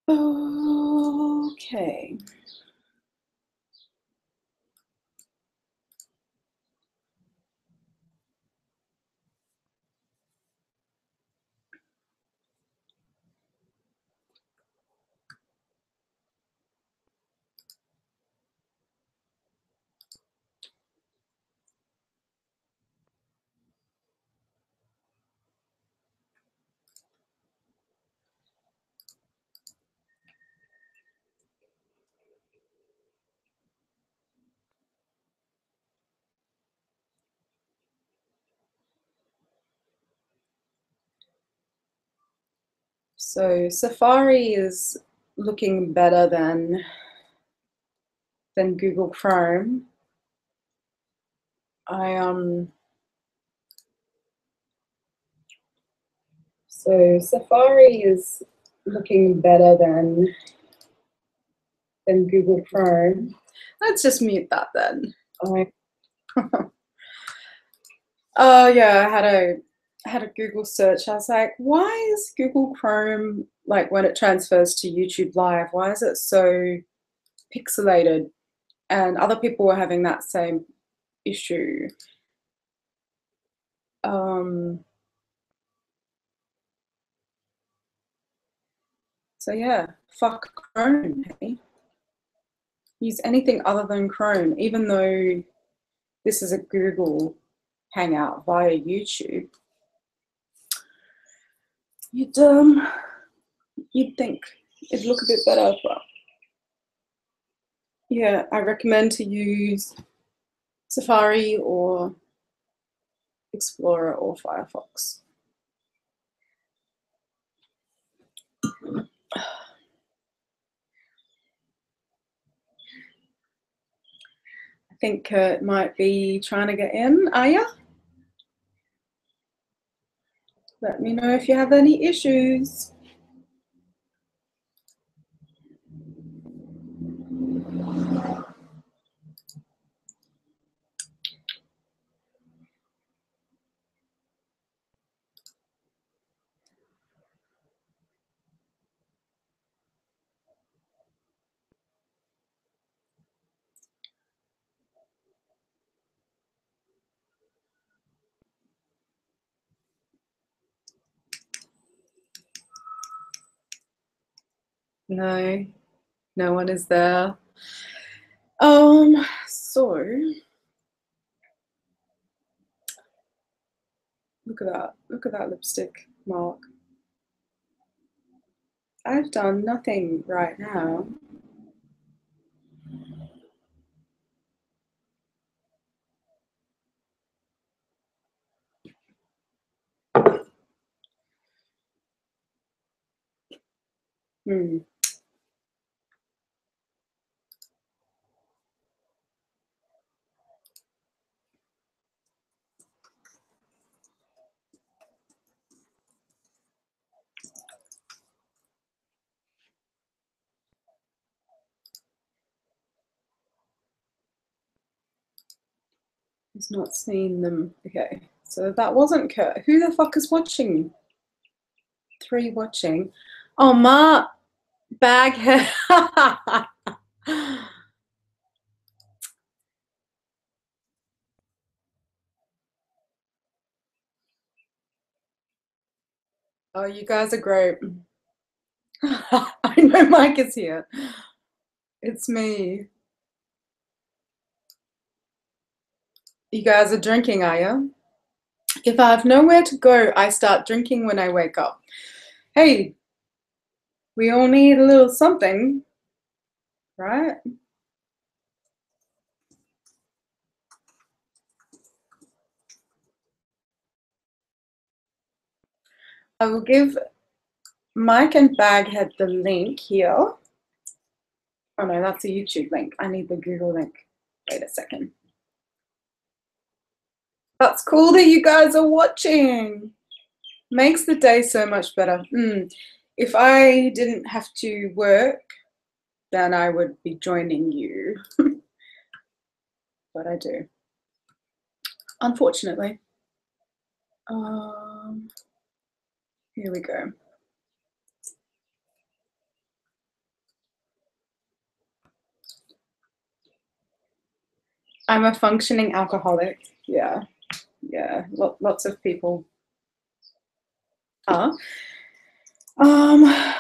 Okay. So Safari is looking better than Google Chrome. So Safari is looking better than Google Chrome. Let's just mute that then. Oh yeah, I had a Google search. I was like, why is Google Chrome, like when it transfers to YouTube Live, why is it so pixelated? And other people were having that same issue. So yeah, fuck Chrome, hey? Use anything other than Chrome, even though this is a Google Hangout via YouTube. You'd think it'd look a bit better, but yeah, I recommend to use Safari or Explorer or Firefox. I think Curt might be trying to get in. Are you? Let me know if you have any issues. No, no one is there. So look at that. Look at that lipstick mark. I've done nothing right now. He's not seen them. Okay, so that wasn't Curt. Who the fuck is watching? 3 watching. Oh, Ma Baghead. Oh, you guys are great. I know Mike is here. It's me. You guys are drinking, are you? If I have nowhere to go, I start drinking when I wake up. Hey, we all need a little something, right? I will give Mike and Baghead the link here. Oh no, that's a YouTube link. I need the Google link. Wait a second. That's cool that you guys are watching. Makes the day so much better. If I didn't have to work, then I would be joining you. But I do, unfortunately. Here we go. I'm a functioning alcoholic. Yeah, yeah. Lots of people are. I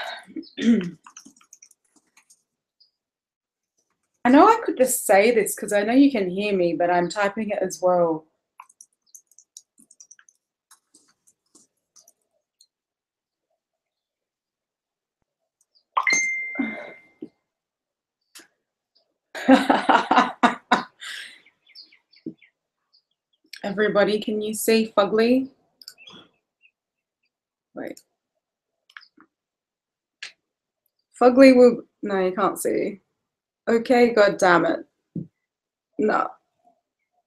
know I could just say this because I know you can hear me, but I'm typing it as well. Everybody, can you see Fugly? Wait. Fugly will, no, you can't see. Okay, god damn it. No.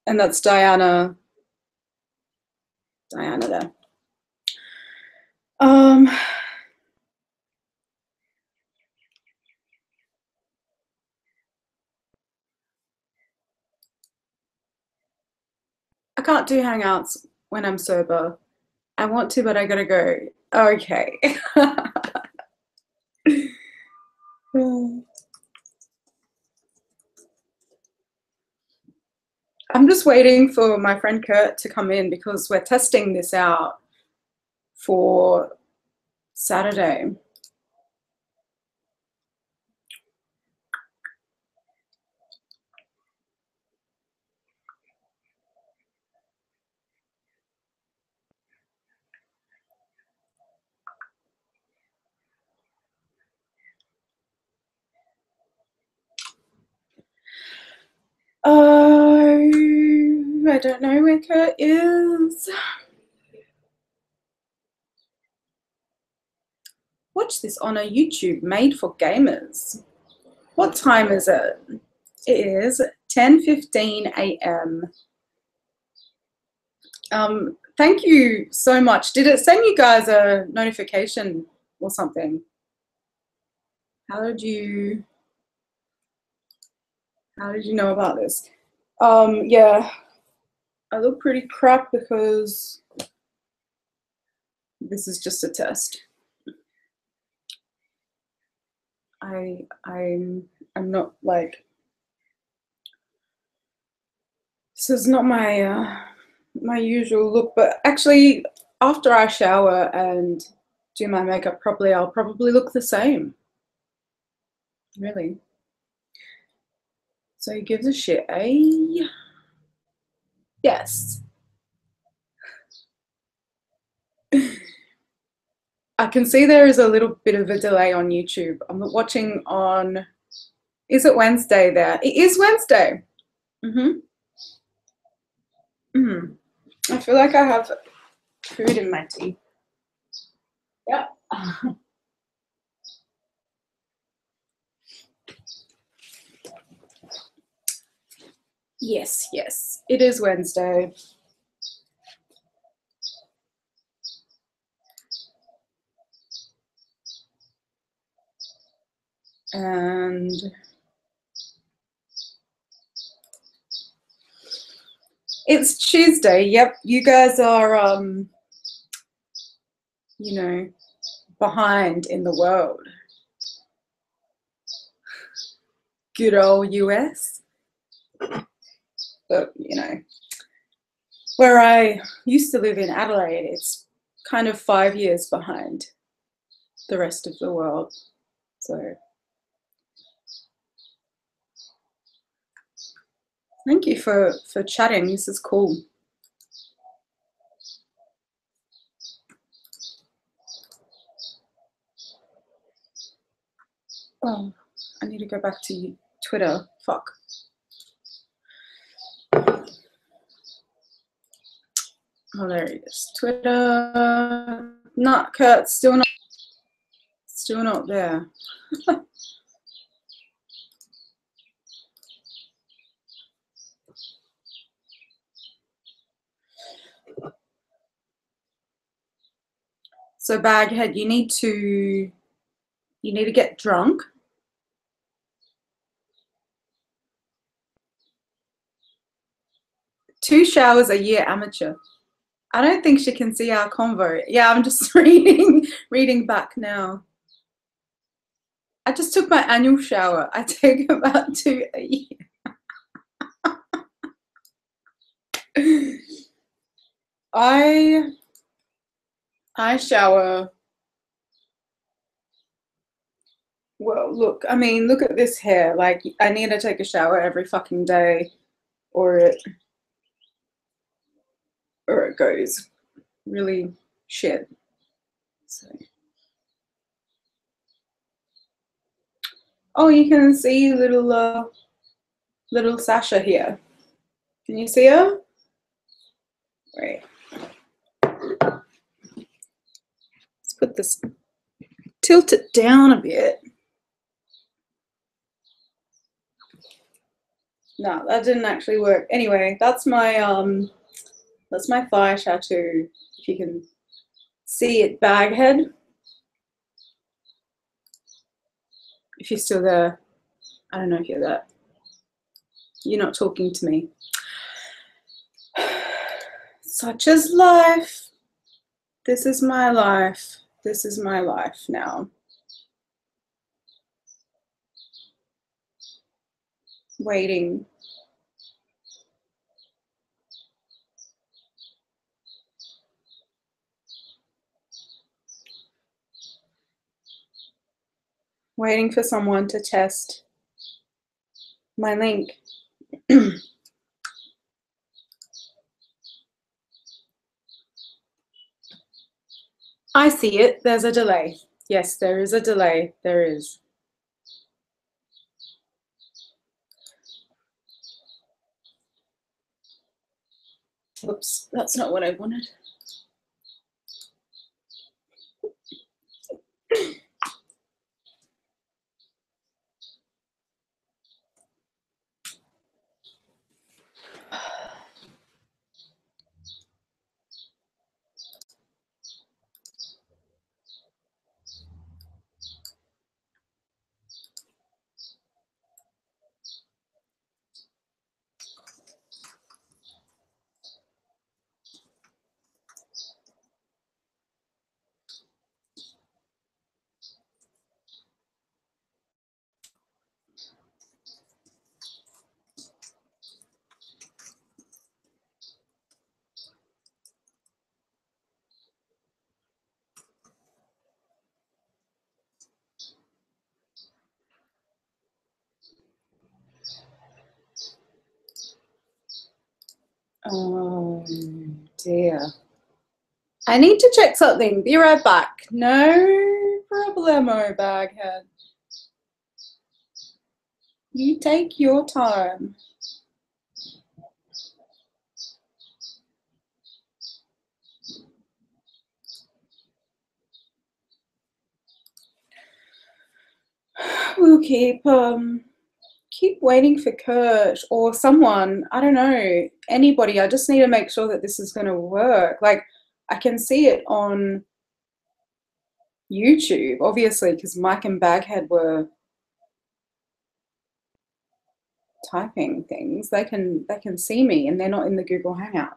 And that's Diana. Diana there. I can't do Hangouts when I'm sober. I want to, but I gotta go. Okay. I'm just waiting for my friend Curt to come in because we're testing this out for Saturday. Oh, I don't know where Curt is. Watch this on a YouTube made for gamers. What time is it? It is 10:15 a.m. Thank you so much. Did it send you guys a notification or something? How did you know about this? Yeah, I look pretty crap because this is just a test. I'm not like, this is not my my usual look, but actually after I shower and do my makeup properly, I'll probably look the same. Really. So he gives a shit, eh? Yes. I can see there is a little bit of a delay on YouTube. I'm watching on, is it Wednesday there? It is Wednesday. I feel like I have food in my teeth. Yep. Yes, yes, it is Wednesday. And it's Tuesday. Yep, you guys are, you know, behind in the world. Good old US. But, you know, where I used to live in Adelaide, it's kind of 5 years behind the rest of the world. So thank you for chatting. This is cool. Oh, I need to go back to Twitter. Fuck. Oh, there it is. Twitter. Not Curt. Still not there. So Baghead, you need to get drunk. Two showers a year, amateur. I don't think she can see our convo. Yeah, I'm just reading back now. I just took my annual shower. I take about 2 a year. I shower. Well, look, I mean, look at this hair. Like, I need to take a shower every fucking day, or it goes really shit. So, oh, you can see little Sasha here. Can you see her? Wait. Let's put this, tilt it down a bit. No, that didn't actually work. Anyway, that's my thigh tattoo. If you can see it, Baghead. If you're still there, I don't know if you're there. You're not talking to me. Such is life. This is my life. This is my life now. Waiting. Waiting for someone to test my link. I see it. There's a delay. Yes, there is a delay. There is. Oops, that's not what I wanted. Oh dear. I need to check something. Be right back. No problemo, Baghead. You take your time. We'll keep waiting for Curt or someone. I don't know, anybody. I just need to make sure that this is going to work. Like, I can see it on YouTube, obviously, because Mike and Baghead were typing things. They can see me, and they're not in the Google Hangout.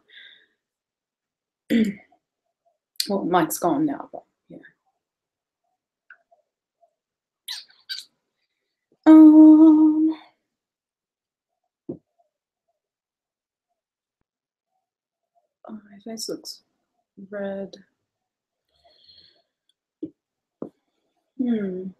Well, Mike's gone now, but yeah. Oh, my face looks red. And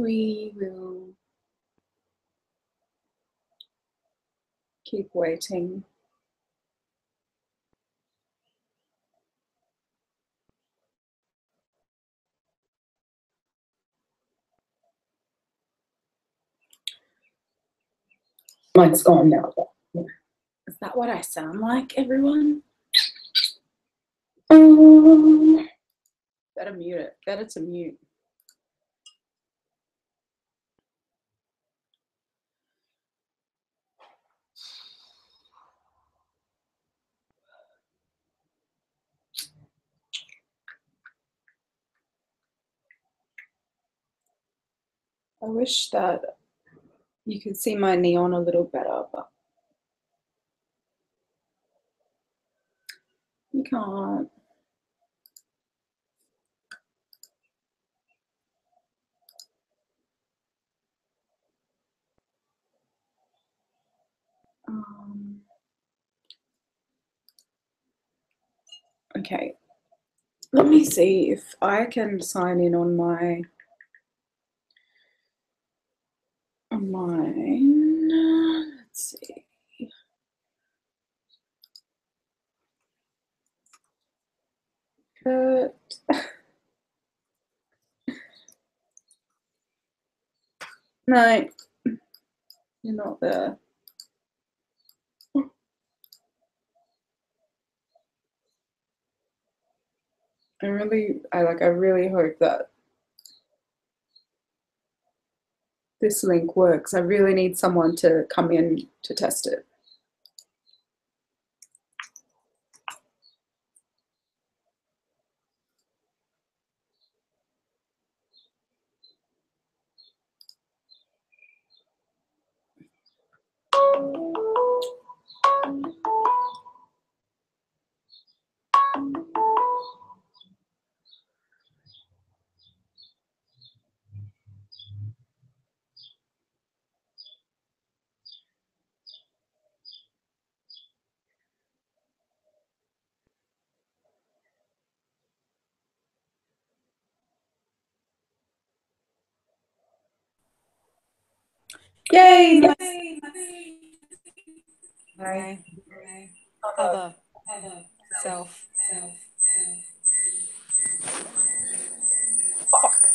we will keep waiting. Mine's gone now. Yeah. Is that what I sound like, everyone? Better mute it. Better to mute. I wish that you could see my neon a little better, but You can't. Okay. Let me see if I can sign in on mine. Let's see. Curt. No, you're not there. I really hope that this link works. I really need someone to come in to test it. Yay! My other self. Fuck.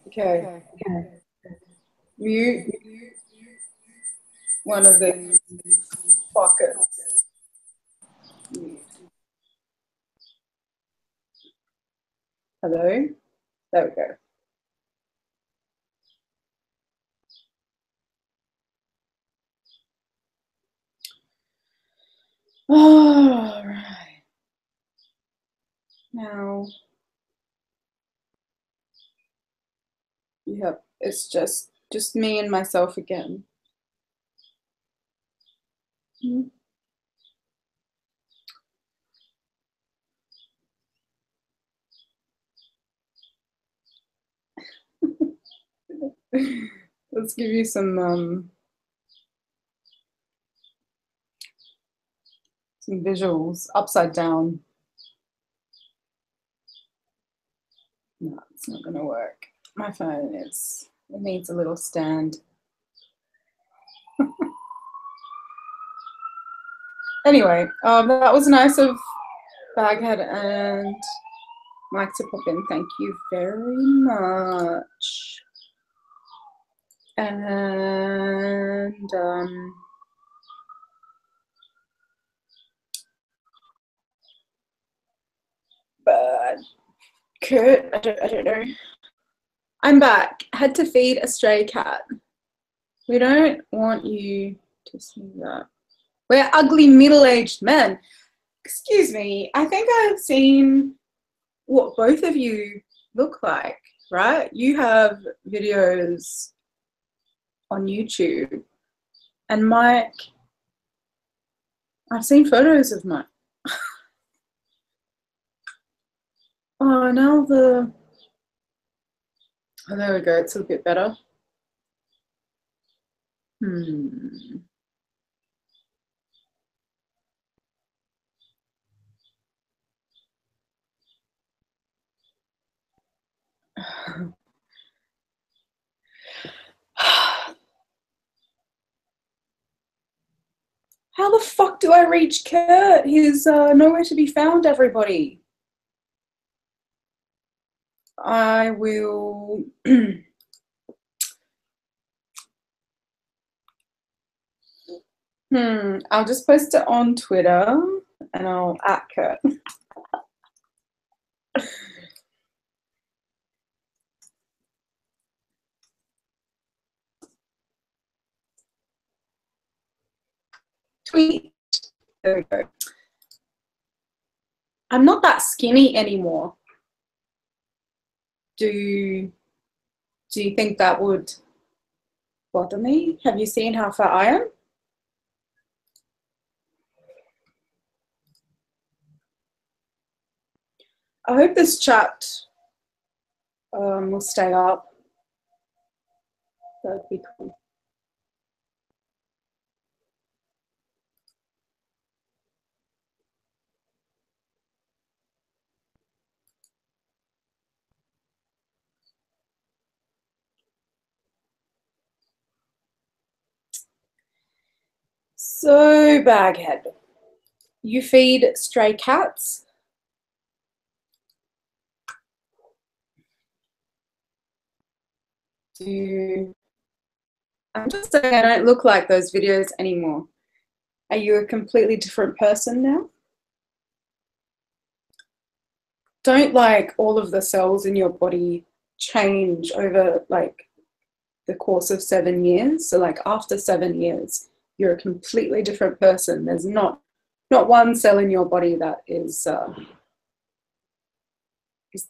Okay. Mute one of the fuckers. Hello? There we go. All right. Now, yep, it's just me and myself again. Let's give you some visuals. Upside down. No, it's not gonna work. My phone it needs a little stand. Anyway, that was nice of Baghead and Mike to pop in. Thank you very much. And but Curt, I don't know. I'm back. Had to feed a stray cat. We don't want you to see that. We're ugly middle-aged men. Excuse me. I think I've seen what both of you look like, right? You have videos on YouTube. And Mike, I've seen photos of Mike. Oh, now oh, there we go. It's a bit better. How the fuck do I reach Curt? He's nowhere to be found, everybody. I will... I'll just post it on Twitter and I'll at Curt. Tweet. There we go. I'm not that skinny anymore. Do you think that would bother me. Have you seen how far I am? I hope this chat will stay up. That'd be cool. So, Baghead, you feed stray cats? I'm just saying I don't look like those videos anymore. Are you a completely different person now? Don't like all of the cells in your body change over like the course of 7 years? So like after 7 years, you're a completely different person. There's not one cell in your body that is the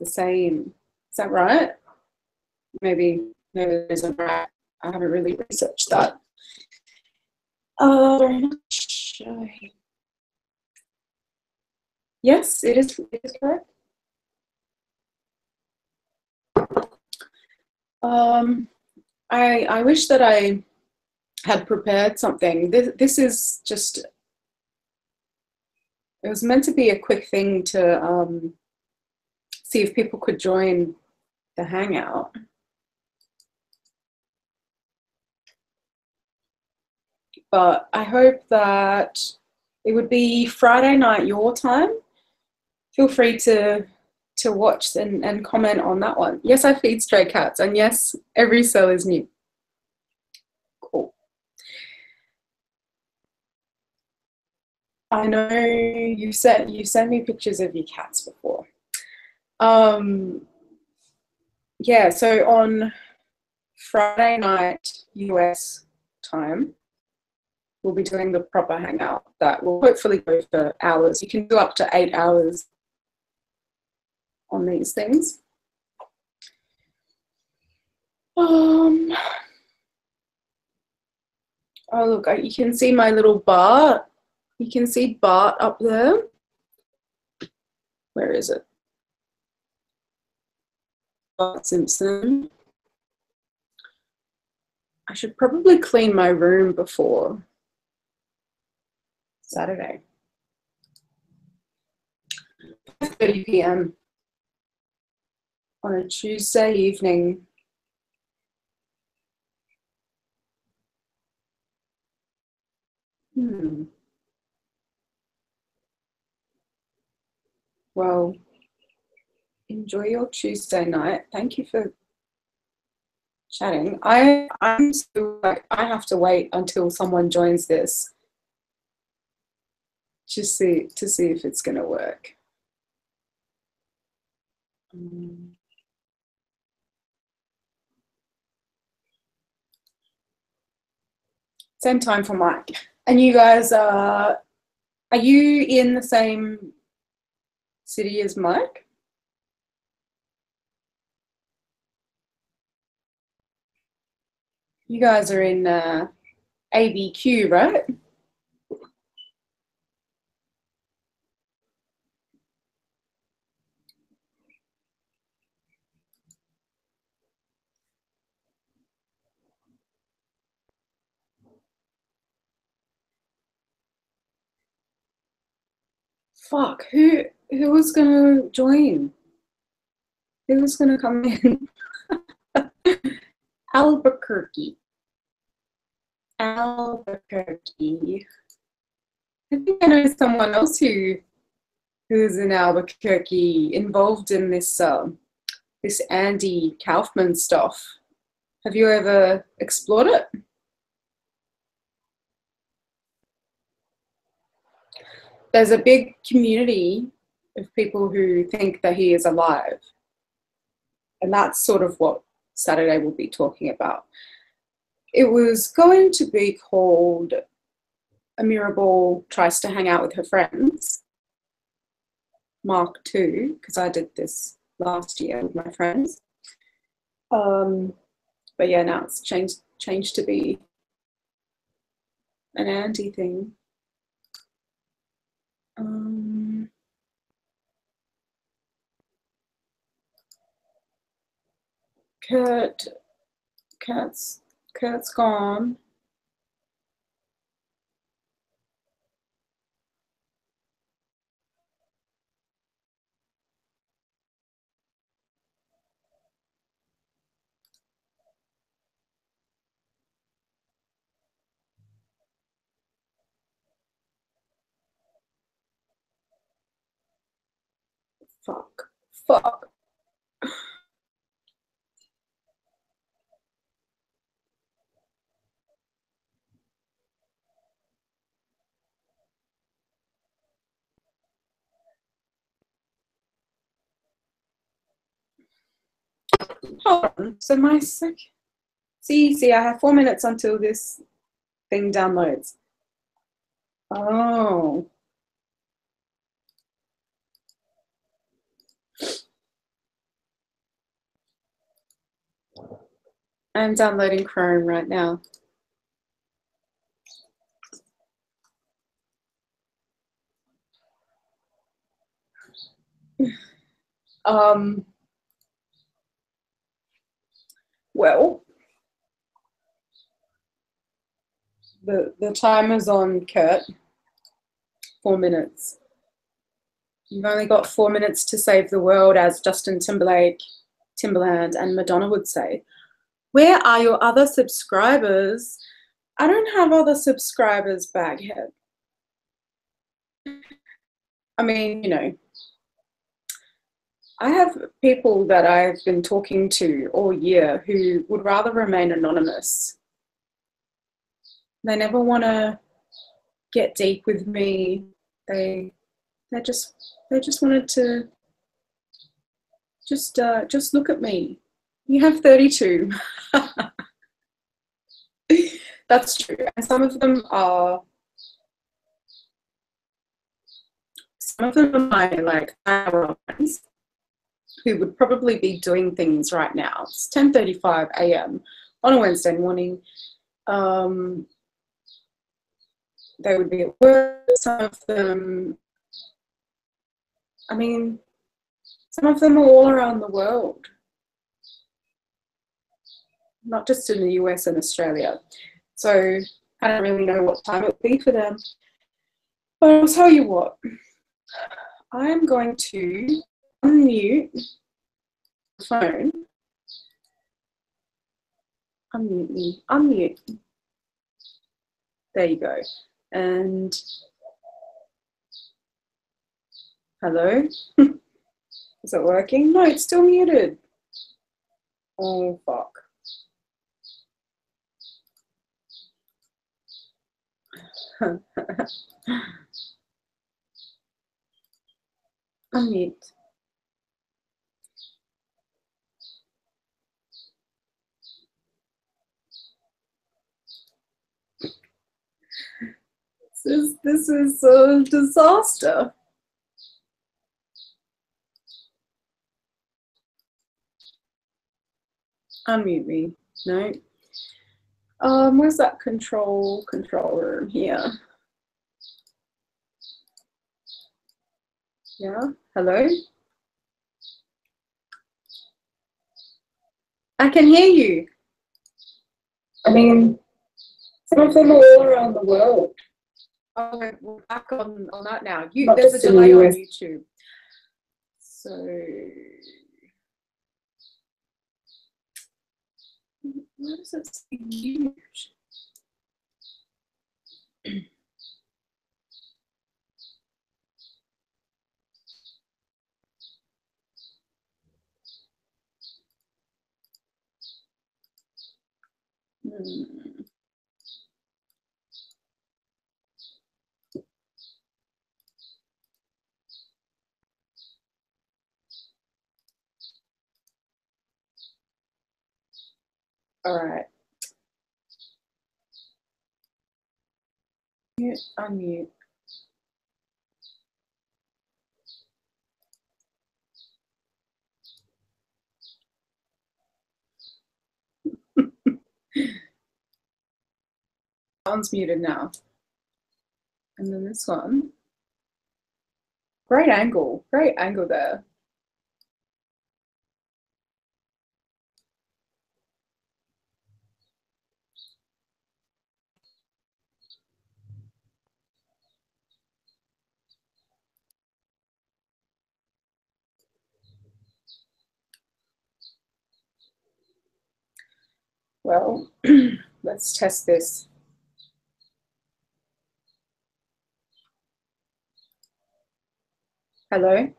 same. Is that right? Maybe it isn't right. I haven't really researched that. Very much. Yes, it is correct. I wish that I had prepared something. This is just, it was meant to be a quick thing to see if people could join the Hangout. But I hope that it would be Friday night your time. Feel free to watch and comment on that one. Yes, I feed stray cats, and yes, every cell is new. Cool. I know you sent me pictures of your cats before. Yeah, so on Friday night US time, we'll be doing the proper Hangout that will hopefully go for hours. You can do up to 8 hours on these things. Oh look, you can see my little Bart. You can see Bart up there. Where is it? Bart Simpson. I should probably clean my room before Saturday. 5:30 p.m. on a Tuesday evening. Well, enjoy your Tuesday night. Thank you for chatting. I'm still like, I have to wait until someone joins this to see if it's gonna work. Same time for Mike. And you guys are you in the same city as Mike? You guys are in ABQ, right? Fuck, who was gonna join? Who was gonna come in? Albuquerque. Albuquerque. I think I know someone else who's in Albuquerque, involved in this this Andy Kaufman stuff. Have you ever explored it? There's a big community of people who think that he is alive. And that's sort of what Saturday will be talking about. It was going to be called Amira Ball Tries to Hang Out with Her Friends, Mark II, because I did this last year with my friends. But But yeah, now it's changed to be an Andy thing. Kurt's gone. Fuck. Hold on. So see, I have 4 minutes until this thing downloads. Oh. I'm downloading Chrome right now. Well, the timer's on, Curt. 4 minutes. You've only got 4 minutes to save the world, as Justin Timberland, and Madonna would say. Where are your other subscribers? I don't have other subscribers, baghead. I mean, you know, I have people that I've been talking to all year who would rather remain anonymous. They never want to get deep with me. They just wanted to just look at me. You have 32. That's true. And some of them are my like friends who would probably be doing things right now. It's 10:35 a.m. on a Wednesday morning. They would be at work. Some of them, I mean, some of them are all around the world, not just in the US and Australia. So I don't really know what time it would be for them. But I'll tell you what, I'm going to unmute the phone. Unmute me. Unmute. There you go. And hello? Is it working? No, it's still muted. Oh, fuck. Unmute. This is a disaster. Unmute me. No. Where's that control room here? Yeah. Hello? I can hear you. I mean, some of them are all around the world. Oh, we're back on that now. There's a delay on YouTube. So, why does it say mute? All right. Mute, unmute. one's muted now. And then this one. Great angle there. Well, let's test this. Hello?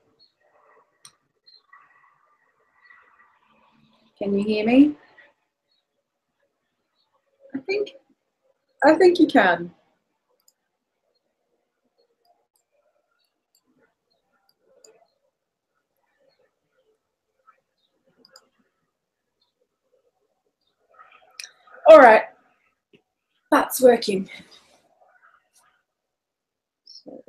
Can you hear me? I think you can. All right, that's working. So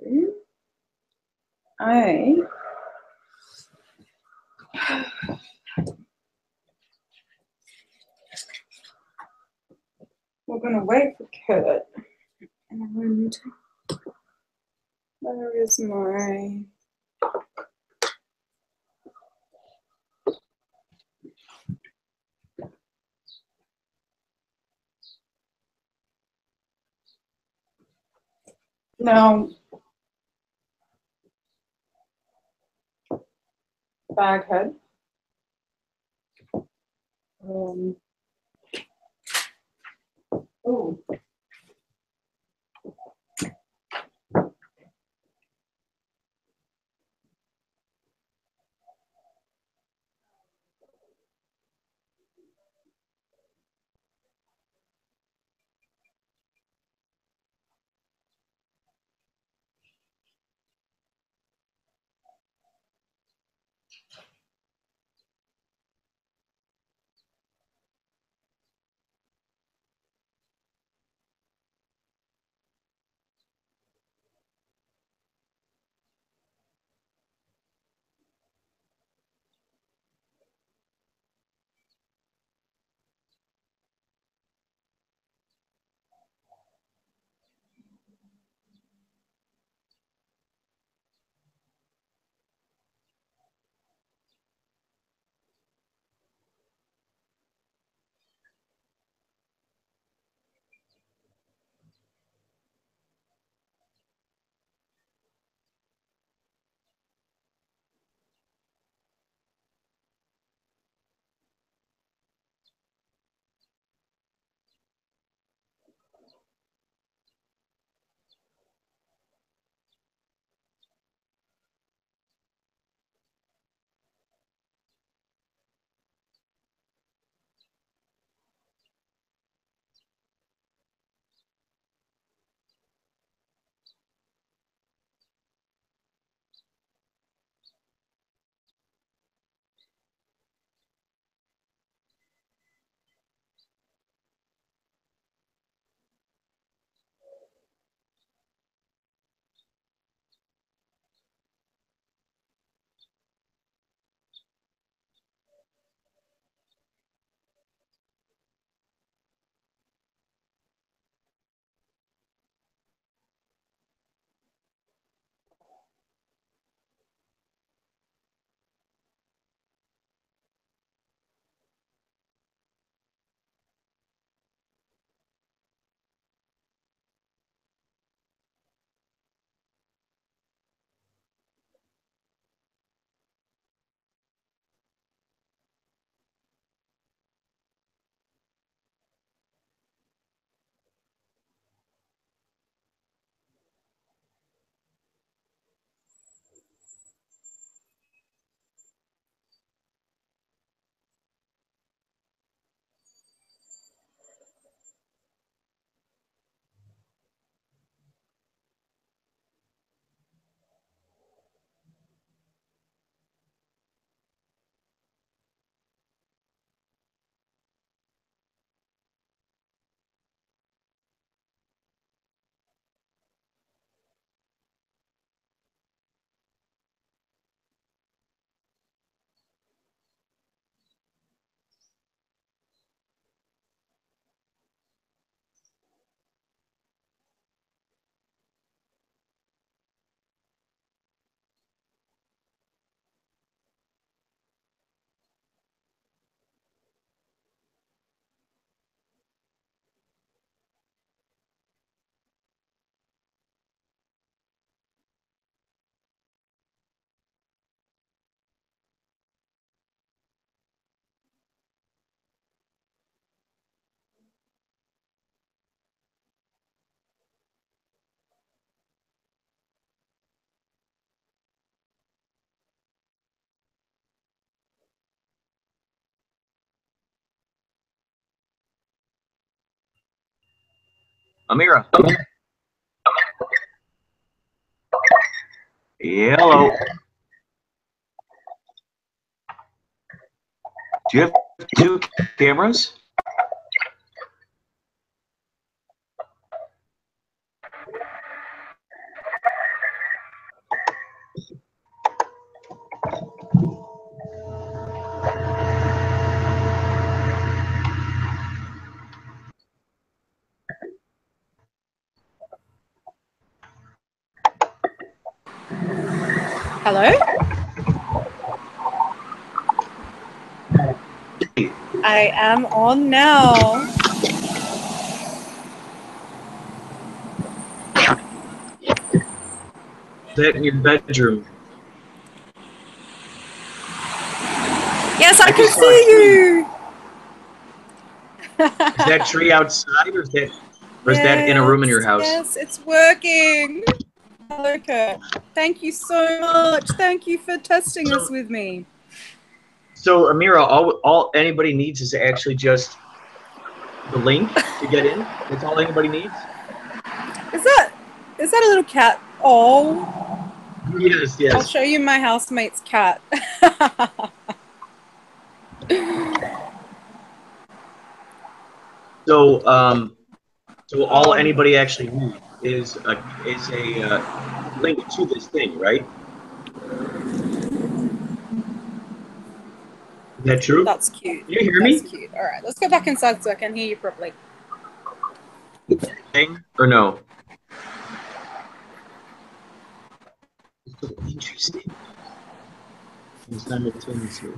we're gonna wait for Curt. And where is my now Baghead. Oh. Amira. Hello. Do you have 2 cameras? Hello? I am on now. Is that in your bedroom? Yes, I can just saw a see tree. you. Is that tree outside, or is that in a room in your house? Yes, it's working. Hello, Curt. Thank you so much. Thank you for testing this with me. So, Amira, all anybody needs is actually just the link to get in. That's all anybody needs. Is that a little cat? Oh. Yes, yes. I'll show you my housemate's cat. So, all anybody actually needs is a link to this thing, right? Is that true? That's cute. Can you hear me? That's cute. All right, let's go back inside so I can hear you properly. Thing or no? So interesting. Simultaneously.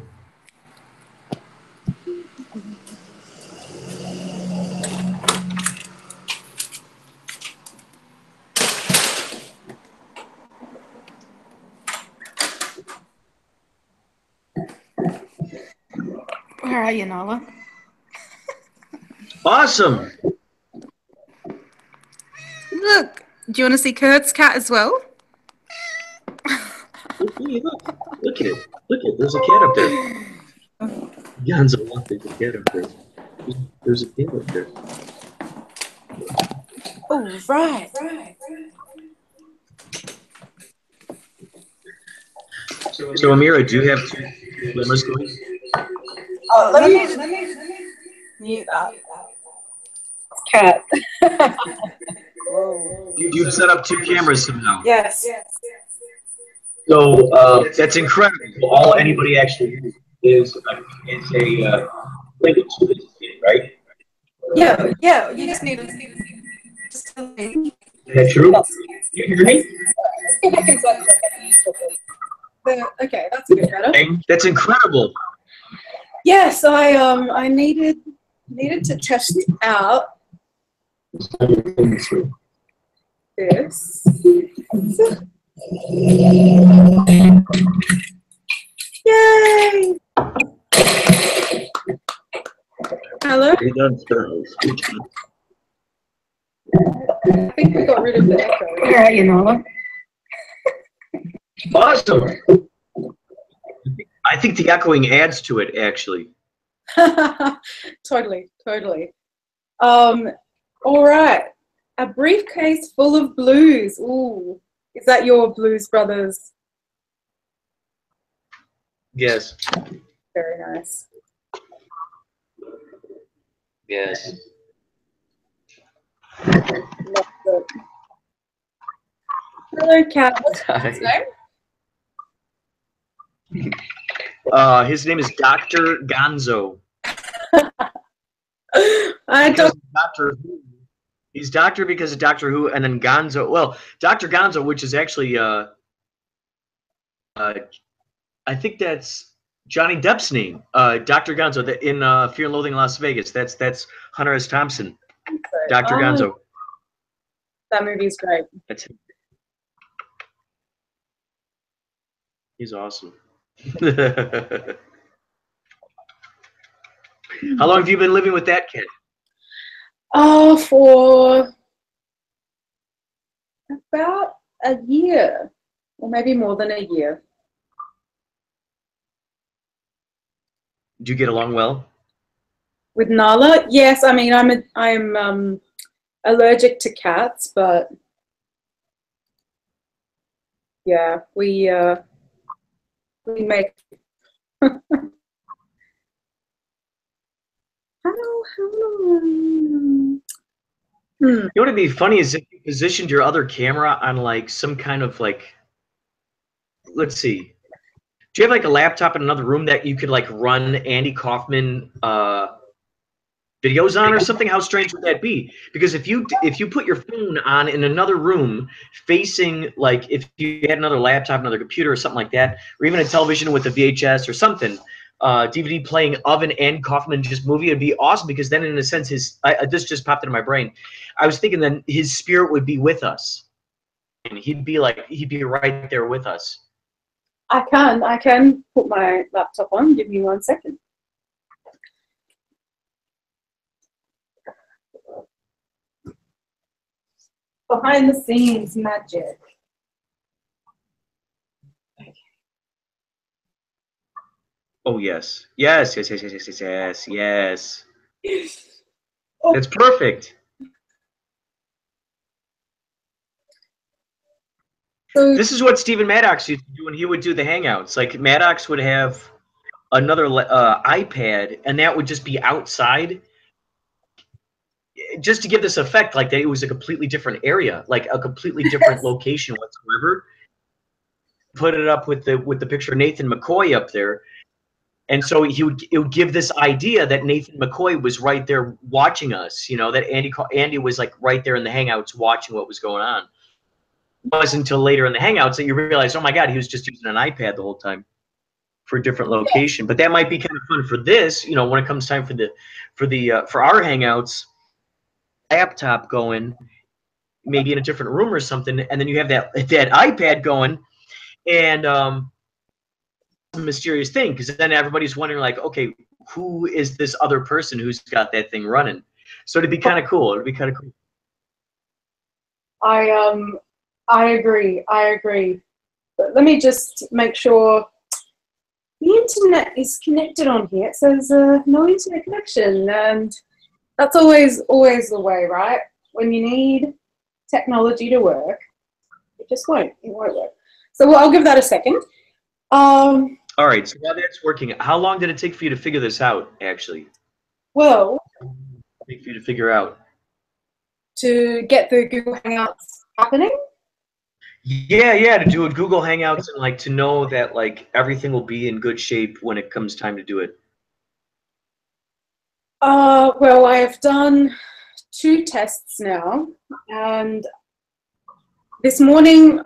Where are you, Nala? Awesome. Look, do you want to see Curt's cat as well? Look at it. Look at it. There's a cat up there. Gonzo, look, there's a cat up there. There's a cat up there. Oh, right. So, Amira, do you have 2 cameras going? Let me mute that. Cat. You've set up 2 cameras somehow. Yes. So that's incredible. All anybody actually needs is a link to this thing, right? Yeah. You just need just a link. Is that true? You hear me? Okay, that's a bit better. That's incredible. Yes, I needed to test out this. Yay! Hello? I think we got rid of the echo. Where are you, Nala? Awesome. I think the echoing adds to it, actually. Totally. All right. A briefcase full of blues. Ooh. Is that your Blues Brothers? Yes. Very nice. Yes. Love it. Hello, Cat. What's his name? His name is Dr. Gonzo. Doctor Who. He's Doctor because of Doctor Who, and then Gonzo. Well, Dr. Gonzo, which is actually, I think that's Johnny Depp's name. Dr. Gonzo in Fear and Loathing in Las Vegas. That's Hunter S. Thompson. Dr. Gonzo. That movie's great. That's him. He's awesome. How long have you been living with that kid? Oh, for about a year, or maybe more than a year. Do you get along well? With Nala? Yes, I mean I'm allergic to cats, but yeah, we make. Hello. You know what would be funny is if you positioned your other camera on like some kind of like, let's see. Do you have like a laptop in another room that you could like run Andy Kaufman videos on or something? How strange would that be? Because if you put your phone on in another room facing, like if you had another laptop, another computer or something like that, or even a television with a VHS or something, DVD playing of an Andy Kaufman just movie, it'd be awesome, because then in a sense this just popped into my brain. I was thinking then his spirit would be with us, and he'd be right there with us. I can put my laptop on. Give me 1 second. Behind the scenes magic. Oh yes, yes, yes, yes, yes, yes, yes, yes, yes. Oh. That's perfect. So, this is what Stephen Maddox used to do when he would do the Hangouts. Like Maddox would have another iPad, and that would just be outside, just to give this effect, like that it was a completely different area, like a completely different location whatsoever. Put it up with the picture of Nathan McCoy up there, and so it would give this idea that Nathan McCoy was right there watching us. You know, that Andy was like right there in the Hangouts watching what was going on. It wasn't until later in the Hangouts that you realize, oh my God, he was just using an iPad the whole time for a different location. But that might be kind of fun for this, you know, when it comes time for our Hangouts, laptop going, maybe in a different room or something, and then you have that iPad going, and a mysterious thing, because then everybody's wondering, like, okay, who is this other person who's got that thing running? So it'd be kind of cool. It'd be kind of cool. I agree. But let me just make sure the internet is connected on here. It says no internet connection, and that's always the way, right? When you need technology to work, it just won't. It won't work. So I'll give that a second. All right. So while that's working, how long did it take for you to figure this out, actually? Well, For you to figure out. To get the Google Hangouts happening? Yeah, to do a Google Hangouts and like to know that like everything will be in good shape when it comes time to do it. Well, I have done 2 tests now, and this morning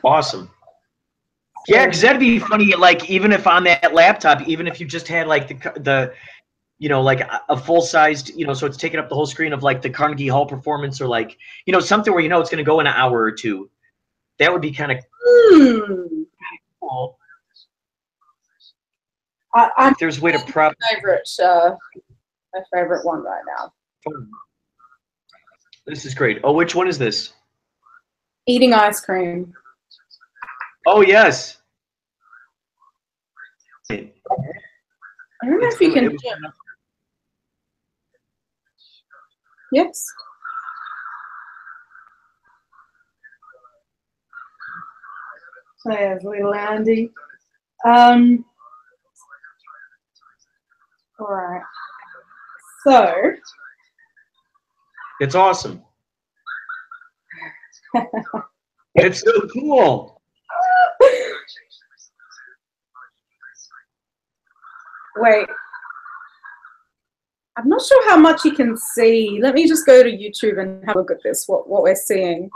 Awesome. Yeah, because that'd be funny. Like even if on that laptop, even if you just had like the you know, like a full-sized, you know, so it's taking up the whole screen of like the Carnegie Hall performance, or like, you know, something where you know it's going to go in an hour or two. That would be kind of cool. If there's a way to prop my favorite one right now. This is great. Oh, which one is this? Eating ice cream. Oh yes. I don't know if you can. Yes. There's little Andy. All right. So. It's awesome. It's so cool. Wait. I'm not sure how much you can see. Let me just go to YouTube and have a look at this, what we're seeing.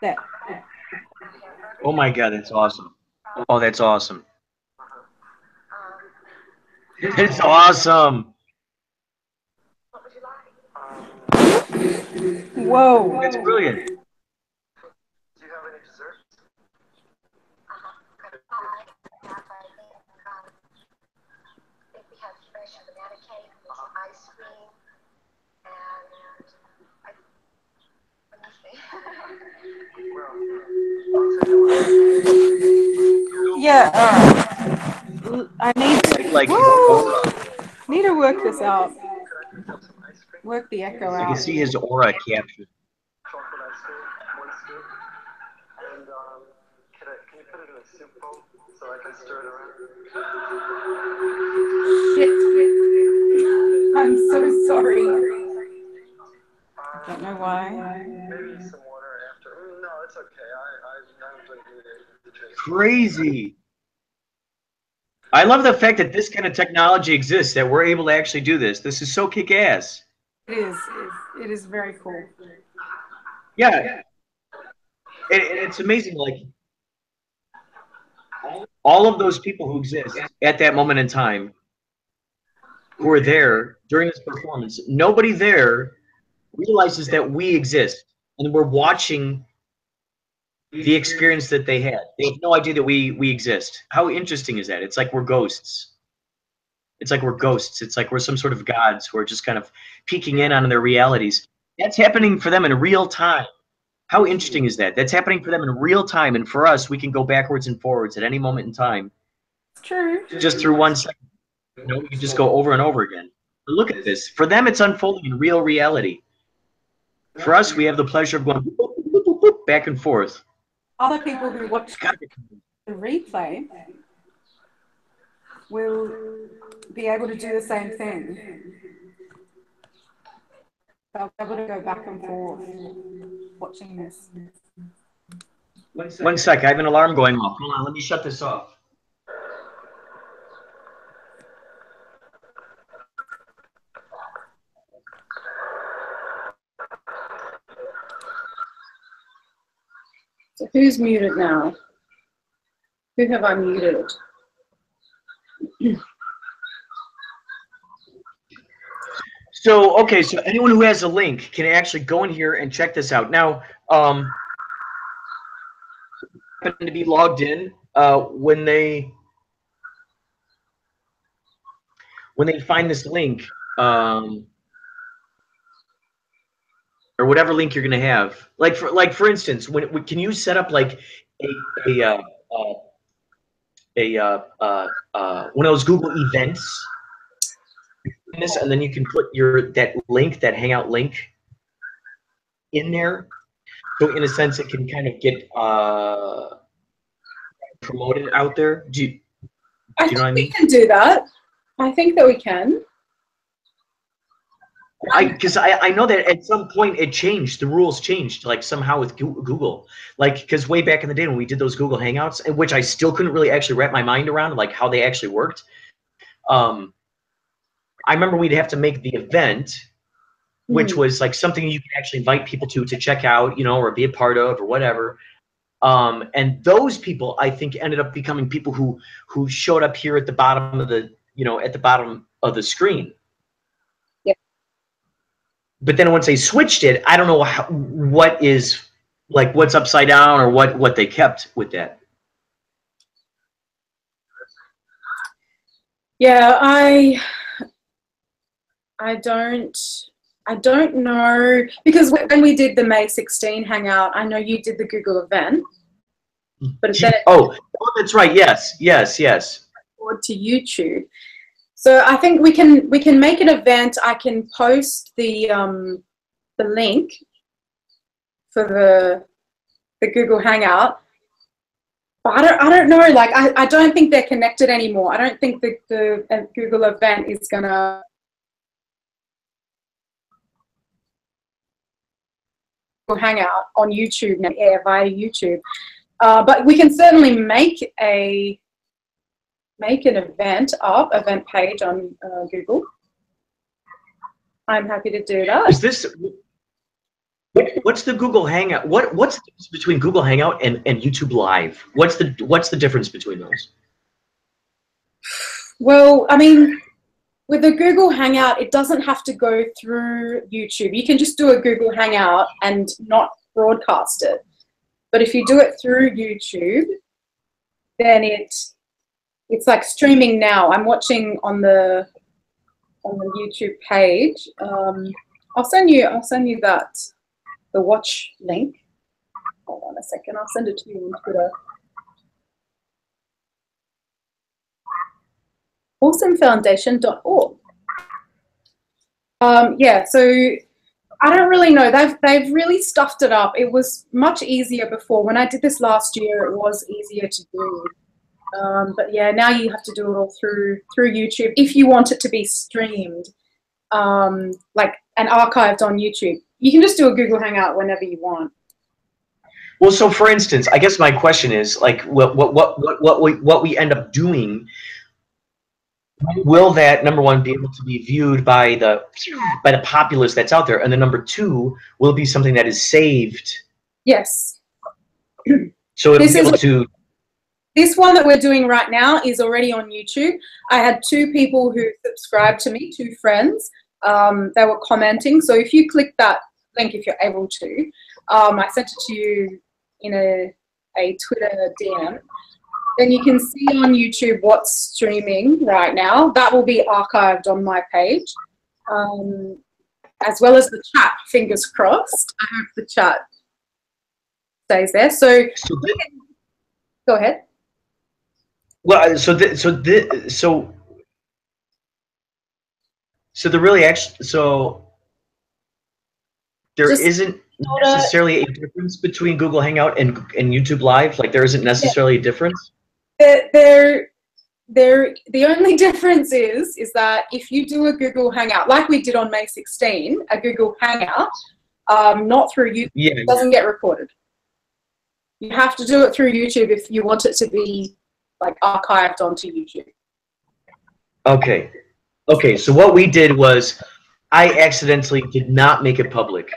There. Oh my God, that's awesome. Oh, that's awesome. It's awesome. Whoa. It's brilliant. Do you have any desserts? We have fresh banana cake, there's ice cream, and let me see. Yeah. I need to. Like his Whoa. aura. Need to work this out. Could I pick up some ice cream? Work the echo I can out. see his aura captured. Chocolate ice cream, one scoop. And can you put it in a soup bowl so I can stir it around? Shit. I'm so sorry. Don't know why. Maybe some water after. No, it's okay. I'm doing the drink. Crazy. I love the fact that this kind of technology exists, that we're able to actually do this. This is so kick-ass. It is. It is very cool. Yeah. It's amazing, like, all of those people who exist at that moment in time who are there during this performance, nobody there realizes that we exist, and we're watching the experience that they had. They have no idea that we exist. How interesting is that? It's like we're ghosts. It's like we're ghosts. It's like we're some sort of gods who are just kind of peeking in on their realities. That's happening for them in real time. How interesting is that? That's happening for them in real time, and for us, we can go backwards and forwards at any moment in time. It's true. Just through 1 second. You know, we can just go over and over again. But look at this. For them, it's unfolding in real reality. For us, we have the pleasure of going boop, boop, boop, boop, back and forth. Other people who watch the replay will be able to do the same thing. They'll be able to go back and forth watching this. 1 sec, I have an alarm going off. Hold on, let me shut this off. So who's muted now? Who have I muted? So, okay, so anyone who has a link can actually go in here and check this out. Now, happen to be logged in, when they find this link, or whatever link you're gonna have, like for instance, when can you set up like one of those Google events in this, and then you can put that Hangout link in there, so in a sense it can kind of get promoted out there. Do you know what I mean? We can do that. I think that we can. Because I know that at some point it changed. The rules changed, like somehow with Google. Like, because way back in the day when we did those Google Hangouts, in which I still couldn't really actually wrap my mind around, like how they actually worked. I remember we'd have to make the event, which was like something you can actually invite people to check out, you know, or be a part of, or whatever. And those people, I think, ended up becoming people who showed up here at the bottom of the, you know, at the bottom of the screen. But then once they switched it, I don't know what is, like, what's upside down, or what they kept with that. Yeah, I don't know, because when we did the May 16 Hangout, I know you did the Google event, but then oh, that's right. Yes. forward to YouTube. So I think we can make an event. I can post the link for the Google Hangout. But I don't know. Like I don't think they're connected anymore. I don't think the Google event is gonna Hangout on YouTube now, via YouTube. But we can certainly make an event page on Google. I'm happy to do that. What's the Google Hangout? What's the difference between Google Hangout and YouTube Live? What's the difference between those? Well, I mean, with a Google Hangout, it doesn't have to go through YouTube. You can just do a Google Hangout and not broadcast it. But if you do it through YouTube, then it's like streaming now. I'm watching on the YouTube page. I'll send you the watch link. Hold on a second. I'll send it to you on Twitter. awesomefoundation.org. Yeah, so I don't really know. They've really stuffed it up. It was much easier before. When I did this last year, it was easier to do. But yeah, now you have to do it all through YouTube if you want it to be streamed, like and archived on YouTube. You can just do a Google Hangout whenever you want. Well, so for instance, I guess my question is like, what we end up doing. Will that, number one, be able to be viewed by the populace that's out there, and then number two, will it be something that is saved? Yes. So it'll be able to. This one that we're doing right now is already on YouTube. I had 2 people who subscribed to me, 2 friends. They were commenting. So if you click that link, if you're able to, I sent it to you in a Twitter DM. Then you can see on YouTube what's streaming right now. That will be archived on my page, as well as the chat. Fingers crossed. I hope the chat stays there. So go ahead. Well, so the really actually there isn't necessarily a difference between Google Hangout and YouTube Live. Like there isn't necessarily a difference. The only difference is that if you do a Google Hangout, like we did on May 16, a Google Hangout, not through YouTube, it doesn't get recorded. You have to do it through YouTube if you want it to be like archived onto YouTube. Okay. Okay, so what we did was I accidentally did not make it public.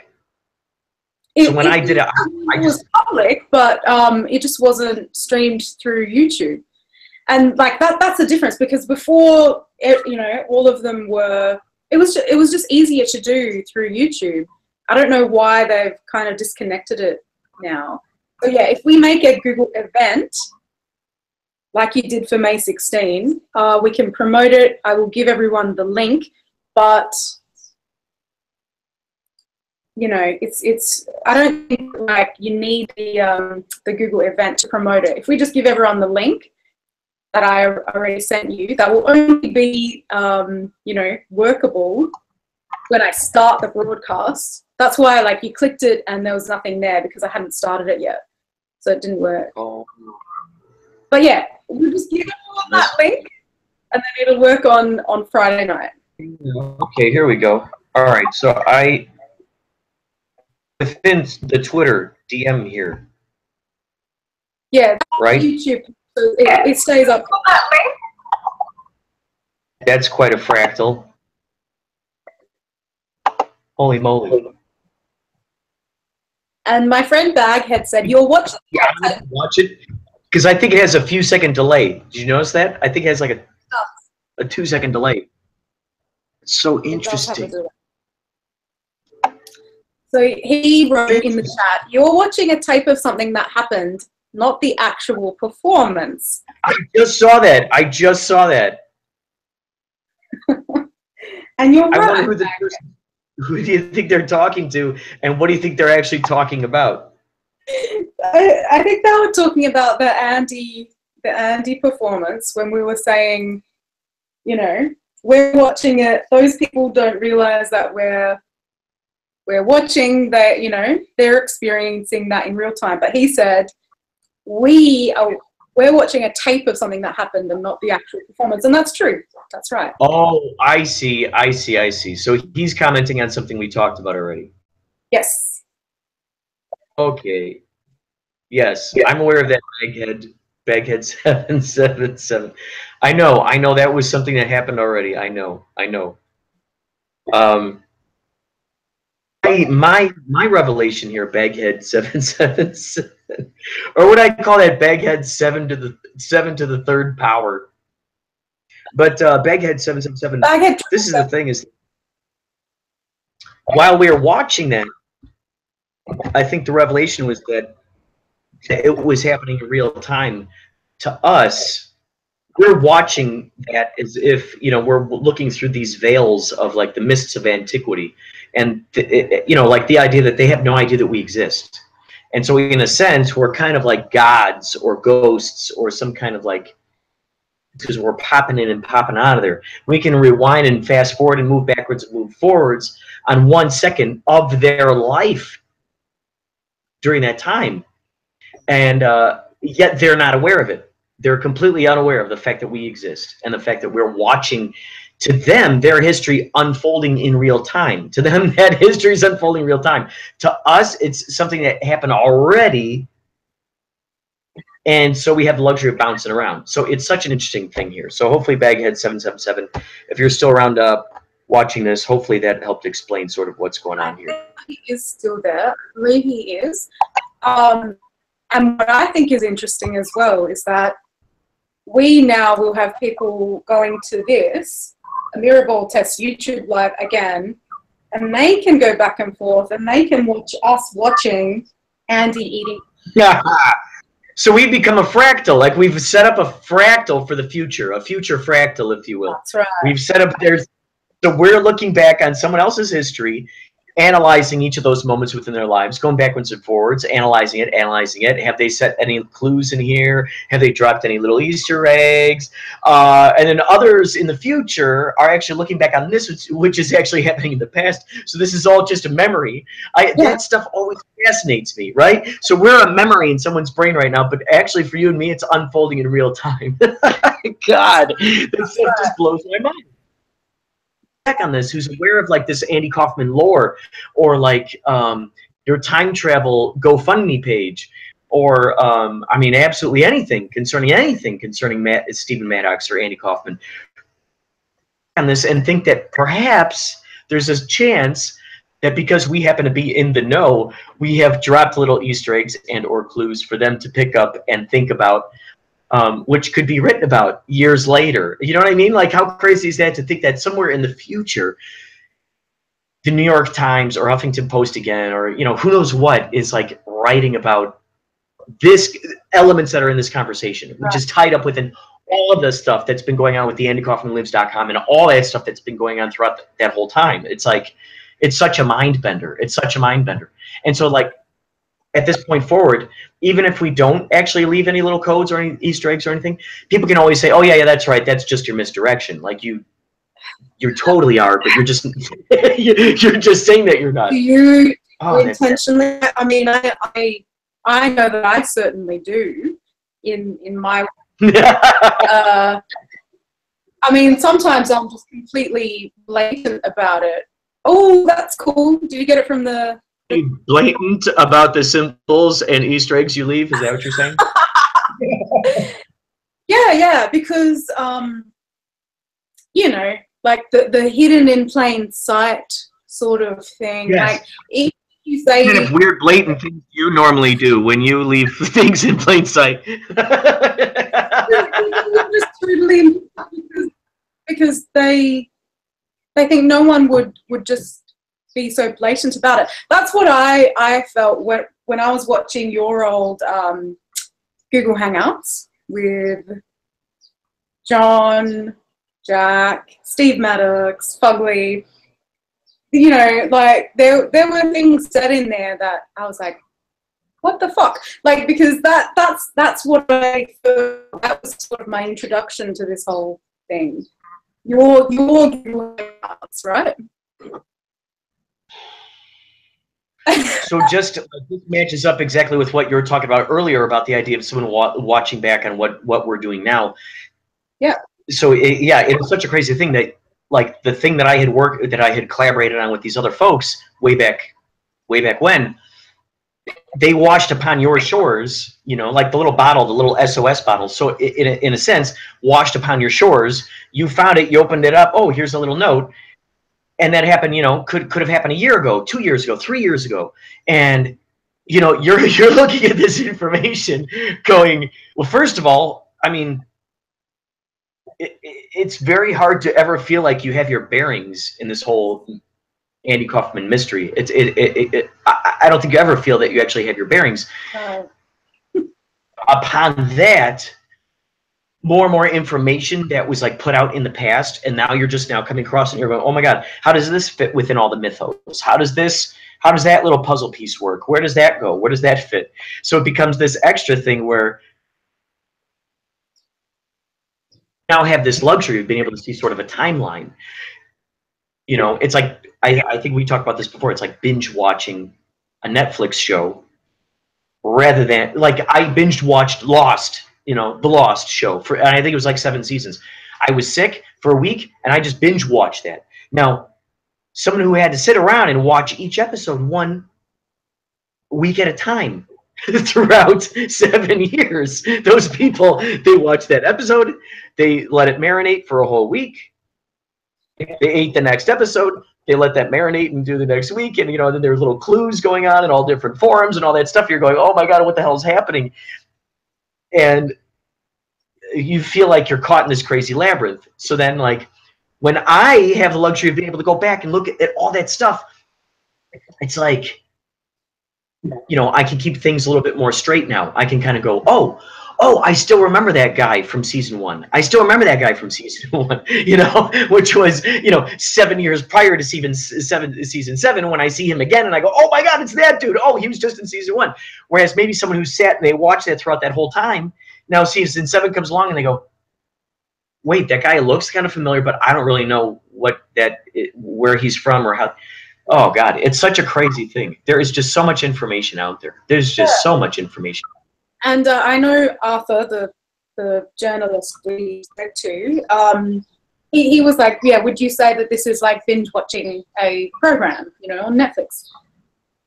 So when I did it, it was public, but it just wasn't streamed through YouTube. And like that's the difference, because before, you know, all of them were, it was just easier to do through YouTube. I don't know why they've kind of disconnected it now. So yeah, if we make a Google event, like you did for May 16, we can promote it. I will give everyone the link, but you know, it's. I don't think like you need the Google event to promote it. If we just give everyone the link that I already sent you, that will only be you know, workable when I start the broadcast. That's why like you clicked it and there was nothing there because I hadn't started it yet, so it didn't work. Oh. But yeah, we'll just give everyone that link, and then it'll work on Friday night. Okay, here we go. All right, so within the Twitter DM here. Yeah, right. YouTube, so it stays up. That's quite a fractal. Holy moly! And my friend Baghead said, "You're watching." Yeah, I'm gonna watch it because I think it has a few second delay. Did you notice that? I think it has like a 2-second delay. It's so interesting. So he wrote in the chat, "You're watching a tape of something that happened, not the actual performance." I just saw that. I just saw that. And you're right. I wonder who do you think they're talking to, and what do you think they're actually talking about? I think they were talking about the Andy performance when we were saying, you know, we're watching it. Those people don't realize that we're watching that, you know, they're experiencing that in real time. But he said, we're watching a tape of something that happened and not the actual performance. And that's true. That's right. Oh, I see. So he's commenting on something we talked about already. Yes. Okay. Yes, yeah. I'm aware of that Baghead 777. I know that was something that happened already. I know. my revelation here, Baghead 777, or what I call that, Baghead 7 to the third power. But Baghead 777. Baghead This is the thing: is while we were watching that, I think the revelation was that it was happening in real time to us. We're watching that as if, you know, we're looking through these veils of like the mists of antiquity, and you know, like the idea that they have no idea that we exist. And so in a sense, we're kind of like gods or ghosts or some kind of like, because we're popping in and popping out of there. We can rewind and fast forward and move backwards and move forwards on 1 second of their life during that time. And yet they're not aware of it. They're completely unaware of the fact that we exist and the fact that we're watching, to them, their history unfolding in real time. To them, that history is unfolding in real time. To us, it's something that happened already. And so we have the luxury of bouncing around. So it's such an interesting thing here. So hopefully Baghead 777, if you're still around watching this, hopefully that helped explain sort of what's going on here. He is still there. I believe he is. And what I think is interesting as well is that we now will have people going to this Amira Ball test YouTube live again, and they can go back and forth, and they can watch us watching Andy eating. Yeah. So we've become a fractal. Like, we've set up a fractal for the future, a future fractal, if you will. That's right. We've set up there. So we're looking back on someone else's history, analyzing each of those moments within their lives, going backwards and forwards, analyzing it. Have they set any clues in here? Have they dropped any little Easter eggs? And then others in the future are actually looking back on this, which is actually happening in the past. So this is all just a memory. That stuff always fascinates me, right? So we're a memory in someone's brain right now, but actually for you and me, it's unfolding in real time. God, that stuff just blows my mind. On this, who's aware of like this Andy Kaufman lore, or like your time travel GoFundMe page, or I mean, absolutely anything concerning Stephen Maddox or Andy Kaufman on this, and think that perhaps there's a chance that because we happen to be in the know, we have dropped little Easter eggs and or clues for them to pick up and think about, which could be written about years later. You know what I mean? Like, how crazy is that to think that somewhere in the future, the New York Times or Huffington Post again, or, you know, who knows what, is like writing about this elements that are in this conversation, which is tied up within all of the stuff that's been going on with the AndyKaufmanLives.com and all that stuff that's been going on throughout that whole time. It's like, it's such a mind bender. It's such a mind bender. And so, like, at this point forward, even if we don't actually leave any little codes or any Easter eggs or anything, people can always say, "Oh yeah, that's right. That's just your misdirection." Like, you totally are, but you're just you're just saying that you're not. Do you intentionally? I mean, I know that I certainly do. In my, I mean, sometimes I'm just completely blatant about it. Oh, that's cool. Do you get it from the? Blatant about the symbols and Easter eggs you leave? Is that what you're saying? Yeah, because you know, like the hidden in plain sight sort of thing. Yes. Like, if you say, kind of weird, blatant things you normally do when you leave things in plain sight. Just totally, because they think no one would just be so blatant about it. That's what I felt when I was watching your old Google Hangouts with John, Jack, Steve Maddox, Fugly. You know, like there were things said in there that I was like, what the fuck? Like, because that's what I thought, that was sort of my introduction to this whole thing. Your Google Hangouts, right? So just this matches up exactly with what you were talking about earlier about the idea of someone watching back on what we're doing now. Yeah. So it was such a crazy thing that, like, the thing that I had collaborated on with these other folks way back when, they washed upon your shores, you know, like the little bottle, the little SOS bottle. So in a sense, washed upon your shores. You found it, you opened it up. Oh, here's a little note. and that happened, you know, could have happened a year ago, 2 years ago, 3 years ago, and you know, you're looking at this information, going, well, first of all, I mean, it's very hard to ever feel like you have your bearings in this whole Andy Kaufman mystery. I don't think you ever feel that you actually have your bearings. Upon that, more and more information that was like put out in the past, and now you're just now coming across and you're going, oh my God, how does this fit within all the mythos? How does that little puzzle piece work? Where does that go? Where does that fit? So it becomes this extra thing where you now have this luxury of being able to see sort of a timeline. You know, it's like, I think we talked about this before, it's like binge watching a Netflix show rather than, like, I binge watched Lost, you know, the Lost show, and I think it was like 7 seasons. I was sick for a week, and I just binge watched that. Now, someone who had to sit around and watch each episode 1 week at a time throughout 7 years, those people, they watched that episode, they let it marinate for a whole week, they ate the next episode, they let that marinate and do the next week, and you know, then there's little clues going on in all different forums and all that stuff. You're going, oh my God, what the hell is happening? And you feel like you're caught in this crazy labyrinth. So then, like, when I have the luxury of being able to go back and look at all that stuff, it's like, you know, I can keep things a little bit more straight now. I can kind of go, oh, I still remember that guy from season 1. I still remember that guy from season 1, you know, which was, you know, 7 years prior to season 7, when I see him again and I go, oh my God, it's that dude. Oh, he was just in season 1. Whereas maybe someone who sat and they watched that throughout that whole time, now season 7 comes along and they go, wait, that guy looks kind of familiar, but I don't really know where he's from or how. Oh God, it's such a crazy thing. There is just so much information out there. There's just so much information. And I know Arthur, the journalist we spoke to, he was like, yeah, would you say that this is like binge watching a program, you know, on Netflix?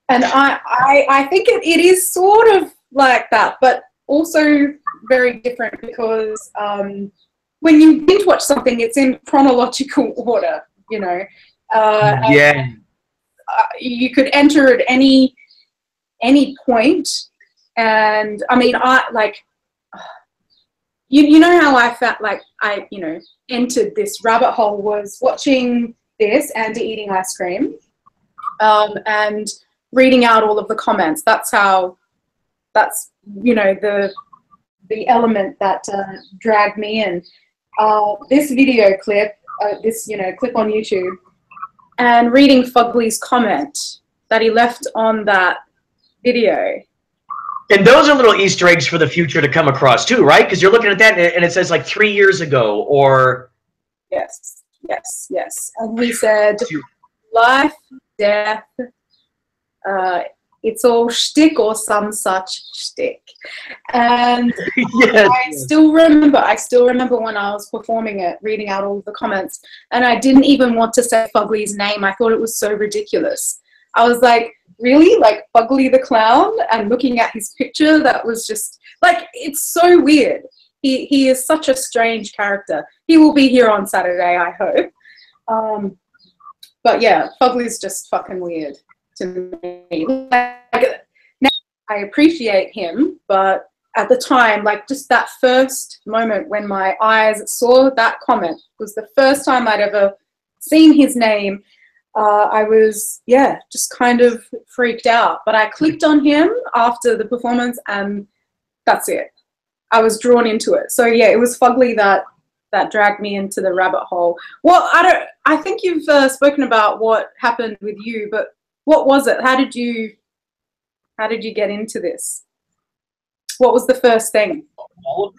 And I think it is sort of like that, but also very different, because when you binge watch something, it's in chronological order, you know. Yeah. You could enter at any point. And I mean, you know how I felt like I, you know, entered this rabbit hole was watching this, Andy eating ice cream, and reading out all of the comments. That's, you know, the element that dragged me in. This video clip, this, you know, clip on YouTube, and reading Fugly's comment that he left on that video. And those are little Easter eggs for the future to come across too, right? Because you're looking at that and it says like 3 years ago, or yes. And he said, life, death, it's all shtick or some such shtick. And yes. I still remember when I was performing it, reading out all of the comments, and I didn't even want to say Fugly's name. I thought it was so ridiculous. I was like, really? Like Fugly the Clown? And looking at his picture, that was just, like, it's so weird. He is such a strange character. He will be here on Saturday, I hope. But yeah, Fugly's just fucking weird to me. Like, now I appreciate him, but at the time, like, just that first moment when my eyes saw that comment was the first time I'd ever seen his name. I was, yeah, just kind of freaked out. But I clicked on him after the performance, and that's it. I was drawn into it. So yeah, it was Fugly that dragged me into the rabbit hole. Well, I think you've spoken about what happened with you, but what was it? How did you get into this? What was the first thing? All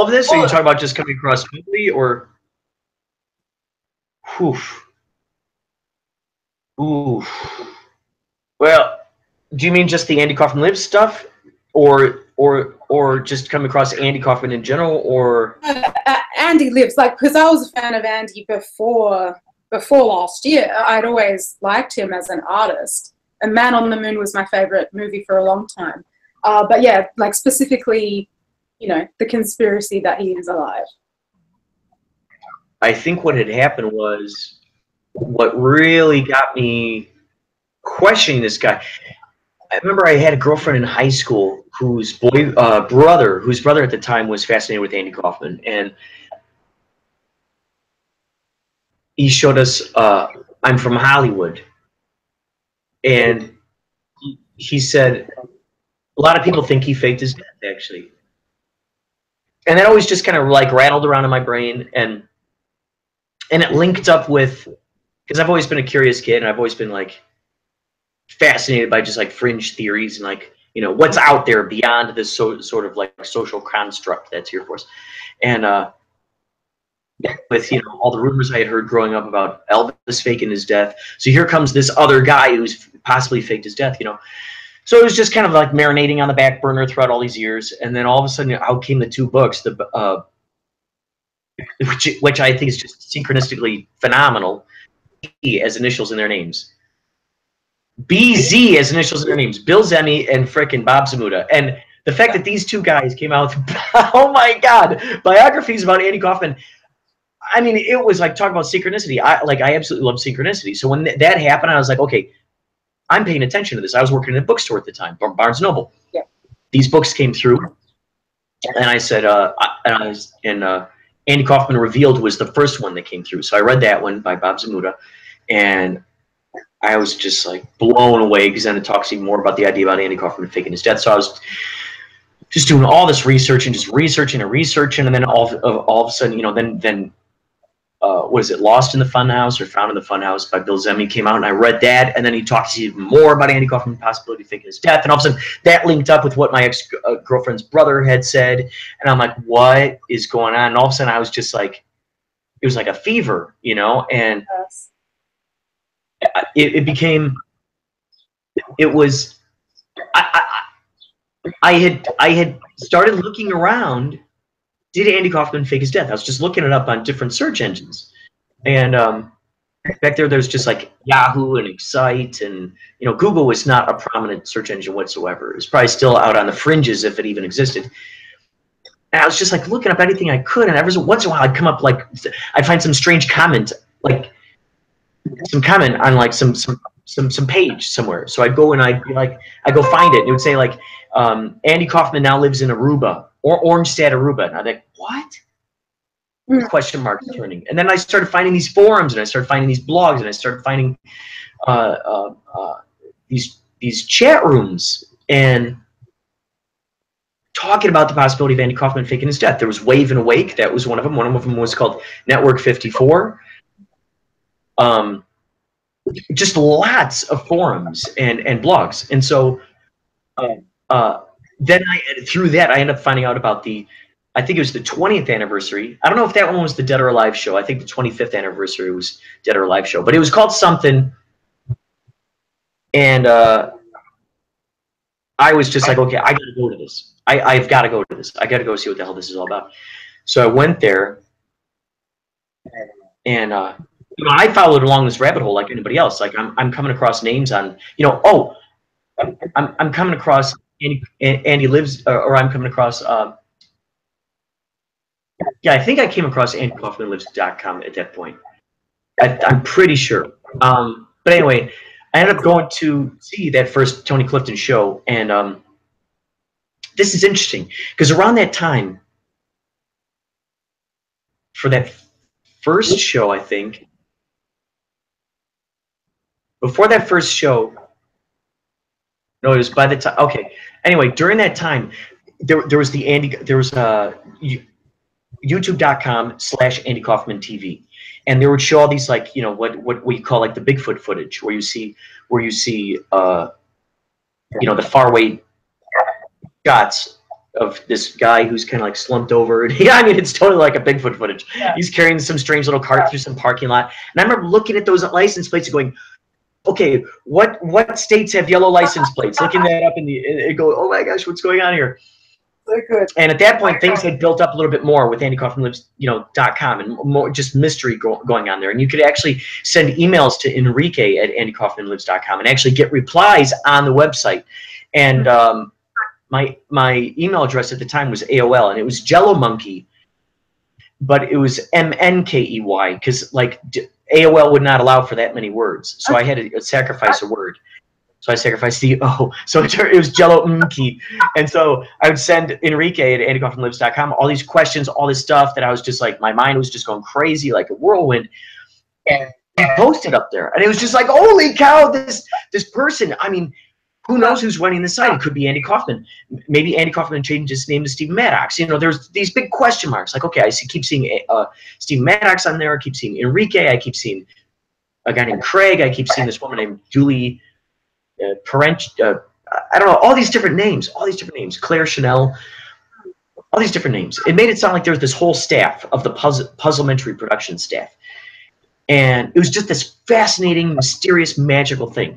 of this? Or are you talking about just coming across Fugly, or? Oof. Well, do you mean just the Andy Kaufman Lives stuff, or just come across Andy Kaufman in general, or? Andy Lives, like, because I was a fan of Andy before last year. I'd always liked him as an artist, and Man on the Moon was my favorite movie for a long time. But yeah, like specifically, you know, the conspiracy that he is alive. I think what had happened was what really got me questioning this guy, I remember I had a girlfriend in high school whose brother at the time was fascinated with Andy Kaufman, and he showed us I'm from Hollywood, and he said a lot of people think he faked his death, actually. And that always just kind of like rattled around in my brain, and it linked up with, because I've always been a curious kid, and I've always been like fascinated by just like fringe theories and like, you know, what's out there beyond this sort of like social construct that's here for us. And with, you know, all the rumors I had heard growing up about Elvis faking his death, so here comes this other guy who's possibly faked his death, you know. So it was just kind of like marinating on the back burner throughout all these years, and then all of a sudden out came the two books, which I think is just synchronistically phenomenal. B as initials in their names, BZ as initials in their names, Bill Zemi and frickin' Bob Zamuda. And the fact that these two guys came out with, oh my God, biographies about Andy Kaufman. I mean, it was like, talk about synchronicity. I absolutely love synchronicity. So when that happened, I was like, okay, I'm paying attention to this. I was working in a bookstore at the time, Barnes & Noble. Yeah. These books came through, and I said, Andy Kaufman Revealed was the first one that came through. So I read that one by Bob Zamuda, and I was just like blown away, because then it talks even more about the idea about Andy Kaufman faking his death. So I was just doing all this research and just researching, and then all of a sudden, you know, then what is it, Lost in the Funhouse or Found in the Funhouse by Bill Zemi came out, and I read that, and then he talks even more about Andy Kaufman possibility of faking his death, and all of a sudden that linked up with what my ex-girlfriend's brother had said, and I'm like, what is going on? And all of a sudden I was just like, it was like a fever, you know, and it became, it was, I had started looking around, did Andy Kaufman fake his death? I was just looking it up on different search engines. And back there's just like Yahoo and Excite, and, you know, Google was not a prominent search engine whatsoever. It was probably still out on the fringes, if it even existed. And I was just like looking up anything I could, and every once in a while I'd come up, like, I'd find some strange comment, like some comment on like some page somewhere. So I'd go and I'd be like, I'd go find it, and it would say like, Andy Kaufman now lives in Aruba, or Orange-Stad, Aruba. And I'm like, what? Question mark turning. And then I started finding these forums, and I started finding these blogs, and I started finding these chat rooms, and talking about the possibility of Andy Kaufman faking his death. There was Wave and Awake. That was one of them. One of them was called Network 54. Just lots of forums and blogs. And so then through that, I ended up finding out about I think it was the 20th anniversary. I don't know if that one was the Dead or Alive show. I think the 25th anniversary was Dead or Alive show. But it was called something. And I was just like, okay, I got to go to this. I've got to go to this. I got to go see what the hell this is all about. So I went there, and you know, I followed along this rabbit hole like anybody else. Like I'm coming across names on, you know, oh, I'm coming across Andy lives, or I'm coming across. Yeah, I think I came across AndyKaufmanLives.com at that point. I'm pretty sure. But anyway, I ended up going to see that first Tony Clifton show, and this is interesting because around that time, for that first show, I think, before that first show, no, it was by the time. Okay, anyway, during that time, there was YouTube.com/Andy Kaufman TV, and they would show all these, like, you know, what we call like the Bigfoot footage, where you see you know, the faraway shots of this guy who's kind of like slumped over. And yeah, I mean, it's totally like a Bigfoot footage. Yeah. He's carrying some strange little cart through some parking lot, and I remember looking at those license plates and going, okay, what states have yellow license plates? Looking that up in it go, oh my gosh, what's going on here? So good. And at that point, things had built up a little bit more with AndyKaufmanLives, you know, .com, and more just mystery going on there. And you could actually send emails to Enrique at AndyKaufmanLives.com and actually get replies on the website. And my email address at the time was AOL, and it was Jello Monkey, but it was MNKEY, because like AOL would not allow for that many words, so I had to sacrifice a word. So I sacrificed the O. So it was Jello Mki. And so I would send Enrique at andykaufmanlives.com all these questions, all this stuff that I was just like, my mind was just going crazy like a whirlwind. And he posted up there. And it was just like, holy cow, this person. I mean, who knows who's running the site? It could be Andy Kaufman. Maybe Andy Kaufman changed his name to Stephen Maddox. You know, there's these big question marks. Like, okay, keep seeing Stephen Maddox on there. I keep seeing Enrique. I keep seeing a guy named Craig. I keep seeing this woman named Julie Parent. I don't know, all these different names. Claire Chanel. All these different names. It made it sound like there was this whole staff of the Puzzlementary production staff. And it was just this fascinating, mysterious, magical thing.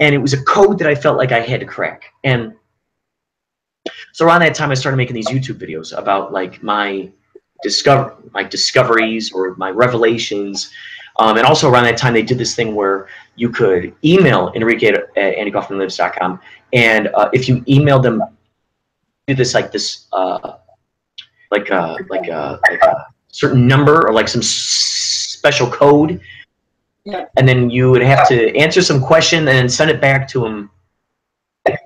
And it was a code that I felt like I had to crack. And so around that time, I started making these YouTube videos about like my discoveries or my revelations. And also around that time, they did this thing where you could email Enrique at andykaufmanlives.com. And if you emailed them, do this like a certain number or like some special code. Yeah. And then you would have to answer some question and then send it back to them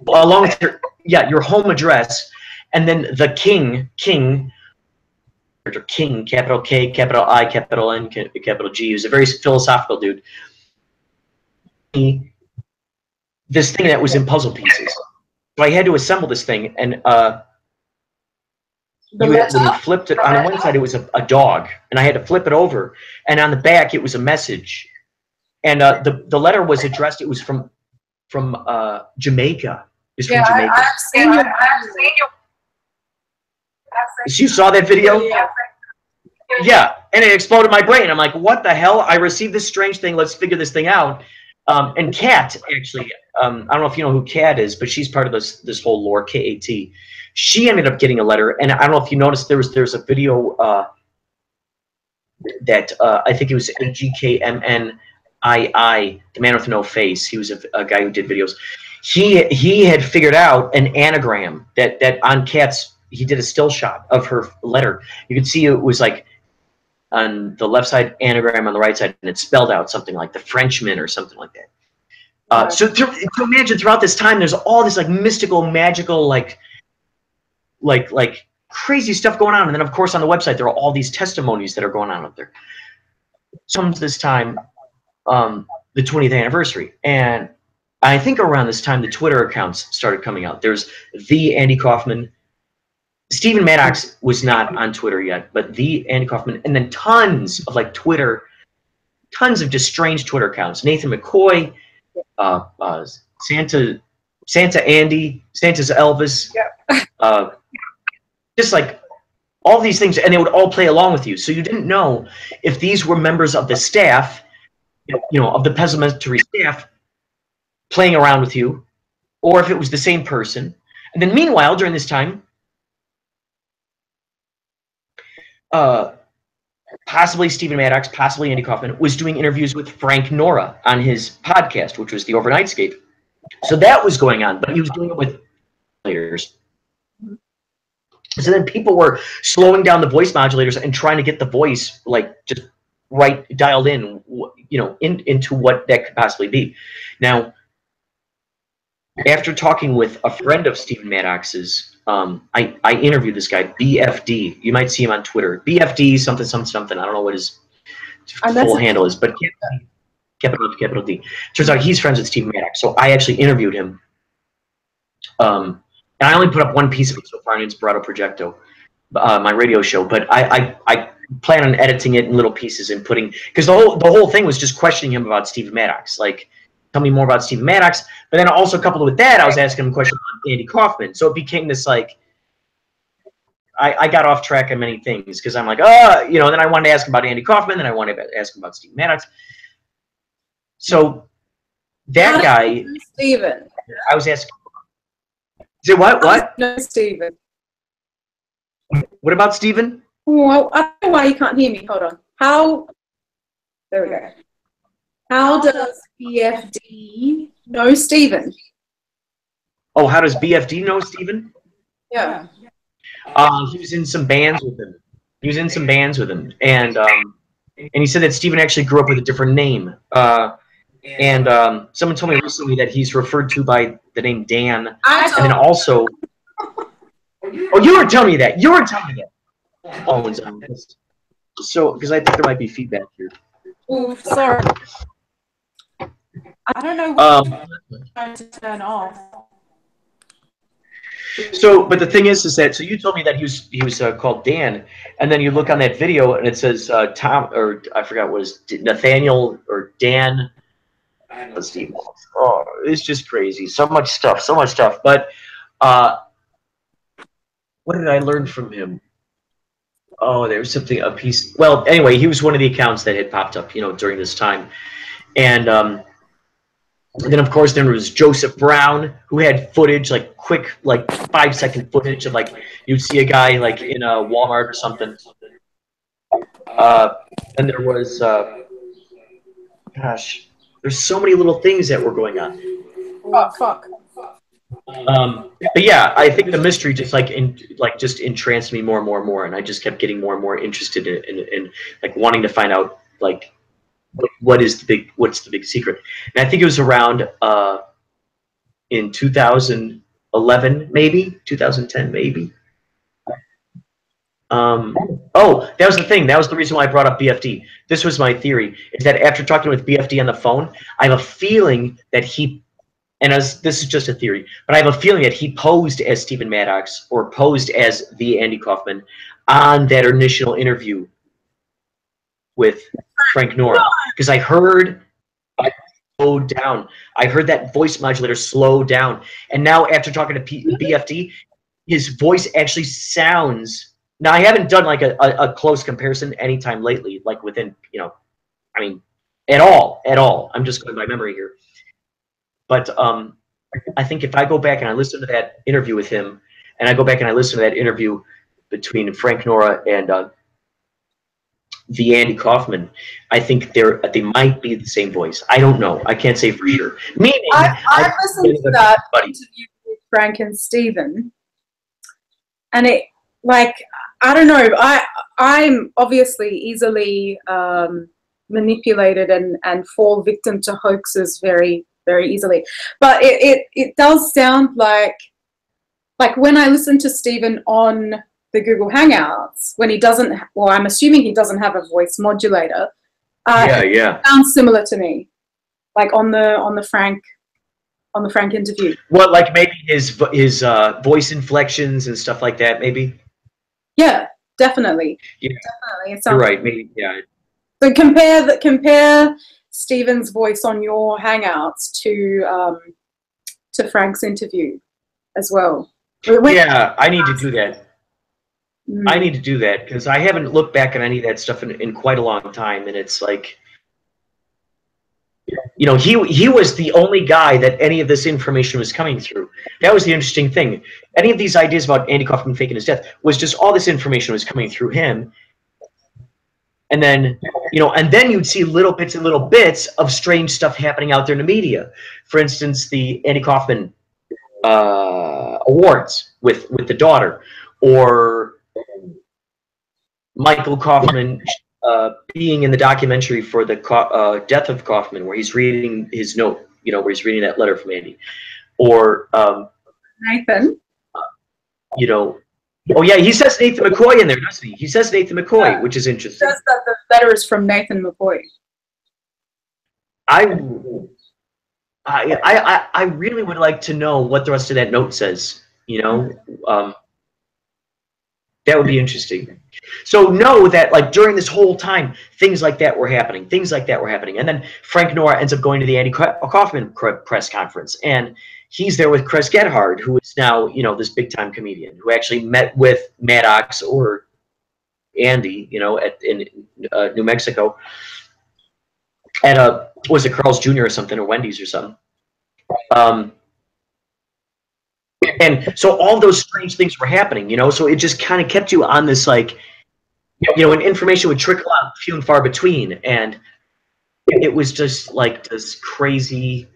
along with your home address. And then the king, capital K, capital I, capital N, capital G. He was a very philosophical dude. This thing that was in puzzle pieces. So I had to assemble this thing, and when you flipped it, on one side it was a dog, and I had to flip it over, and on the back it was a message. And the letter was addressed. It was from Jamaica. It's from Jamaica. I've seen you. You saw that video? Yeah, and it exploded my brain. I'm like, what the hell? I received this strange thing. Let's figure this thing out. And Kat, actually, I don't know if you know who Kat is, but she's part of this whole lore, K-A-T. She ended up getting a letter, and I don't know if you noticed there's a video that I think it was AGKMNII, the man with no face. He was a guy who did videos. He had figured out an anagram that on Kat's. He did a still shot of her letter. You could see it was like on the left side anagram on the right side, and it spelled out something like the Frenchman or something like that. So to imagine throughout this time, there's all this like mystical, magical, like crazy stuff going on. And then of course on the website, there are all these testimonies that are going on up there. Comes this time, the 20th anniversary. And I think around this time, the Twitter accounts started coming out. There's the Andy Kaufman. Stephen Maddox was not on Twitter yet, but the Andy Kaufman, and then tons of like Twitter, tons of just strange Twitter accounts. Nathan McCoy, Santa Andy, Santa's Elvis, just like all these things, and they would all play along with you. So you didn't know if these were members of the staff, you know, of the Puzzlementary staff playing around with you, or if it was the same person. And then meanwhile, during this time, possibly Stephen Maddox, possibly Andy Kaufman, was doing interviews with Frank Nora on his podcast, which was the Overnightscape. So that was going on, but he was doing it with players. So then people were slowing down the voice modulators and trying to get the voice like just right dialed in, you know, into what that could possibly be. Now, after talking with a friend of Stephen Maddox's, I interviewed this guy, BFD. You might see him on Twitter. BFD something, something, something. I don't know what his full handle is, but capital D. Turns out he's friends with Stephen Maddox. So I actually interviewed him. And I only put up one piece of it so far in Inspirato Projecto, my radio show. But I plan on editing it in little pieces and putting, because the whole thing was just questioning him about Stephen Maddox. Like, tell me more about Stephen Maddox. But then also coupled with that, I was asking him a question about Andy Kaufman. So it became this like, I got off track on many things because I'm like, you know, then I wanted to ask him about Andy Kaufman, then I wanted to ask him about Stephen Maddox. So that guy, Stephen. I was asking, say what? No, Stephen. What about Stephen? Well, I don't know why you can't hear me. Hold on. There we go. How does BFD know Stephen? Oh, how does BFD know Stephen? Yeah. He was in some bands with him. And and he said that Steven actually grew up with a different name. And someone told me recently that he's referred to by the name Dan. And then also, oh, you were telling me that. You were telling me that. Oh, so because I think there might be feedback here. Oh, sorry. I don't know what I'm trying to turn off. So, but the thing is that so you told me that he was called Dan, and then you look on that video and it says Tom, or I forgot what is Nathaniel or Dan. Let's see. Oh, it's just crazy. So much stuff. So much stuff. But what did I learn from him? Oh, there was something, a piece. Well, anyway, he was one of the accounts that had popped up, during this time. And then, of course, there was Joseph Brown, who had footage, like quick, like 5-second footage of, like, you'd see a guy, like, in a Walmart or something. And there was, gosh, there's so many little things that were going on. Oh, fuck. But yeah, I think the mystery just just entranced me more and more and more, and I just kept getting more and more interested in like wanting to find out like what's the big secret. And I think it was around in 2011, maybe 2010, maybe. Oh, that was the thing. That was the reason why I brought up BFD. This was my theory: is that after talking with BFD on the phone, I have a feeling that this is just a theory, but I have a feeling that he posed as Stephen Maddox or posed as the Andy Kaufman on that initial interview with Frank Nora, because I heard slowed down. I heard that voice modulator slow down, and now after talking to BFD, his voice actually sounds. Now I haven't done like a close comparison anytime lately, like within I mean, at all. I'm just going by memory here. But I think if I go back and I listen to that interview with him, and I go back and I listen to that interview between Frank Nora and the Andy Kaufman, I think they might be the same voice. I don't know. I can't say for sure. Meaning, I listened to that interview with Frank and Stephen, and it, like, I don't know. I'm obviously easily manipulated and fall victim to hoaxes very, very easily. But it does sound like when I listen to Stephen on the Google Hangouts, when he doesn't, well, I'm assuming he doesn't have a voice modulator. It sounds similar to me, like on the Frank interview. Well, like maybe his voice inflections and stuff like that, maybe. Yeah, definitely. Yeah, definitely. You're right. Maybe, yeah. So compare Stephen's voice on your Hangouts to Frank's interview as well. Yeah, I need to do that. I need to do that because I haven't looked back at any of that stuff in quite a long time, and it's like, he was the only guy that any of this information was coming through. That was the interesting thing. Any of these ideas about Andy Kaufman faking his death was just all this information was coming through him. And then, and then you'd see little bits and little bits of strange stuff happening out there in the media. For instance, the Andy Kaufman awards with the daughter, or Michael Kaufman being in the documentary for the death of Kaufman, where he's reading his note, where he's reading that letter from Andy, or Nathan. Oh yeah, he says Nathan McCoy in there, doesn't he? He says Nathan McCoy, which is interesting. He says that the letter is from Nathan McCoy. I really would like to know what the rest of that note says. That would be interesting. So know that, like, during this whole time, things like that were happening. And then Frank Nora ends up going to the Andy Kaufman press conference, and he's there with Chris Gethard, who is now, this big-time comedian who actually met with Maddox or Andy, in New Mexico at was it Carl's Jr. or something, or Wendy's or something. And so all those strange things were happening, so it just kind of kept you on this, like, and information would trickle out few and far between, and it was just like this crazy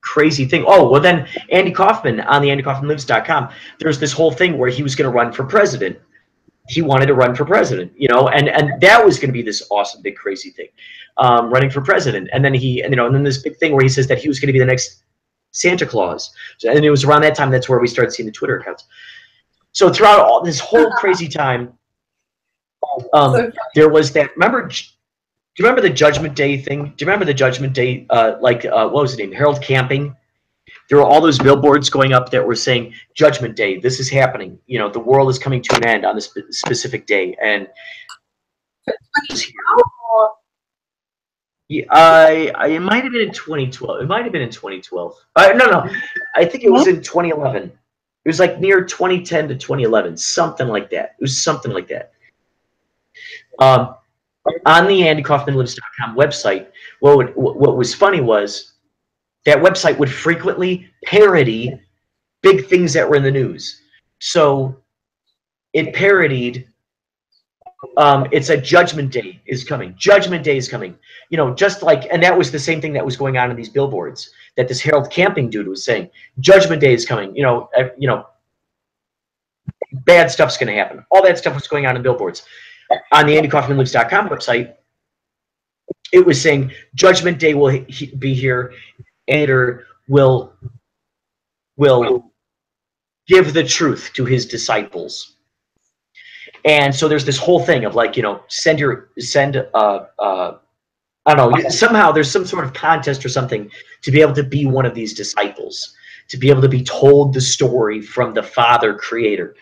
thing. Oh, well, then Andy Kaufman on the AndyKaufmanLives.com, there's this whole thing where he was going to run for president. he wanted to run for president, you know, and that was going to be this awesome, big, crazy thing, running for president. And then and then this big thing where he says that he was going to be the next Santa Claus. And it was around that time that's where we started seeing the Twitter accounts. So throughout all this whole crazy time, there was that. Do you remember the Judgment Day thing? Do you remember the Judgment Day? What was his name? Harold Camping. There were all those billboards going up that were saying Judgment Day. This is happening. You know, the world is coming to an end on this specific day. And it might have been in 2012. It might have been in 2012. No. I think it was in 2011. It was like near 2010 to 2011, something like that. It was something like that. On the AndyKaufmanLives.com website, what was funny was that website would frequently parody big things that were in the news. So it parodied, it's a Judgment Day is coming. Judgment Day is coming. You know, just like, and that was the same thing that was going on in these billboards that this Harold Camping dude was saying. Judgment Day is coming. You know, bad stuff's going to happen. All that stuff was going on in billboards. On the AndyKaufmanLives.com website, it was saying Judgment Day will be here, and will give the truth to his disciples. And so there's this whole thing of like, you know, I don't know, somehow there's some sort of contest or something to be able to be one of these disciples, to be able to be told the story from the Father Creator.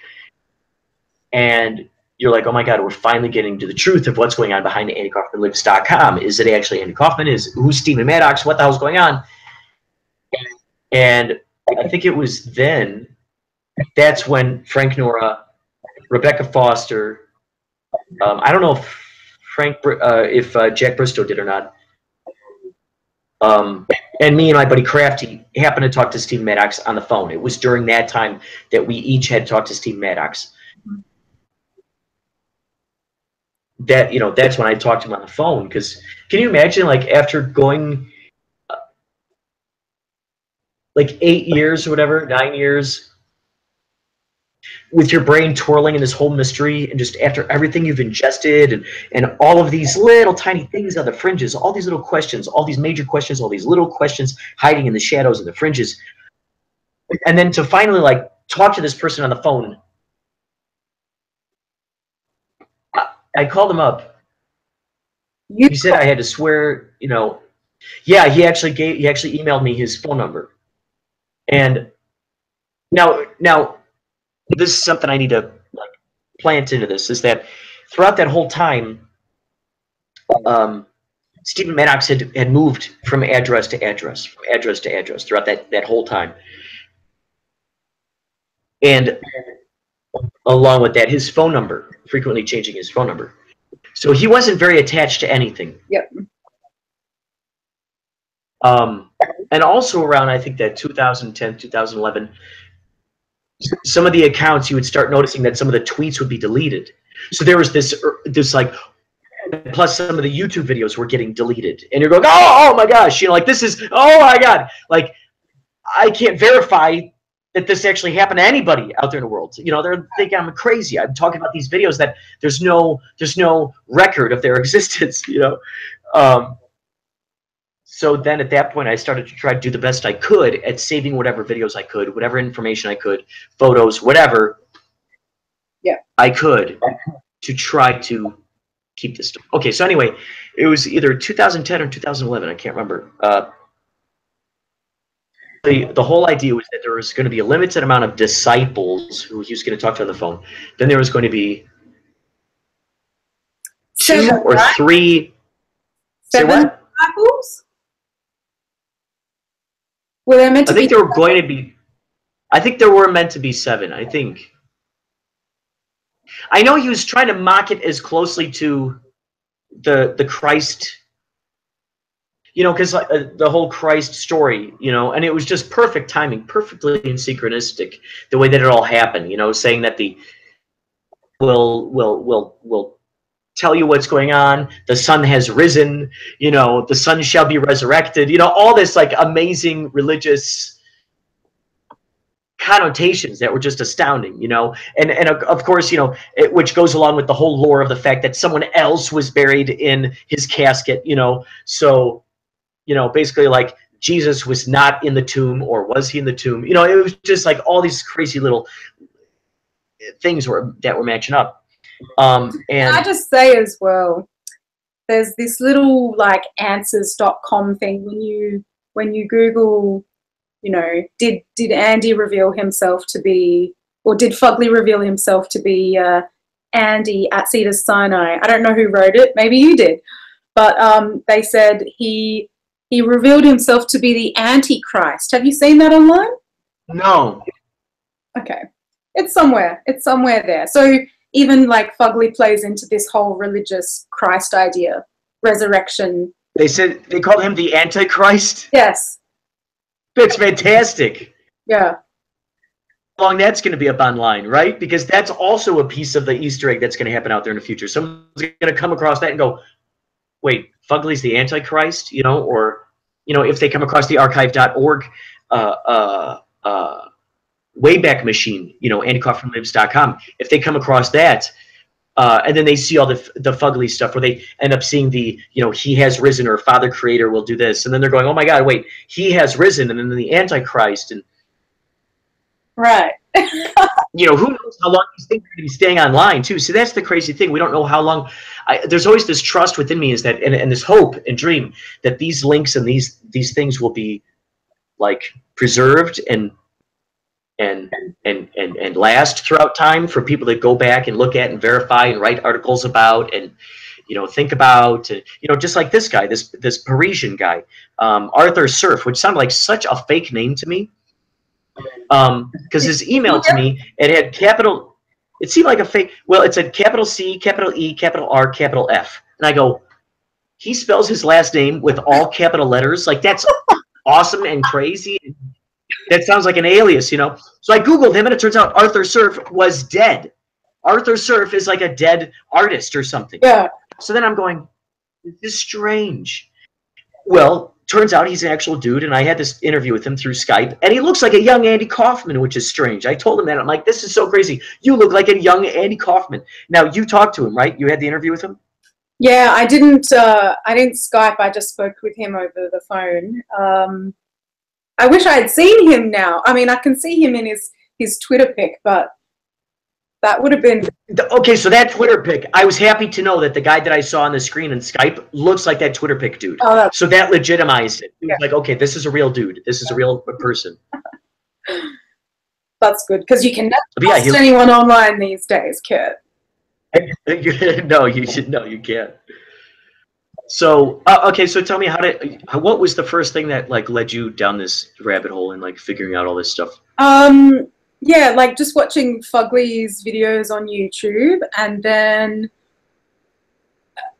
And you're like, oh my God, we're finally getting to the truth of what's going on behind AndyKaufmanLives.com. Is it actually Andy Kaufman? Who's Stephen Maddox? What the hell's going on? And I think it was then, that's when Frank Nora, Rebecca Foster, I don't know if Jack Bristow did or not, and me and my buddy Crafty happened to talk to Stephen Maddox on the phone. It was during that time that we each had talked to Stephen Maddox. That, you know, that's when I talked to him on the phone, because can you imagine, like, after going like 8 years or whatever, 9 years, with your brain twirling in this whole mystery, and just after everything you've ingested and all of these little tiny things on the fringes, all these little questions, all these major questions, all these little questions hiding in the shadows and the fringes, and then to finally like talk to this person on the phone. I called him up. He said I had to swear, you know. Yeah, he actually emailed me his phone number. And now this is something I need to like plant into this, is that throughout that whole time, Stephen Maddox had moved from address to address, throughout that whole time. And along with that, his phone number, frequently changing his phone number. So he wasn't very attached to anything. Yep. And also around, I think that 2010, 2011, some of the accounts, you would start noticing that some of the tweets would be deleted. So there was this like, plus some of the YouTube videos were getting deleted. And you're going, oh my gosh, you know, like this is, oh my God. Like, I can't verify that this actually happened to anybody out there in the world. You know, they're thinking I'm crazy. I'm talking about these videos that there's no record of their existence, you know. So then at that point, I started to try to do the best I could at saving whatever videos I could, whatever information I could, photos, whatever I could, to try to keep this. Okay, so anyway, it was either 2010 or 2011. I can't remember. The whole idea was that there was going to be a limited amount of disciples who he was going to talk to on the phone. Then there was going to be 2 or 3. 7 disciples? Were there meant to be? I think there were going to be. I think there were meant to be 7. I think. I know he was trying to mock it as closely to the Christ. You know, because the whole Christ story, you know, and it was just perfect timing, perfectly synchronistic, the way that it all happened. You know, saying that will tell you what's going on. The sun has risen. You know, the sun shall be resurrected. You know, all this like amazing religious connotations that were just astounding, you know, and of course, you know, which goes along with the whole lore of the fact that someone else was buried in his casket, you know, so, you know, basically like Jesus was not in the tomb, or was he in the tomb? You know, it was just like all these crazy little things that were matching up. And can I just say as well, there's this little like answers.com thing when you Google, you know, did Andy reveal himself to be, or did Fugly reveal himself to be Andy at Cedars Sinai? I don't know who wrote it. Maybe you did, but they said he revealed himself to be the Antichrist. Have you seen that online? No. Okay, it's somewhere there. So even like Fugly plays into this whole religious Christ idea, resurrection. They said they called him the Antichrist. Yes. That's fantastic. Yeah. How long that's going to be up online, right? Because that's also a piece of the Easter egg that's going to happen out there in the future. Someone's going to come across that and go, wait, Fugly's the Antichrist, you know, or, you know, if they come across the archive.org Wayback Machine, you know, AndyKaufmanLives.com, if they come across that, and then they see all the Fugly stuff where they end up seeing the, you know, he has risen, or Father Creator will do this, and then they're going, oh my God, wait, he has risen, and then the Antichrist, and right. you know, who knows how long these things are going to be staying online too. So that's the crazy thing. We don't know how long. There's always this trust within me, is that, and this hope and dream that these links and these things will be like preserved and last throughout time for people to go back and look at and verify and write articles about, and, you know, think about, you know, just like this guy, this Parisian guy, Arthur Surf, which sounded like such a fake name to me. Because his email to me, it had capital, it seemed like a fake, well, it said capital C, capital E, capital R, capital F. And I go, he spells his last name with all capital letters? Like, that's awesome and crazy. That sounds like an alias, you know? So I Googled him, and it turns out Arthur Surf was dead. Arthur Surf is like a dead artist or something. Yeah. So then I'm going, this is strange. Well, turns out he's an actual dude, and I had this interview with him through Skype, and he looks like a young Andy Kaufman, which is strange. I told him that. I'm like, this is so crazy. You look like a young Andy Kaufman. Now, you talked to him, right? You had the interview with him? Yeah, I didn't Skype. I just spoke with him over the phone. I wish I had seen him now. I mean, I can see him in his Twitter pic, but that would have been... Okay, so that Twitter pic, I was happy to know that the guy that I saw on the screen in Skype looks like that Twitter pic dude. Oh, so that legitimized it. It was yeah. like, okay, this is a real dude. This is a real person. That's good, because you can never Yeah, trust anyone online these days, Curt. No, you should. No, you can't. So okay, so tell me, what was the first thing that like led you down this rabbit hole and like figuring out all this stuff? Yeah, like just watching Fugly's videos on YouTube, and then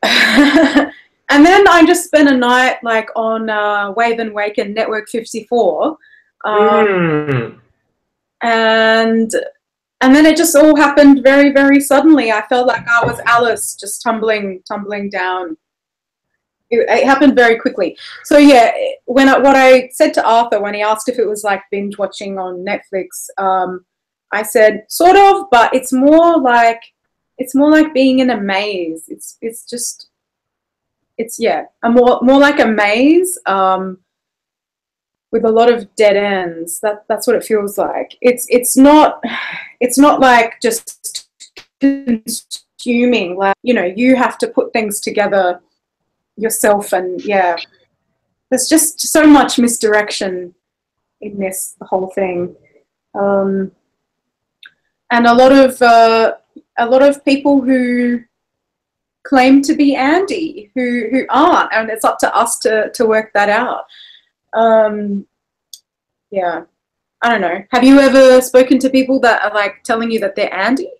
and then I just spent a night like on Wave and Wake and Network 54, and then it just all happened very, very suddenly. I felt like I was Alice, just tumbling down. It happened very quickly. So yeah, what I said to Arthur when he asked if it was like binge watching on Netflix, I said sort of, but it's more like being in a maze. It's more like a maze with a lot of dead ends. That's what it feels like. It's not like just consuming. Like, you know, you have to put things together yourself, and yeah, there's just so much misdirection in this whole thing, and a lot of people who claim to be Andy who aren't, and it's up to us to work that out. Yeah, I don't know. Have you ever spoken to people that are like telling you that they're Andy?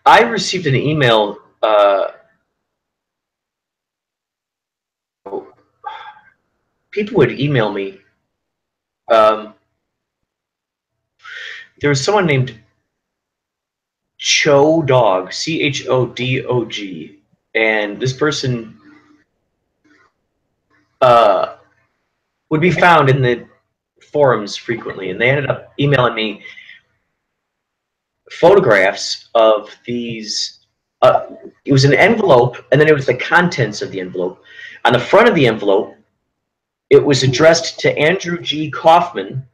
I received an email. People would email me. There was someone named Chodog, Chodog, and this person would be found in the forums frequently, and they ended up emailing me photographs of these. It was an envelope, and then it was the contents of the envelope. On the front of the envelope, it was addressed to Andrew G. Kaufman,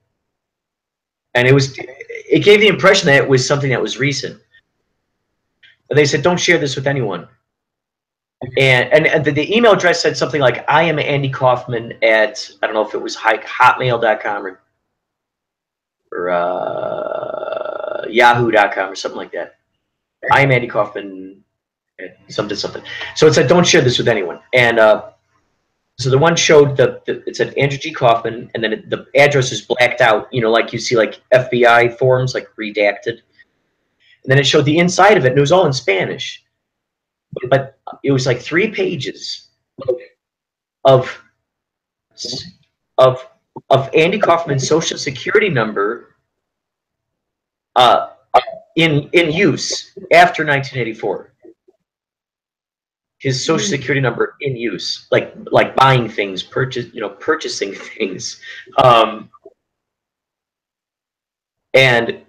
and it gave the impression that it was something that was recent. But they said, "Don't share this with anyone." And the email address said something like, "I am Andy Kaufman at," I don't know if it was hotmail.com or yahoo.com or something like that. "I am Andy Kaufman at something something." So it said, "Don't share this with anyone." And so the one showed it said Andrew G. Kaufman, and then the address is blacked out, you know, like you see like FBI forms, like redacted. And then it showed the inside of it, and it was all in Spanish. But it was like 3 pages of Andy Kaufman's social security number in use after 1984. His social security number in use, like buying things, purchasing things, and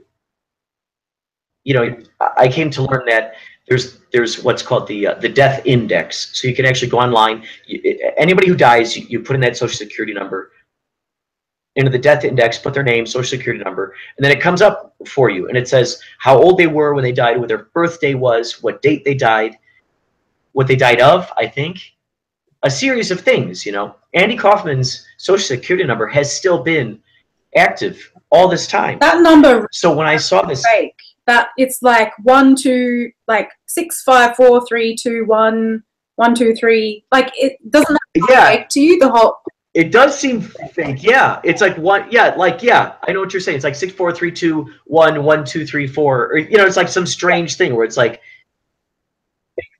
you know, I came to learn that there's what's called the death index. So you can actually go online. Anybody who dies, you put in that social security number into the death index, put their name, social security number, and then it comes up for you, and it says how old they were when they died, what their birthday was, what date they died, what they died of, I think, a series of things, you know. Andy Kaufman's social security number has still been active all this time. That number. So when I saw this, fake. That it's like 1 2 like 6 5 4 3 2 1 1 2 3. Like it doesn't fake to you the whole. It does seem fake. Yeah, it's like one. Yeah, like yeah. I know what you're saying. It's like 6 4 3 2 1 1 2 3 4. Or you know, it's like some strange thing where it's like.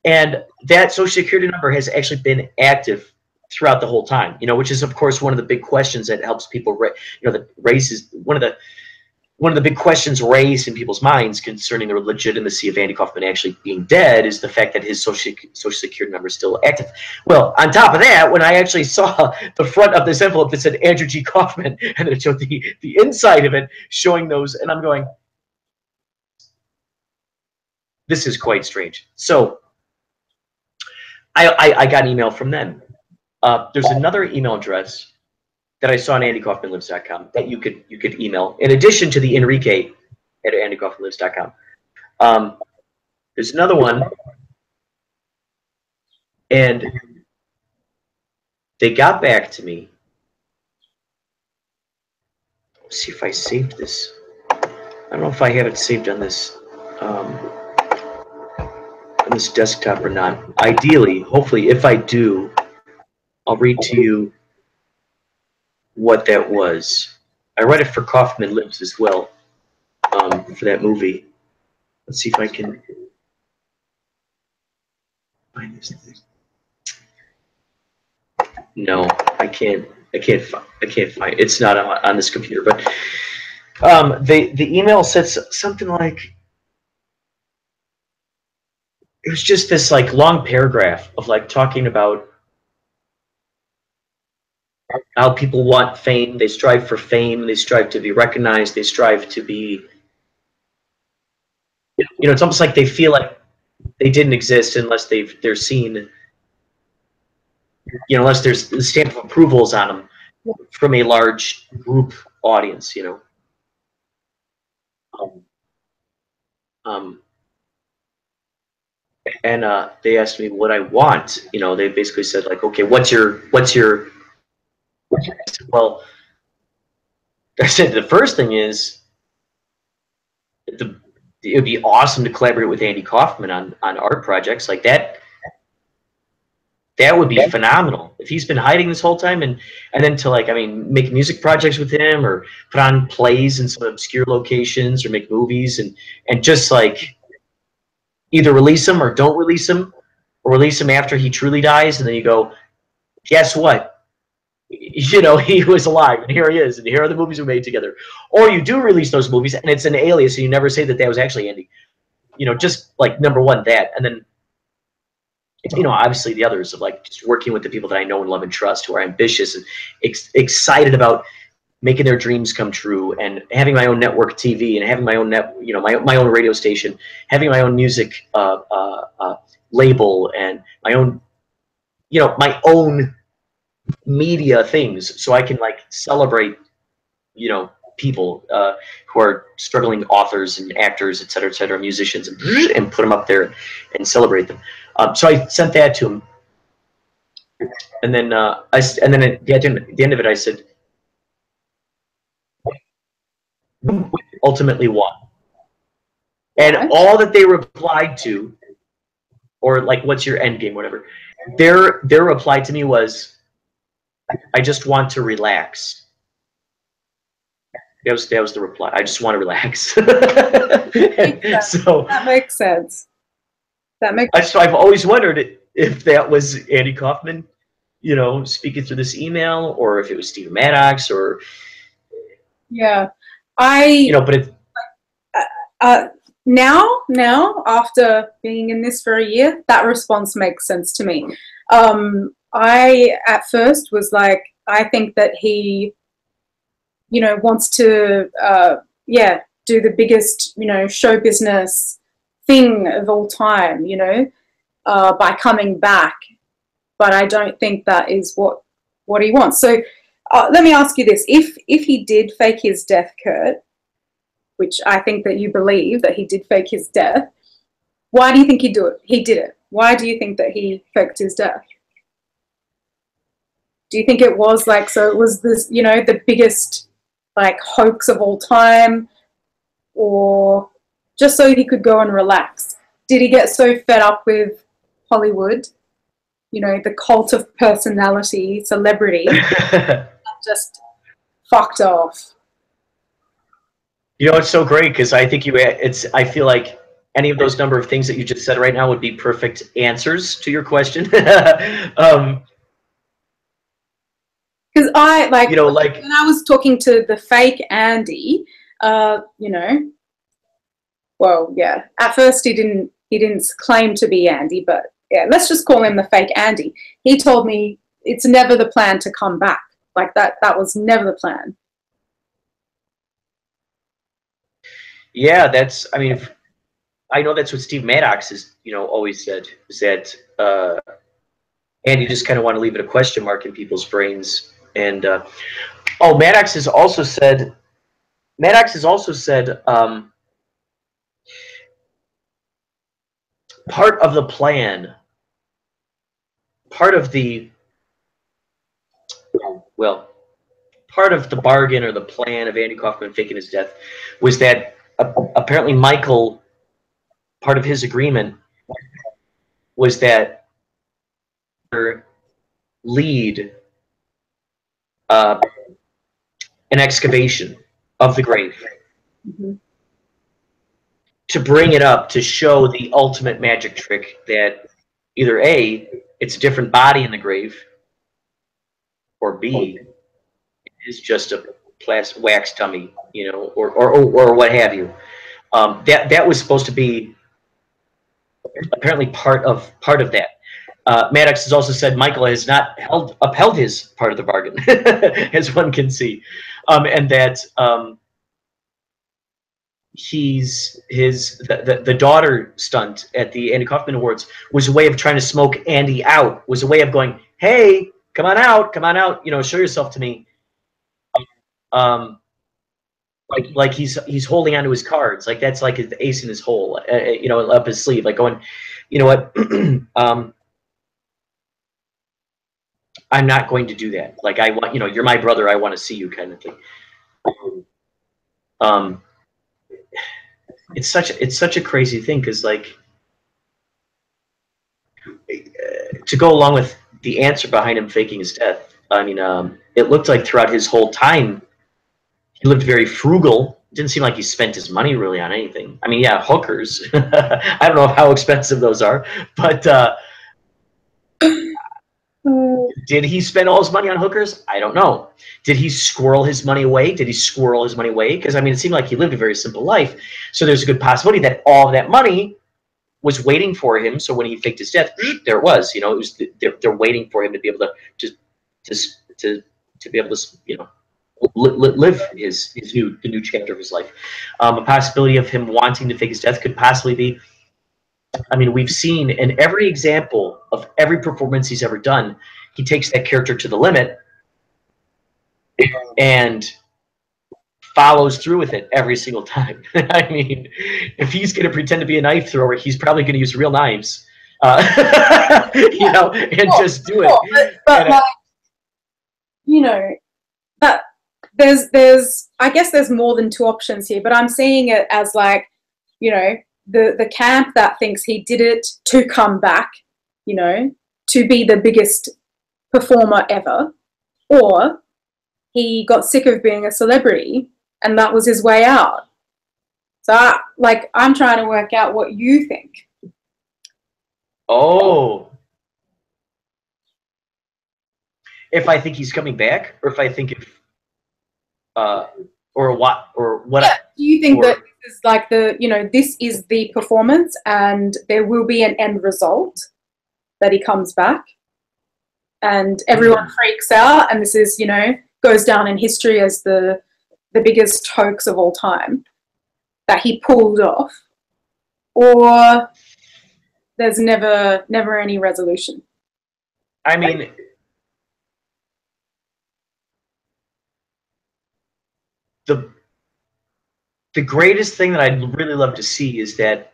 And that social security number has actually been active throughout the whole time, you know, which is of course one of the big questions that helps people, you know, that raises one of the big questions raised in people's minds concerning the legitimacy of Andy Kaufman actually being dead is the fact that his social security number is still active. Well, on top of that, when I actually saw the front of this envelope that said Andrew G. Kaufman, and it showed the inside of it showing those, and I'm going, this is quite strange. So I got an email from them. There's another email address that I saw on AndyKaufmanLives.com that you could email in addition to the Enrique at AndyKaufmanLives.com. There's another one, and they got back to me. Let's see if I saved this. I don't know if I have it saved on this desktop or not. Ideally, hopefully, if I do, I'll read to you what that was. I read it for Kaufman Lives as well, for that movie. Let's see if I can find this thing. No, I can't find. It's not on this computer. But the email says something like, it was just this like long paragraph of like talking about how people want fame, they strive for fame, they strive to be recognized, they strive to be, you know, it's almost like they feel like they didn't exist unless they're seen, you know, unless there's the stamp of approvals on them from a large group audience, you know. And they asked me what I want. You know, they basically said like, okay, what's your well, I said the first thing is it would be awesome to collaborate with Andy Kaufman on art projects like that. That would be phenomenal if he's been hiding this whole time, and then to like, I mean, make music projects with him or put on plays in some obscure locations or make movies and just like either release them or don't release them, or release them after he truly dies, and then you go, guess what? You know, he was alive, and here he is, and here are the movies we made together. Or you do release those movies, and it's an alias, and you never say that that was actually Andy. You know, just like number one, that, and then, you know, obviously the others of like just working with the people that I know and love and trust, who are ambitious and excited about making their dreams come true, and having my own network TV, and having my own my own radio station, having my own music label, and my own my own media things, so I can like celebrate people who are struggling authors and actors, et cetera, musicians, and put them up there and celebrate them. So I sent that to him, and then at the end of it, I said, ultimately won. And all that they replied to, or like, what's your end game, whatever, their reply to me was, I just want to relax. That was the reply. I just want to relax. So that makes sense. That makes sense. So I've always wondered if that was Andy Kaufman, speaking through this email, or if it was Steve Maddox, or yeah, but it's now after being in this for a year, that response makes sense to me. I at first was like, I think that he wants to do the biggest show business thing of all time, by coming back, but I don't think that is what he wants. So let me ask you this: if he did fake his death, Curt, which I think that you believe that he did fake his death, why do you think he did it? Why do you think that he faked his death? Do you think it was like, so it was this, the biggest like hoax of all time, or just so he could go and relax? Did he get so fed up with Hollywood, the cult of personality, celebrity, and just fucked off? It's so great, because I think I feel like any of those number of things that you just said right now would be perfect answers to your question. Because I when I was talking to the fake Andy, well, yeah, at first he didn't claim to be Andy, but yeah, let's just call him the fake Andy. He told me it's never the plan to come back. Like that was never the plan. Yeah, I know that's what Steve Maddox has, always said, is that Andy just kind of want to leave it a question mark in people's brains. And Maddox has also said part of the plan, part of the bargain or the plan of Andy Kaufman faking his death was that apparently Michael, part of his agreement was that lead an excavation of the grave, to bring it up, to show the ultimate magic trick that either A, it's a different body in the grave, or B, it is just a plastic wax dummy, or what have you. That was supposed to be apparently part of that. Maddox has also said Michael has not upheld his part of the bargain, as one can see, and that the daughter stunt at the Andy Kaufman Awards was a way of trying to smoke Andy out. Was a way of going, hey, come on out, show yourself to me. Like he's holding onto his cards, like that's like the ace in his hole, up his sleeve, like going, you know what, I'm not going to do that. Like I want, you're my brother, I want to see you, kind of thing. It's such a crazy thing, because like to go along with the answer behind him faking his death, I mean, it looked like throughout his whole time he lived very frugal. It didn't seem like he spent his money really on anything. I mean, yeah, hookers. I don't know how expensive those are, but did he spend all his money on hookers? I don't know. Did he squirrel his money away? Because I mean, it seemed like he lived a very simple life. So there's a good possibility that all of that money was waiting for him. So when he faked his death, there it was. It was they're waiting for him to be able to be able to live the new chapter of his life. A possibility of him wanting to fake his death could possibly be. I mean, we've seen in every example of every performance he's ever done, he takes that character to the limit and follows through with it every single time. I mean, if he's going to pretend to be a knife thrower, he's probably going to use real knives, you know, and just do it. But like, you know, that there's I guess there's more than two options here, but I'm seeing it as like, you know, the camp that thinks he did it to come back, you know, to be the biggest performer ever, or he got sick of being a celebrity and that was his way out. So I'm trying to work out what you think. Oh. If I think he's coming back, or if I think if or what. Yeah. Do you think that this is like this is the performance and there will be an end result that he comes back and everyone freaks out and this is, goes down in history as the biggest hoax of all time that he pulled off, or there's never any resolution? I mean, the greatest thing that I'd really love to see is that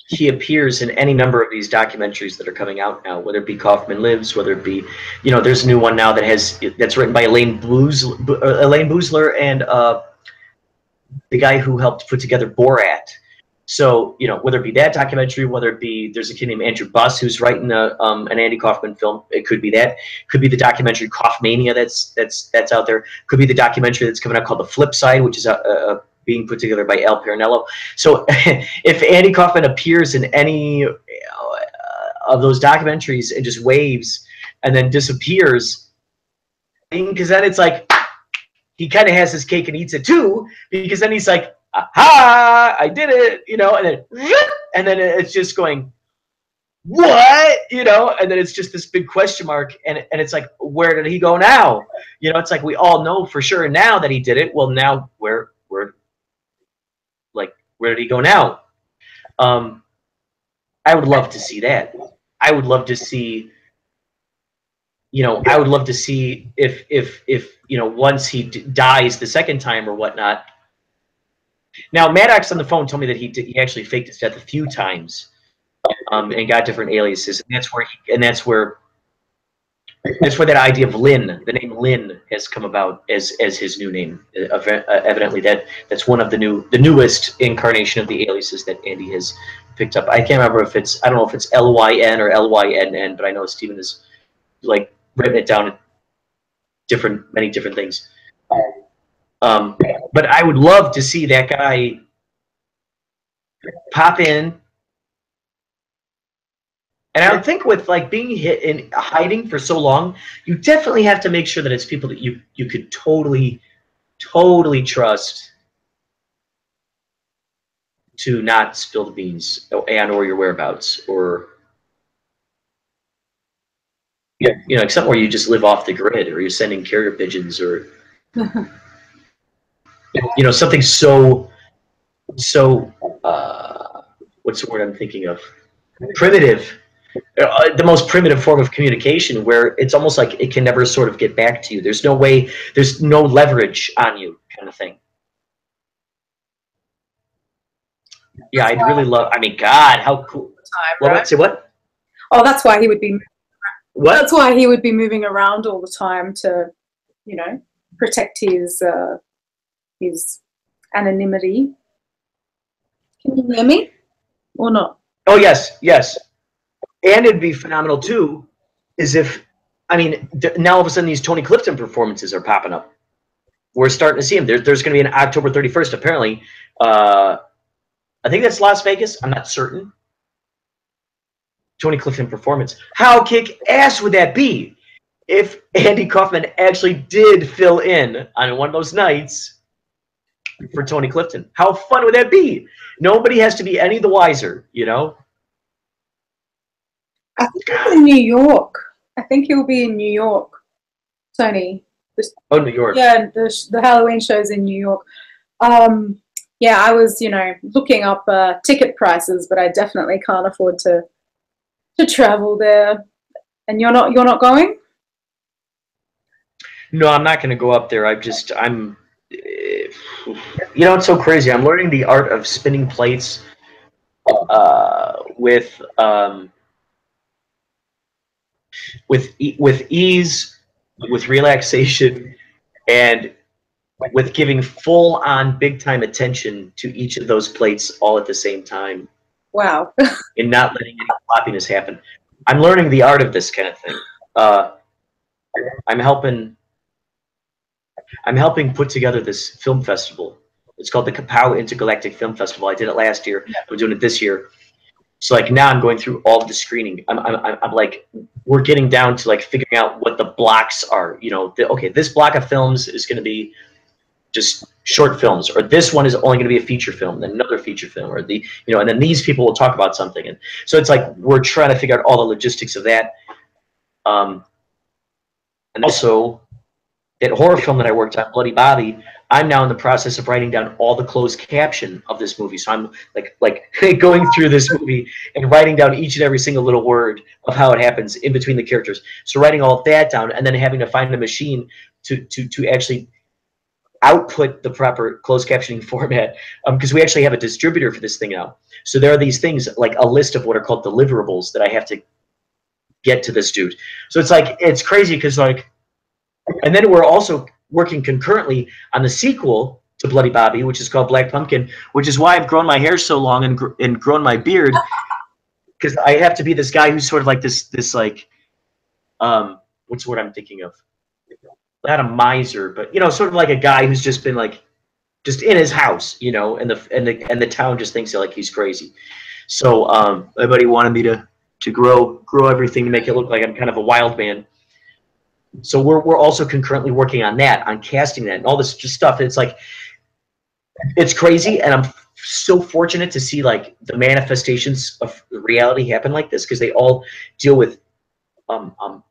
he appears in any number of these documentaries that are coming out now, whether it be Kaufman Lives, whether it be, there's a new one now that's written by Elaine Boozler and the guy who helped put together Borat. So, whether it be that documentary, whether it be, there's a kid named Andrew Buss who's writing an Andy Kaufman film. It could be that. Could be the documentary Kaufmania that's out there. Could be the documentary that's coming out called The Flip Side, which is being put together by Al Perinello. So if Andy Kaufman appears in any of those documentaries and just waves and then disappears, because then it's like he kind of has his cake and eats it too, because then he's like, aha, I did it, and then it's just going, what, and then it's just this big question mark, and it's like, where did he go now? It's like we all know for sure now that he did it. Well, now where did he go now? I would love to see that. I would love to see, I would love to see if once he dies the second time or whatnot. Now, Maddox on the phone told me that he actually faked his death a few times, and got different aliases, and that's where that idea of Lynn, the name Lynn, has come about as his new name. Evidently, that's one of the newest incarnation of the aliases that Andy has picked up. I can't remember I don't know if it's Lyn or Lynn, but I know Stephen has written it down in many different things. But I would love to see that guy pop in. And I would think with being hit in hiding for so long, you definitely have to make sure that it's people that you could totally trust to not spill the beans or your whereabouts, or except where you just live off the grid, or you're sending carrier pigeons, or something so what's the word I'm thinking of? Primitive. The most primitive form of communication, where it's almost like it can never sort of get back to you. There's no way, there's no leverage on you, kind of thing. Yeah, I'd really love. I mean, God, how cool! Say what? Oh, that's why he would be. What? That's why he would be moving around all the time to, protect his anonymity. Can you hear me, or not? Oh yes. And it'd be phenomenal too, is if, now all of a sudden these Tony Clifton performances are popping up. We're starting to see them. There's going to be an October 31st, apparently. I think that's Las Vegas. I'm not certain. Tony Clifton performance. How kick-ass would that be if Andy Kaufman actually did fill in on one of those nights for Tony Clifton? How fun would that be? Nobody has to be any the wiser, I think he's in New York. I think he'll be in New York, Tony. Oh, New York. Yeah, the Halloween shows in New York. Yeah, I was, you know, looking up ticket prices, but I definitely can't afford to travel there. And you're not going? No, I'm not going to go up there. You know, it's so crazy. I'm learning the art of spinning plates with ease, with relaxation, and with giving full on big time attention to each of those plates all at the same time, Wow. and not letting any floppiness happen. I'm learning the art of this kind of thing. I'm helping put together this film festival. It's called the Kapow Intergalactic Film Festival. I did it last year. I'm doing it this year. So like now I'm going through all the screening. I'm like, we're getting down to like figuring out what the blocks are. You know, okay, this block of films is going to be just short films, or this one is only going to be a feature film, then another feature film, or and then these people will talk about something. And so it's like we're trying to figure out all the logistics of that. And also that horror film that I worked on, Bloody Bobby, I'm now in the process of writing down all the closed caption of this movie. So I'm like going through this movie and writing down each and every single little word of how it happens in between the characters. So writing all of that down and then having to find a machine to actually output the proper closed captioning format, because we actually have a distributor for this thing now. So there are these things like a list of what are called deliverables that I have to get to this dude. So it's like, it's crazy because like, and then we're also working concurrently on the sequel to Bloody Bobby, which is called Black Pumpkin, which is why I've grown my hair so long and grown my beard, because I have to be this guy who's sort of like this like, what's the word I'm thinking of? Not a miser, but sort of like a guy who's just been like, just in his house, and the town just thinks like he's crazy. So everybody wanted me to grow everything to make it look like I'm kind of a wild man. So we're also concurrently working on that, on casting that, and all this just stuff. It's like, it's crazy, and I'm so fortunate to see like the manifestations of reality happen like this, because they all deal with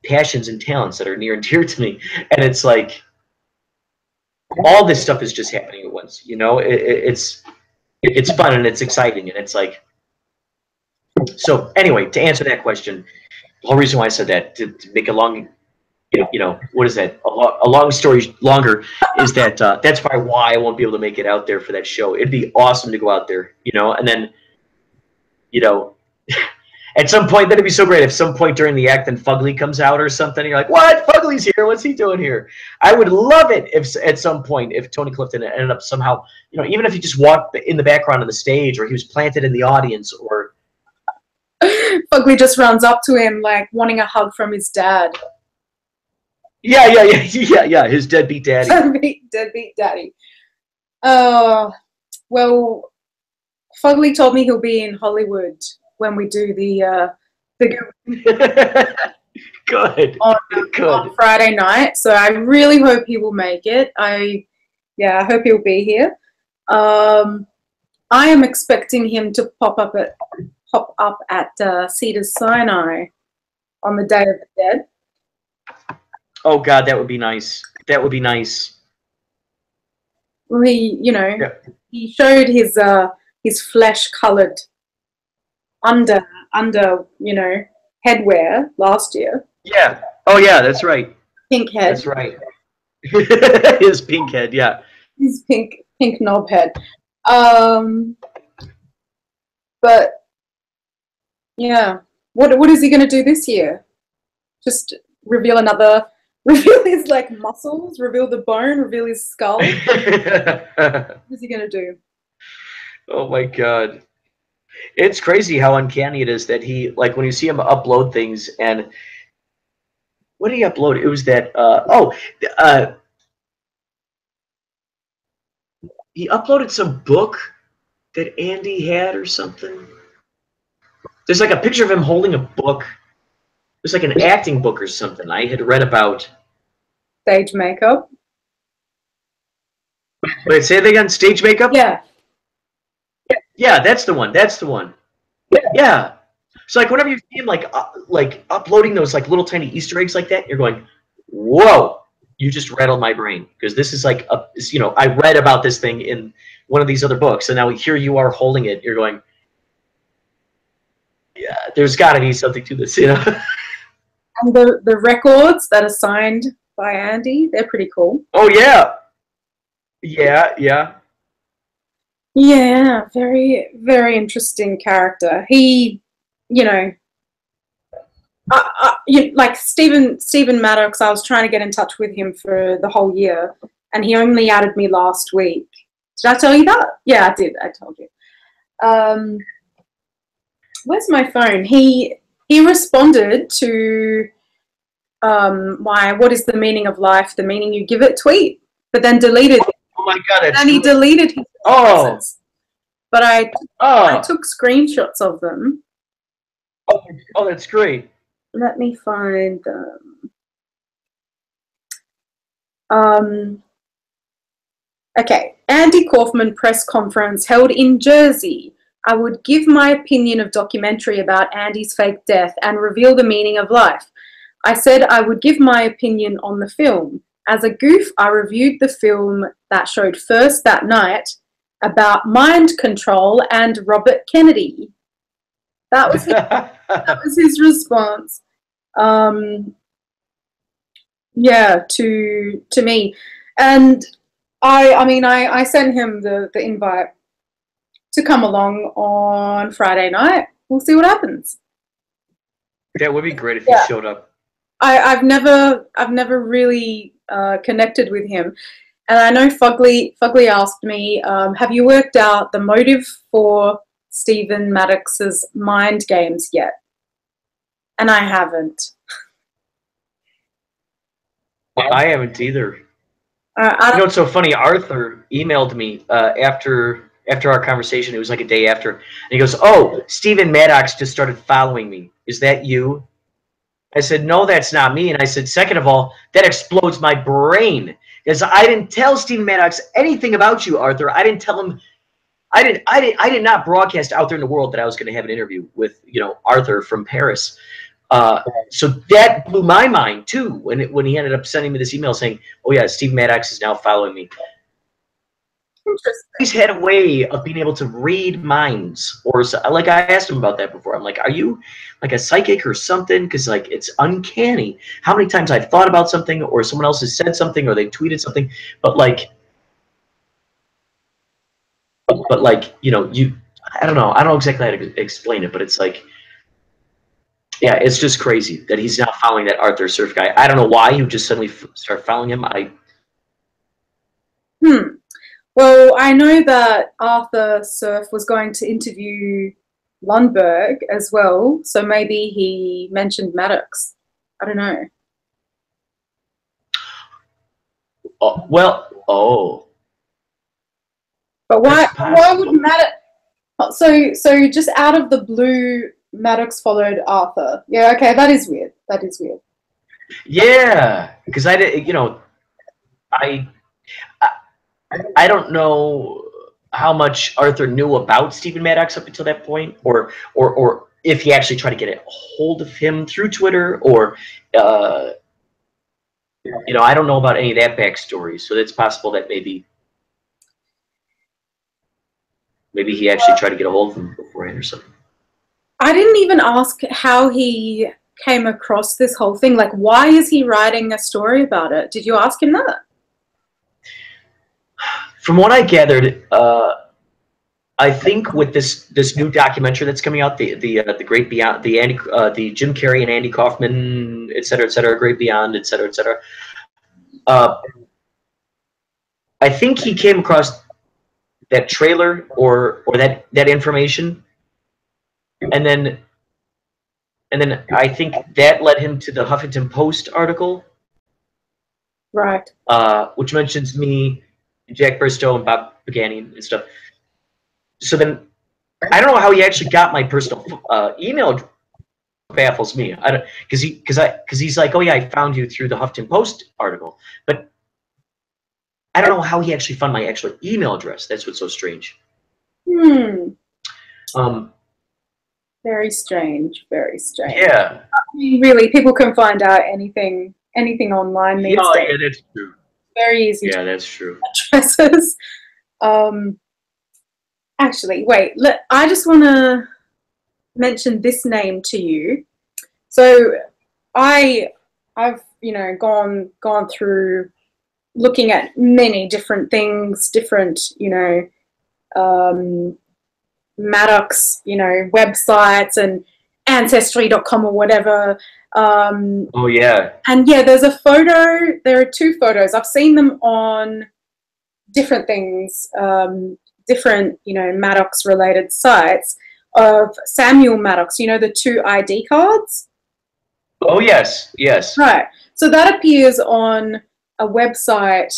passions and talents that are near and dear to me, and it's like all this stuff is just happening at once. It's fun and it's exciting, and it's like, so anyway, to answer that question, the whole reason why I said that, to make a long, what is that? A long story longer is that that's probably why I won't be able to make it out there for that show. It'd be awesome to go out there, and then, at some point, that'd be so great if some point during the act then Fugly comes out or something, and you're like, what? Fugly's here. What's he doing here? I would love it if at some point, if Tony Clifton ended up somehow, even if he just walked in the background of the stage, or he was planted in the audience, or Fugly just runs up to him like wanting a hug from his dad. Yeah. His deadbeat daddy. Deadbeat daddy. Oh, well, Fugly told me he'll be in Hollywood when we do the Good. On Friday night. So I really hope he will make it. I hope he'll be here. I am expecting him to pop up at Cedars Sinai on the Day of the Dead. Oh God, that would be nice. That would be nice. Well, he showed his flesh-colored under headwear last year. Yeah. Oh yeah, that's right. Pink head. That's right. His pink head, yeah. His pink knob head. But yeah, what is he going to do this year? Just reveal his like muscles, reveal the bone, reveal his skull. What is he going to do? Oh my God. It's crazy how uncanny it is that he, like, when you see him upload things, and what did he upload? It was that, he uploaded some book that Andy had or something. There's like a picture of him holding a book. It's like an acting book or something I had read about. Stage makeup. Wait, say that again. Stage makeup? Yeah. Yeah, that's the one. That's the one. Yeah. So like whenever you see him like uploading those like little tiny Easter eggs like that, you're going, whoa, You just rattled my brain, because this is like you know, I read about this thing in one of these other books, and now here you are holding it. You're going, yeah, there's got to be something to this, you know. And the records that are signed by Andy, they're pretty cool. Oh yeah, yeah. Yeah, very, very interesting character. He, you know, like Stephen Maddox, I was trying to get in touch with him for the whole year, and he only added me last week. Did I tell you that? Yeah, I did. I told you. Where's my phone? He responded to my "What is the meaning of life? The meaning you give it" tweet, but then deleted it. Oh my god! And he deleted his responses. But I took screenshots of them. Oh, that's great. Let me find them. Okay, Andy Kaufman press conference held in Jersey. I would give my opinion of documentary about Andy's fake death and reveal the meaning of life. I said I would give my opinion on the film. As a goof, I reviewed the film that showed first that night about mind control and Robert Kennedy. That was his response. Yeah, to me. And I sent him the invite to come along on Friday night. We'll see what happens. That would be great if he showed up. I've never really connected with him, and I know Fugly asked me, have you worked out the motive for Stephen Maddox's mind games yet? And I haven't. I haven't either. You know what's so funny? Arthur emailed me after our conversation. It was like a day after, and he goes, "Oh, Stephen Maddox just started following me. Is that you?" I said, "No, that's not me." And I said, "Second of all, that explodes my brain, because I didn't tell Stephen Maddox anything about you, Arthur. I didn't tell him. I did not broadcast out there in the world that I was going to have an interview with, you know, Arthur from Paris." So that blew my mind too when he ended up sending me this email saying, "Oh yeah, Steve Maddox is now following me." Interesting. He's had a way of being able to read minds, or like I asked him about that before. I'm like, "Are you like a psychic or something?" Because like it's uncanny how many times I've thought about something, or someone else has said something, or they tweeted something, but like you know, I don't know exactly how to explain it, but it's like. Yeah, it's just crazy that he's now following that Arthur Surf guy. I don't know why he would just suddenly start following him. Well, I know that Arthur Surf was going to interview Lundberg as well, so maybe he mentioned Maddox. I don't know. But why would Maddox? So just out of the blue, Maddox followed Arthur. Yeah, okay, that is weird. That is weird. Yeah, because I did, you know, I don't know how much Arthur knew about Stephen Maddox up until that point, or if he actually tried to get a hold of him through Twitter, or you know, I don't know about any of that backstory. So it's possible that maybe he actually tried to get a hold of him beforehand or something. I didn't even ask how he came across this whole thing. Like, why is he writing a story about it? Did you ask him that? From what I gathered, I think with this new documentary that's coming out, the Great Beyond, the Jim Carrey and Andy Kaufman, et cetera, Great Beyond, et cetera, et cetera. I think he came across that trailer or that information, and then I think that led him to the Huffington Post article, right? Which mentions me, Jack Bristow, and Bob Pagani and stuff. So then, I don't know how he actually got my personal email. Baffles me. I don't, because he's like, "Oh yeah, I found you through the Huffington Post article," but I don't know how he actually found my actual email address. That's what's so strange. Very strange. Very strange. Yeah. I mean, really, people can find out anything anything online these Oh, days. yeah, that's true. Very easy Yeah, to that's true. addresses. Actually, wait. I just want to mention this name to you. So I've gone through looking at many different things, different Maddox websites and Ancestry.com or whatever. Oh, yeah. And yeah, there's a photo. There are two photos. I've seen them on different things, different Maddox related sites of Samuel Maddox. The two ID cards. Oh, yes, yes. Right. So that appears on a website,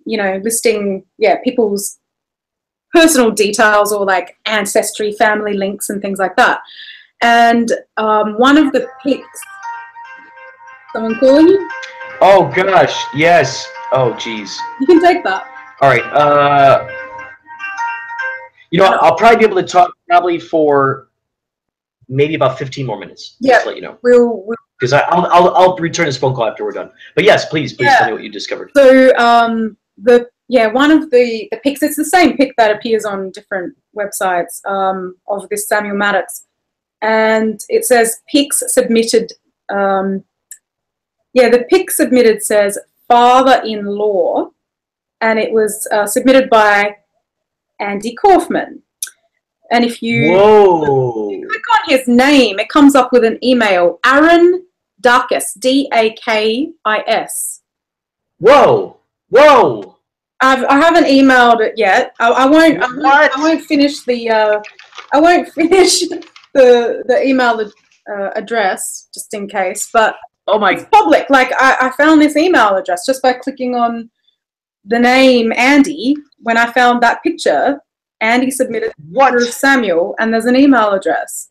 listing, people's personal details or like ancestry, family links and things like that. And one of the pics, someone calling you? Oh, gosh, yes. Oh, geez. You can take that. All right. I'll probably be able to talk for maybe about 15 more minutes. Yeah. Just to let you know. We'll Because I'll return this phone call after we're done. But yes, please tell me what you discovered. So one of the pics, it's the same pic that appears on different websites of this Samuel Maddox, and it says pics submitted. The pic submitted says father-in-law, and it was submitted by Andy Kaufman. And if you click on his name, it comes up with an email, Aaron Dakis, Dakis. Whoa! I haven't emailed it yet. I won't finish the email address just in case. But it's public. Like I found this email address just by clicking on the name Andy. When I found that picture, Andy submitted through Samuel, and there's an email address.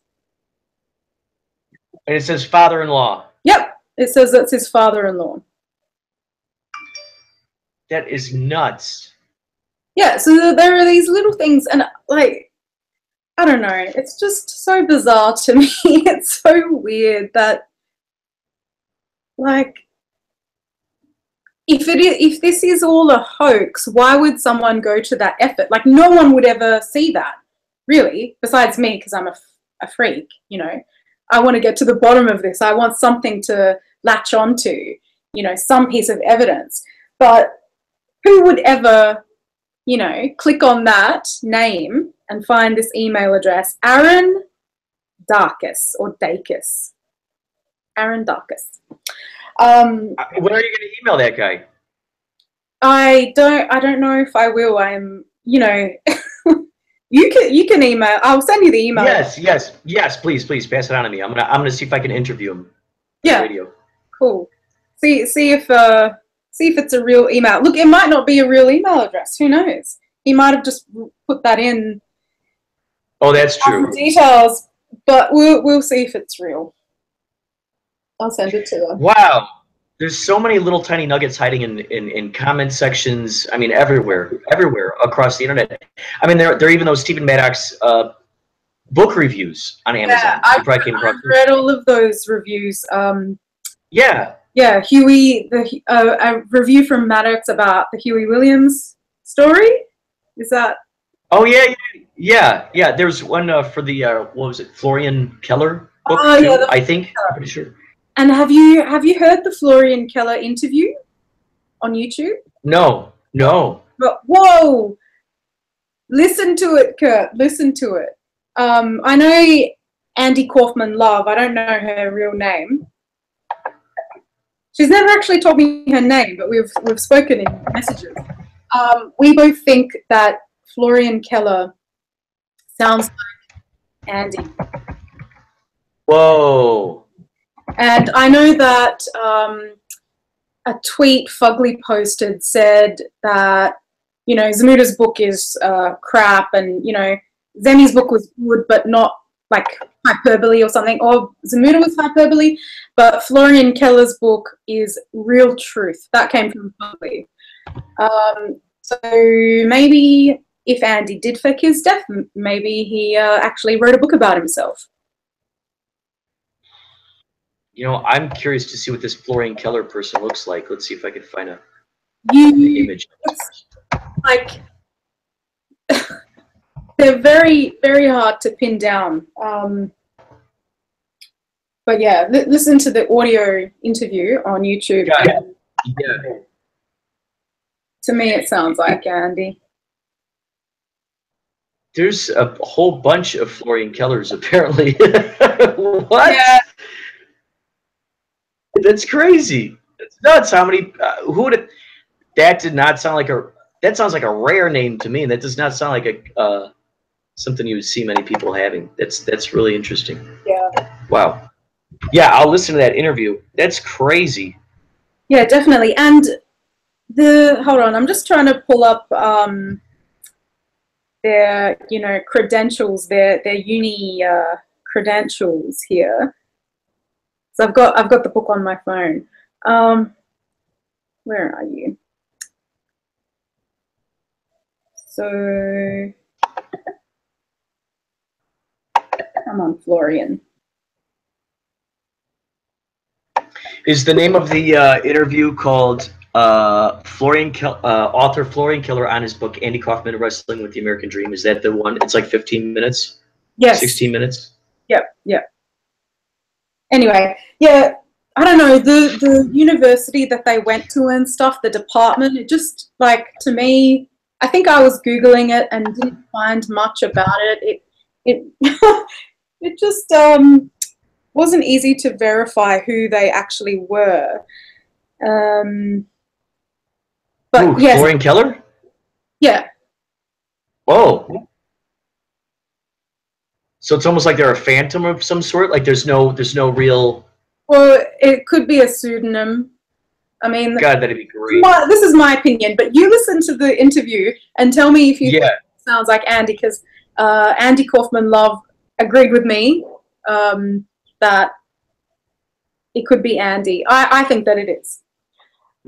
And it says father-in-law. Yep, it says that's his father-in-law. That is nuts. Yeah, so there are these little things, and like, I don't know, it's just so bizarre to me. It's so weird that, like, if this is all a hoax, why would someone go to that effort? Like, no one would ever see that, really, besides me, because I'm a freak, I want to get to the bottom of this. I want something to latch onto, some piece of evidence. But who would ever, click on that name and find this email address? Aaron Dakis or Dakis. Aaron Dakis. When are you going to email that guy? I don't know if I will. I'm, you can email. I'll send you the email. Yes. Please pass it on to me. I'm gonna see if I can interview him. Yeah. On the radio. Cool. See if it's a real email. Look, it might not be a real email address. Who knows? He might have just put that in. Oh, that's true. Details, but we'll see if it's real. I'll send it to them. Wow. There's so many little tiny nuggets hiding in comment sections. I mean, everywhere across the internet. I mean, there are even those Stephen Maddox book reviews on Amazon. Yeah, I've read all of those reviews. Yeah, Huey, a review from Maddox about the Huey Williams story. Is that? Oh yeah. There's one for the what was it, Florian Keller book? I think. I'm pretty sure. And have you heard the Florian Keller interview on YouTube? No. But whoa! Listen to it, Curt. Listen to it. I know Andy Kaufman Love. I don't know her real name. She's never actually told me her name, but we've spoken in messages. We both think that Florian Keller sounds like Andy. Whoa. And I know that a tweet Fugly posted said that, Zamuta's book is crap, and, Zemi's book was good, but not like hyperbole or something, or Zamuta was hyperbole, but Florian Keller's book is real truth. That came from Fugly. So maybe if Andy did fake his death, maybe he actually wrote a book about himself. You know, I'm curious to see what this Florian Keller person looks like. Let's see if I can find an image. It's like they're very, very hard to pin down. But yeah, listen to the audio interview on YouTube. Yeah. To me, it sounds like Andy. There's a whole bunch of Florian Kellers, apparently. What? Yeah. That's crazy. It's nuts. How many? Who would? That did not sound like a. That sounds like a rare name to me. That does not sound like a something you would see many people having. That's really interesting. Yeah. Wow. Yeah, I'll listen to that interview. That's crazy. Yeah, definitely. And hold on, I'm just trying to pull up their credentials, their uni credentials here. So I've got the book on my phone. Where are you? So come on, Florian. Is the name of the interview called author Florian Keller on his book Andy Kaufman, Wrestling with the American Dream? Is that the one? It's like 15 minutes? Yes. 16 minutes? Yep. Anyway, yeah, I don't know, the university that they went to and stuff, the department, it just, like, to me, I think I was Googling it and didn't find much about it. It it just wasn't easy to verify who they actually were. But Ooh, yes. Florian Keller? Yeah. Oh. So it's almost like they're a phantom of some sort? Like there's no real... Well, it could be a pseudonym. I mean... God, that'd be great. This is my opinion, but you listen to the interview and tell me if you think it sounds like Andy, because Andy Kaufman agreed with me that it could be Andy. I think that it is.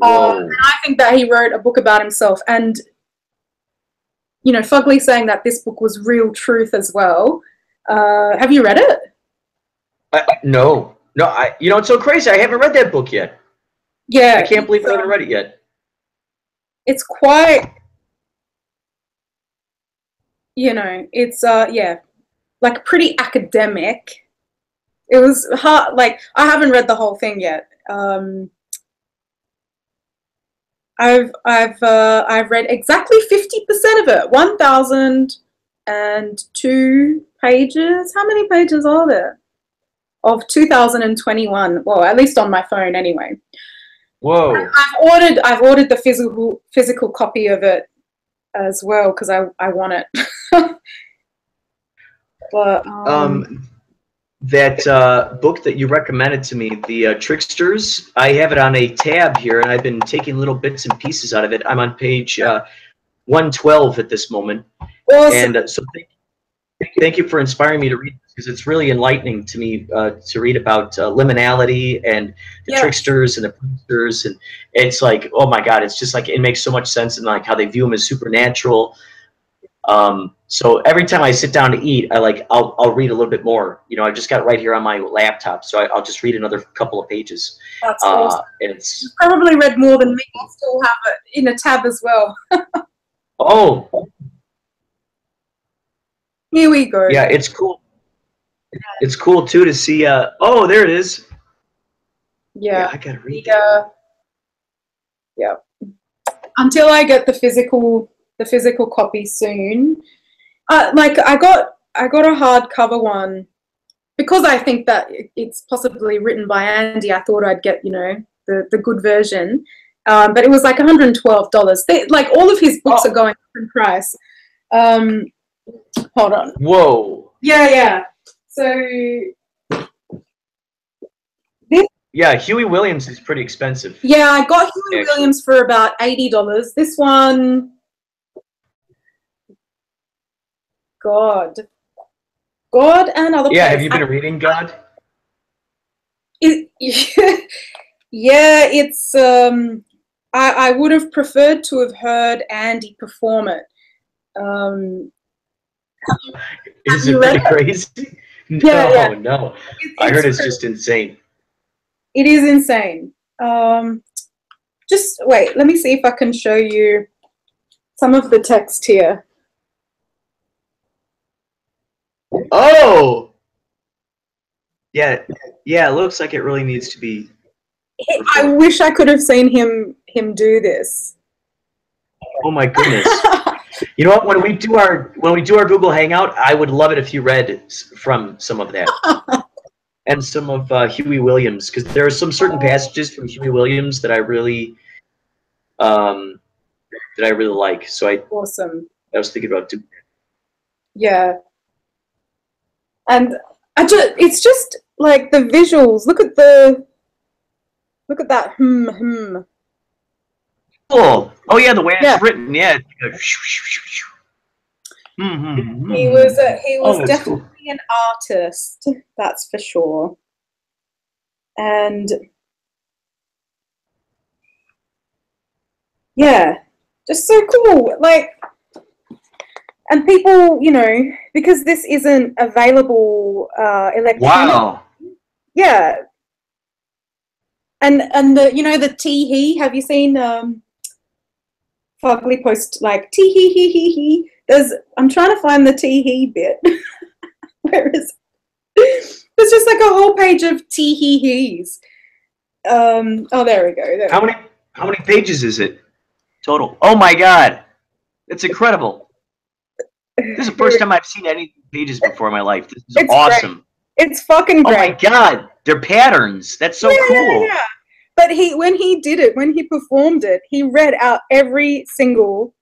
And I think that he wrote a book about himself, and Fugly saying that this book was real truth as well. Have you read it? No. It's so crazy. I haven't read that book yet. Yeah, I can't believe I haven't read it yet. It's quite, it's like pretty academic. It was hard. Like, I haven't read the whole thing yet. I've read exactly 50% of it. 1,002 pages. How many pages are there? Of 2021. Well, at least on my phone, anyway. Whoa! I've ordered the physical copy of it as well because I want it. But that book that you recommended to me, the Tricksters, I have it on a tab here, and I've been taking little bits and pieces out of it. I'm on page 112 at this moment. Awesome. And so thank you for inspiring me to read this, because it's really enlightening to me to read about liminality and the tricksters and the pranksters, and it's like, oh my God, it's just like, it makes so much sense, and like how they view them as supernatural. So every time I sit down to eat, I'll read a little bit more. I just got it right here on my laptop, so I'll just read another couple of pages. That's awesome. You've probably read more than me. I still have it in a tab as well. Oh. Here we go. Yeah, it's cool. It's cool too to see. Oh, there it is. Yeah, I gotta read that. Yeah. Until I get the physical copy soon. Like I got a hardcover one because I think that it's possibly written by Andy. I thought I'd get the good version, but it was like $112. Like all of his books are going up in price. Hold on. Whoa. Yeah. So yeah, Huey Williams is pretty expensive. Yeah, I got Huey Williams for about $80. This one, God and Other Yeah, Place. have you been reading God? Yeah, it's I would have preferred to have heard Andy perform it. Is it pretty crazy? No. I heard it's just insane. It is insane. Just wait, let me see if I can show you some of the text here. Oh! Yeah, yeah, it looks like it really needs to be. I wish I could have seen him do this. Oh my goodness. You know what? When we do our Google Hangout, I would love it if you read from some of that. And some of Huey Williams, because there are some certain passages from Huey Williams that I really like. So Awesome. I was thinking about doing that. Yeah. And it's just like the visuals. Look at that. Cool. Oh yeah, the way it's written, yeah. He was definitely cool. An artist, that's for sure. And yeah, just so cool. Like, and people, you know, because this isn't available electronically. Wow. Yeah. And the, you know, the tee-hee, have you seen Fugly post like tee-hee-hee-hee-hee? I'm trying to find the tee-hee bit. Where is it? There's just like a whole page of tee-hee-hees. Oh, there we go. How many pages is it total? Oh my god. It's incredible. This is the first time I've seen any pages before in my life. This is awesome. Great. It's fucking great. Oh my god, they're patterns. That's so cool. Yeah. But when he did it, when he performed it, he read out every single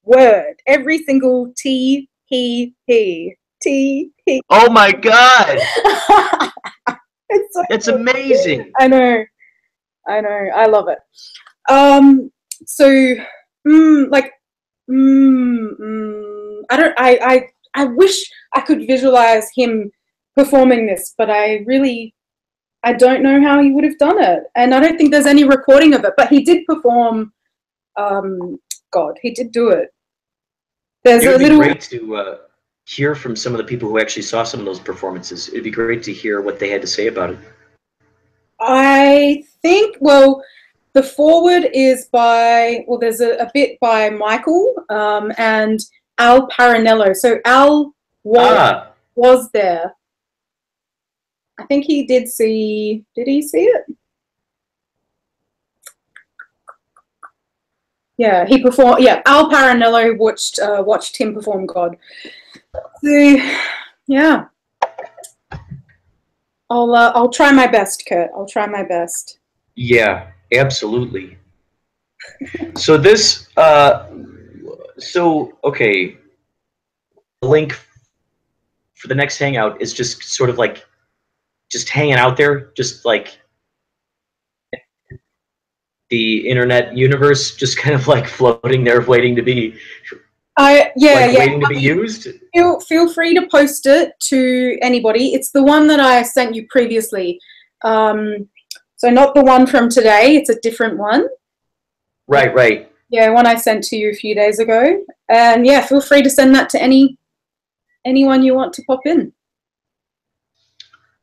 word, every single T, he, T, he. Oh my god. It's cool. Amazing. I know. I love it. I wish I could visualize him performing this, but I don't know how he would have done it. And I don't think there's any recording of it, but he did perform, he did do it. It would be great to hear from some of the people who actually saw some of those performances. It'd be great to hear what they had to say about it. I think, the foreword is there's a bit by Michael and Al Parinello. So Al was there. I think he did he see it? Yeah, he performed. Yeah, Al Parinello watched him perform God. So, yeah, I'll try my best, Curt. I'll try my best. Yeah, absolutely. So this, okay, the link for the next Hangout is just sort of like just hanging out there, just like the internet universe, just kind of like floating there, waiting to be waiting to be used. Feel free to post it to anybody. It's the one that I sent you previously. So not the one from today, it's a different one. Right. Yeah, one I sent to you a few days ago. And yeah, feel free to send that to anyone you want to pop in.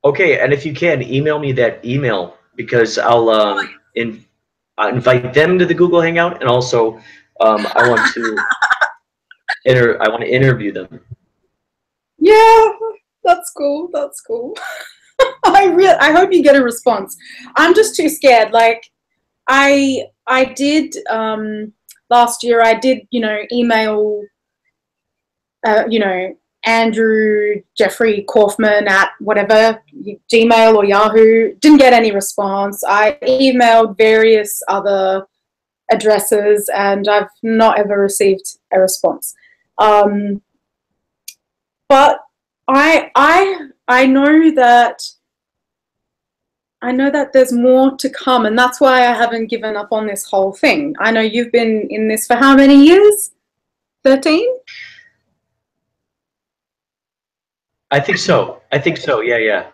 Okay, and if you can, email me that email, because I'll invite them to the Google Hangout, and also I want to interview them. Yeah, that's cool. That's cool. I hope you get a response. I'm just too scared. Like I did last year. I did email Andrew Jeffrey Kaufman at whatever Gmail or Yahoo. Didn't get any response. I emailed various other addresses and I've not ever received a response. But I know that there's more to come, and that's why I haven't given up on this whole thing. I know you've been in this for how many years? 13? I think so. Yeah.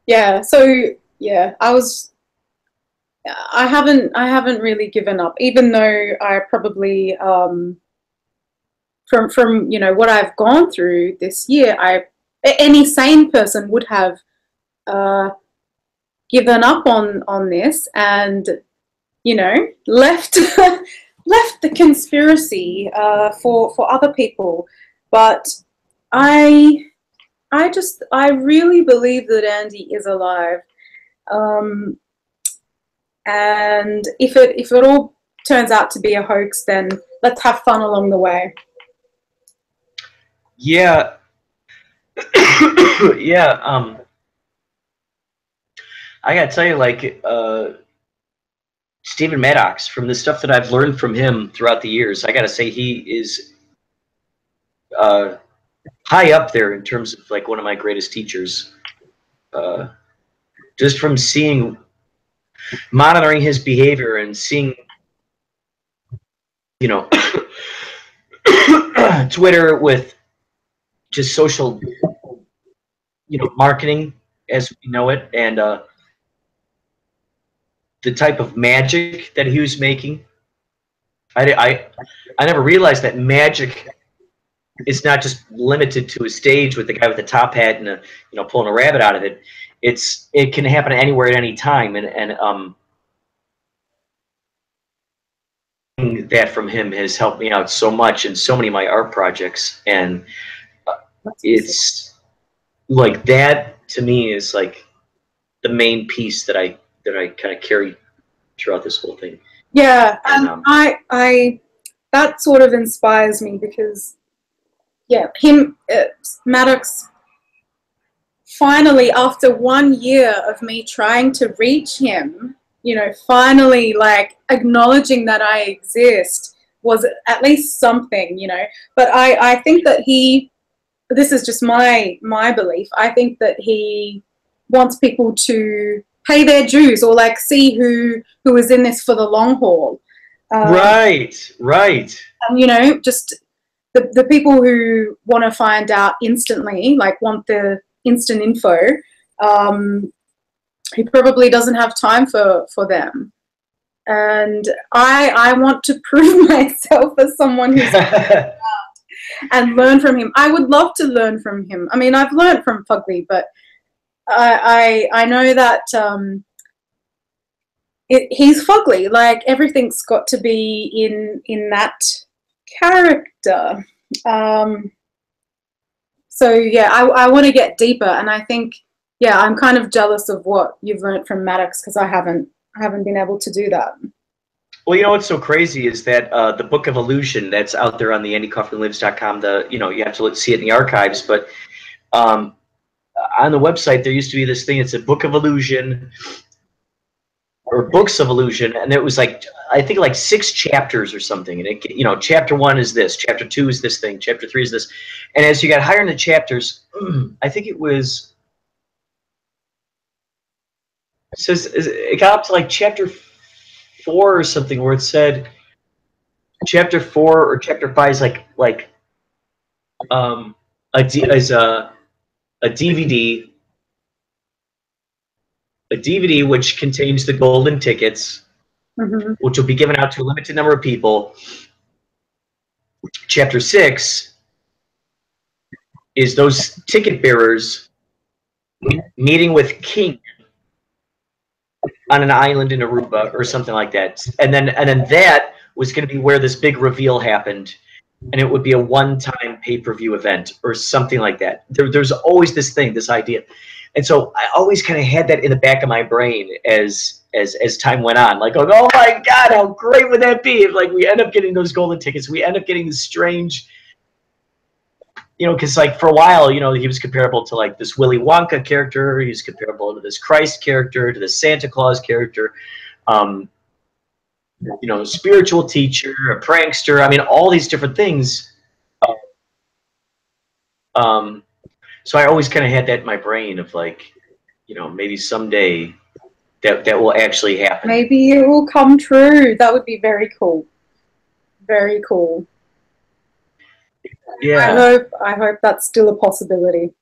Yeah. So yeah, I haven't really given up, even though I probably from what I've gone through this year, any sane person would have given up on this and, you know, left left the conspiracy for other people. But I really believe that Andy is alive. And if it all turns out to be a hoax, then let's have fun along the way. Yeah. Yeah. I gotta tell you, like, Stephen Maddox, from the stuff that I've learned from him throughout the years, I gotta say he is high up there in terms of like one of my greatest teachers. Just from seeing, monitoring his behavior and seeing, you know, Twitter with just social, you know, marketing as we know it, and the type of magic that he was making. I never realized that magic is not just limited to a stage with the guy with the top hat and you know, pulling a rabbit out of it. It can happen anywhere at any time, and that from him has helped me out so much in so many of my art projects, and it's like that to me is like the main piece that I kind of carry throughout this whole thing. Yeah, and I that sort of inspires me because, yeah, Maddox, finally, after 1 year of me trying to reach him, you know, finally, like, acknowledging that I exist was at least something, you know. But I think that this is just my belief, I think that he wants people to pay their dues or, like, see who is in this for the long haul. Right. And, you know, just the people who want to find out instantly, like want the instant info, he probably doesn't have time for them. And I want to prove myself as someone who's and learn from him. I would love to learn from him. I mean, I've learned from Fugly, but I know that he's Fugly. Like, everything's got to be in that character. So yeah, I want to get deeper, and I think, yeah, I'm kind of jealous of what you've learned from Maddox because I haven't been able to do that. Well, you know what's so crazy is that the Book of Illusion that's out there on the AndyKaufmanLives.com. You know, you have to see it in the archives, but on the website there used to be this thing. It's a Book of Illusion or Books of Illusion, and it was like, I think like 6 chapters or something. And it, you know, chapter 1 is this, chapter 2 is this thing, chapter 3 is this, and as you got higher in the chapters, I think it was. It got up to like chapter 4 or something where it said chapter 4 or chapter 5 is like a DVD which contains the golden tickets, which will be given out to a limited number of people. Chapter 6 is those ticket bearers meeting with King on an island in Aruba or something like that, and then that was going to be where this big reveal happened, and it would be a one-time pay-per-view event or something like that. There's always this thing, this idea, and so I always kind of had that in the back of my brain as time went on, like, oh my God, how great would that be if, like, we end up getting those golden tickets, we end up getting this strange. You know, because like for a while, you know, he was comparable to like this Willy Wonka character. He was comparable to this Christ character, to the Santa Claus character. You know, spiritual teacher, a prankster. I mean, all these different things. So I always kind of had that in my brain of like, you know, maybe someday that will actually happen. Maybe it will come true. That would be very cool. Very cool. Yeah. I hope that's still a possibility.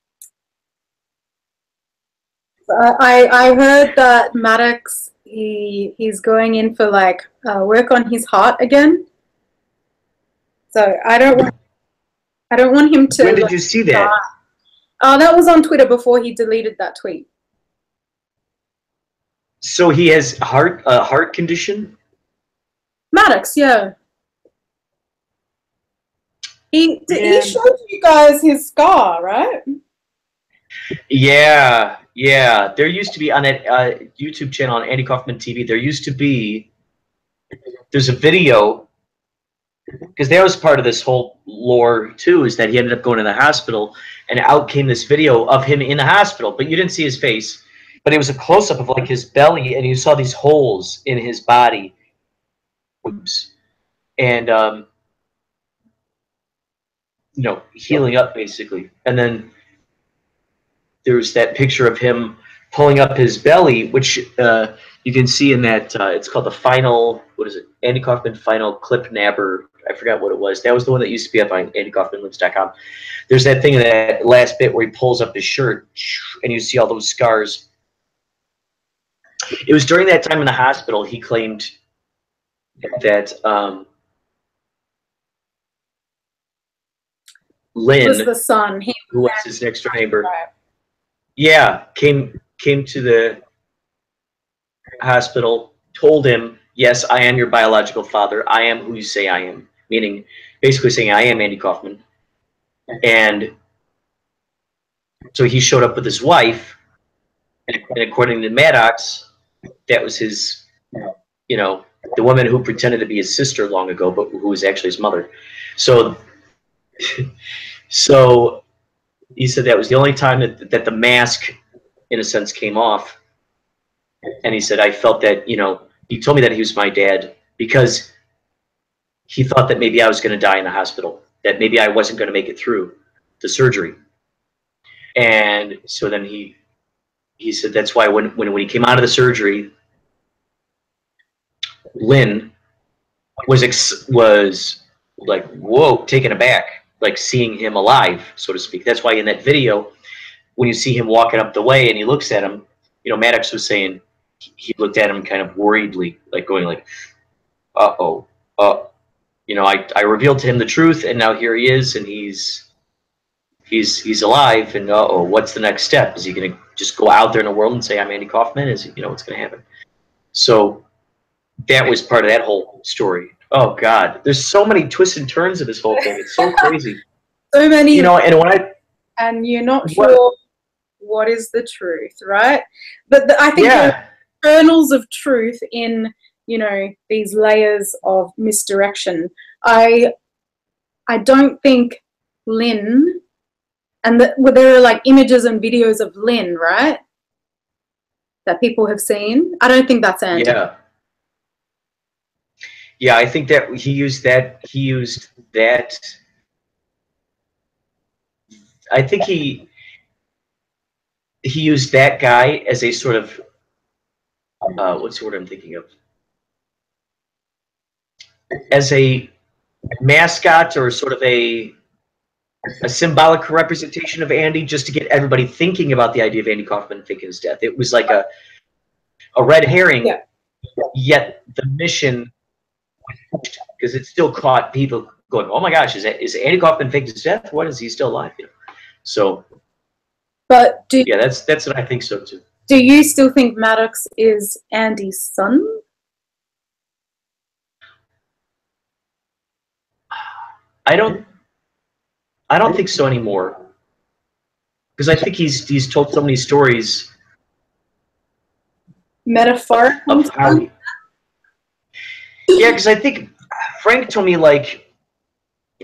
I heard that Maddox, he's going in for like work on his heart again. So I don't want him to. When did you see that? That was on Twitter before he deleted that tweet. So he has heart condition. Maddox, yeah. He Man. showed you guys his scar, right? Yeah, yeah. There used to be on that YouTube channel on Andy Kaufman TV. There's a video, because that was part of this whole lore too. Is that he ended up going to the hospital, and out came this video of him in the hospital, but you didn't see his face. But it was a close up of like his belly, and you saw these holes in his body. Oops. And you know, healing up basically. And then there's that picture of him pulling up his belly, which you can see in that, it's called the final, what is it, Andy Kaufman Final Clip Nabber. I forgot what it was. That was the one that used to be up on andykaufmanlives.com. There's that thing in that last bit where he pulls up his shirt, and you see all those scars. It was during that time in the hospital he claimed that Lynn, Was the son. who was his next door neighbor, yeah, came to the hospital, told him, yes, I am your biological father. I am who you say I am. Meaning, basically saying, I am Andy Kaufman. And so he showed up with his wife, and according to Maddox, that was his, you know, the woman who pretended to be his sister long ago, but who was actually his mother. So, so he said that was the only time that the mask, in a sense, came off. And he said, I felt that, you know, he told me that he was my dad because he thought that maybe I was going to die in the hospital, that maybe I wasn't going to make it through the surgery. And so then he said that's why when he came out of the surgery, Lynn was like, whoa, taken aback, like seeing him alive, so to speak. That's why in that video, when you see him walking up the way and he looks at him, you know, Maddox was saying he looked at him kind of worriedly, like going like, uh-oh, you know, I revealed to him the truth, and now here he is, and he's alive, and uh-oh, what's the next step? Is he going to just go out there in the world and say, I'm Andy Kaufman? Is he, you know, what's going to happen? So that was part of that whole story. Oh, God. There's so many twists and turns of this whole thing. It's so crazy. So many. You know, and when and you're not sure what is the truth, right? But I think there are kernels of truth in, you know, these layers of misdirection. I don't think Lynn, and there are like images and videos of Lynn, right? That people have seen. I don't think that's Andy. Yeah. Yeah, I think that he used that. I think he used that guy as a sort of what's the word I'm thinking of? As a mascot or sort of a symbolic representation of Andy, just to get everybody thinking about the idea of Andy Kaufman faking his death. It was like a red herring, yet the mission, because it still caught people going, oh my gosh, is Andy Kaufman faked his death? What, is he still alive? You know? So, but yeah, that's what I think so too. Do you still think Maddox is Andy's son? I don't think so anymore, because I think he's told so many stories. Metaphorical. Yeah, because I think Frank told me, like,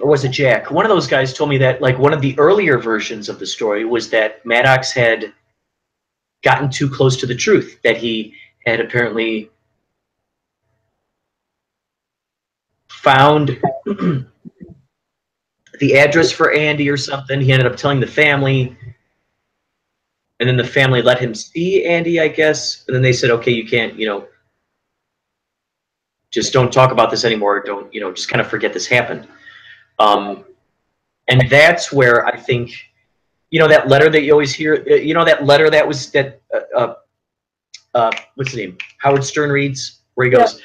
or was it Jack? One of those guys told me that, like, one of the earlier versions of the story was that Maddox had gotten too close to the truth, that he had apparently found the address for Andy or something. He ended up telling the family, and then the family let him see Andy, I guess. And then they said, okay, you can't, you know, just don't talk about this anymore. Don't, you know, just kind of forget this happened. And that's where I think, you know, that letter that you always hear, you know, that letter that was that, what's his name? Howard Stern reads, where he goes,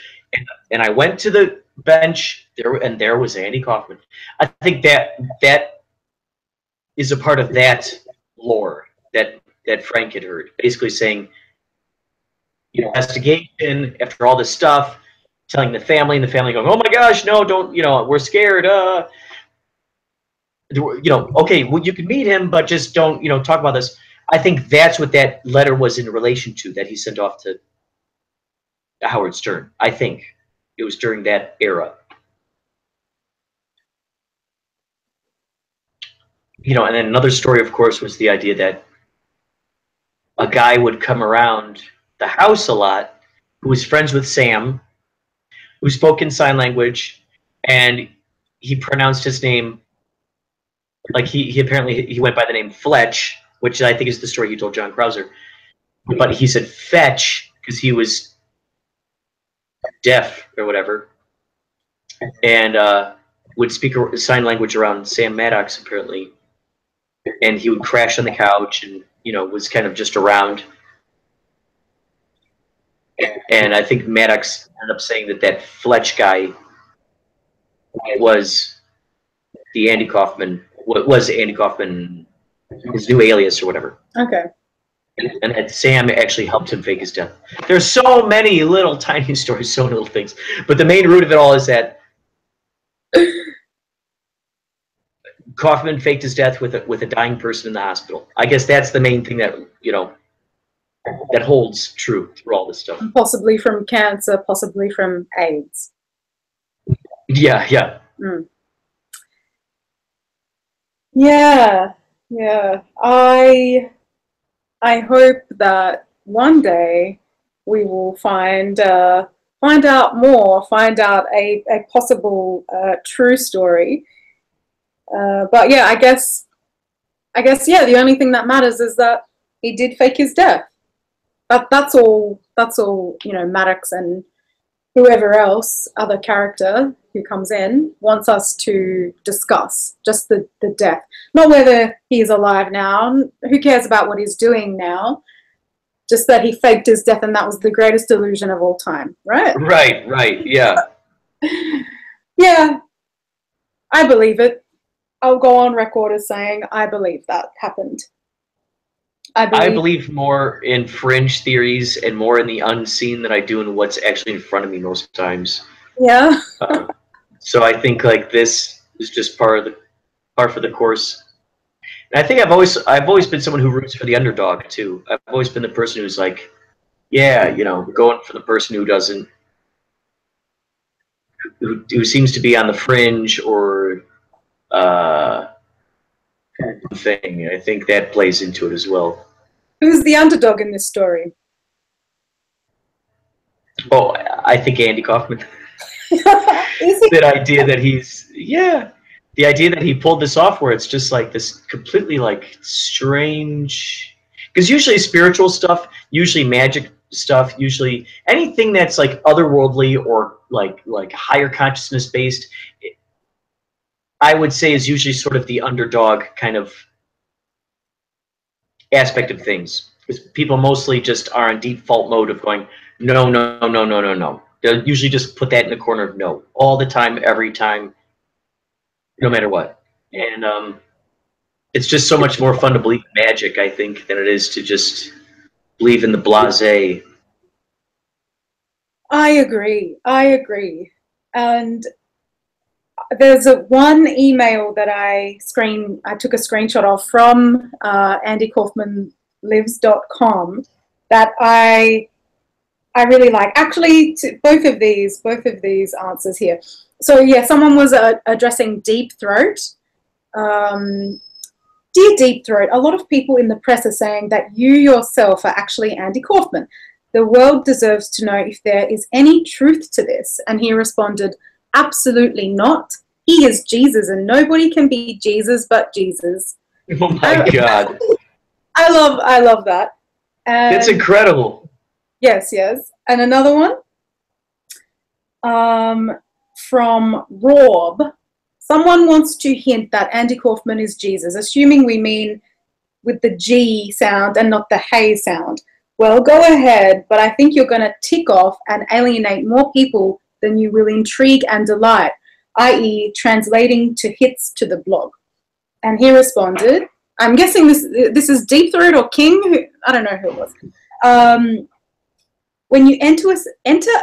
and I went to the bench there, and there was Andy Kaufman. I think that is a part of that lore that Frank had heard, basically saying investigation after all this stuff, telling the family, and the family going, "Oh my gosh, no, don't, we're scared. Okay, well, you can meet him, but just don't, talk about this." I think that's what that letter was in relation to, that he sent off to Howard Stern. I think it was during that era. And then another story, of course, was the idea that a guy would come around the house a lot who was friends with Sam, who spoke in sign language, and he pronounced his name like he apparently he went by the name Fletch, which I think is the story you told John Krauser. But he said fetch because he was deaf or whatever, and would speak sign language around Sam Maddox apparently, and he would crash on the couch and was kind of just around. And I think Maddox ended up saying that Fletch guy was the Andy Kaufman, his new alias or whatever. Okay. And that Sam actually helped him fake his death. There's so many little tiny stories, so many little things. But the main root of it all is that Kaufman faked his death with a dying person in the hospital. I guess that's the main thing that, that holds true through all this stuff. Possibly from cancer, possibly from AIDS. Yeah, yeah. Mm. Yeah, yeah. I hope that one day we will find out more, find out a possible true story. But yeah, I guess yeah, the only thing that matters is that he did fake his death. That's all Maddox and whoever else, other character who comes in, wants us to discuss, just the death. Not whether he's alive now, who cares about what he's doing now, just that he faked his death and that was the greatest illusion of all time, right? Right, yeah. Yeah, I believe it. I'll go on record as saying I believe that happened. I believe more in fringe theories and more in the unseen than I do in what's actually in front of me most times. Yeah. So I think like this is just par for the course. And I think I've always been someone who roots for the underdog too. I've always been the person who's like, yeah, going for the person who seems to be on the fringe or thing. I think that plays into it as well. Who's the underdog in this story? Oh, I think Andy Kaufman. That idea that the idea that he pulled this off where it's just like this completely like strange, because usually spiritual stuff, usually magic stuff, usually anything that's like otherworldly or like higher consciousness based, I would say is usually sort of the underdog kind of aspect of things, because people mostly just are in default mode of going, no. They'll usually just put that in the corner of no all the time, every time, no matter what. And it's just so much more fun to believe in magic, I think, than it is to just believe in the blasé. I agree. And there's one email that I took a screenshot of from andykaufmanlives.com that I really like. Actually, both of these answers here. So yeah, someone was addressing Deep Throat. Dear Deep Throat, a lot of people in the press are saying that you yourself are actually Andy Kaufman. The world deserves to know if there is any truth to this. And he responded, absolutely not. He is Jesus, and nobody can be Jesus but Jesus. Oh my God! I love that. And it's incredible. Yes. And another one from Rob. Someone wants to hint that Andy Kaufman is Jesus, assuming we mean with the G sound and not the hey sound. Well, go ahead, but I think you're going to tick off and alienate more people than you will intrigue and delight, i.e. translating to hits to the blog. And he responded, I'm guessing this is Deep Throat or King, I don't know who it was. when you enter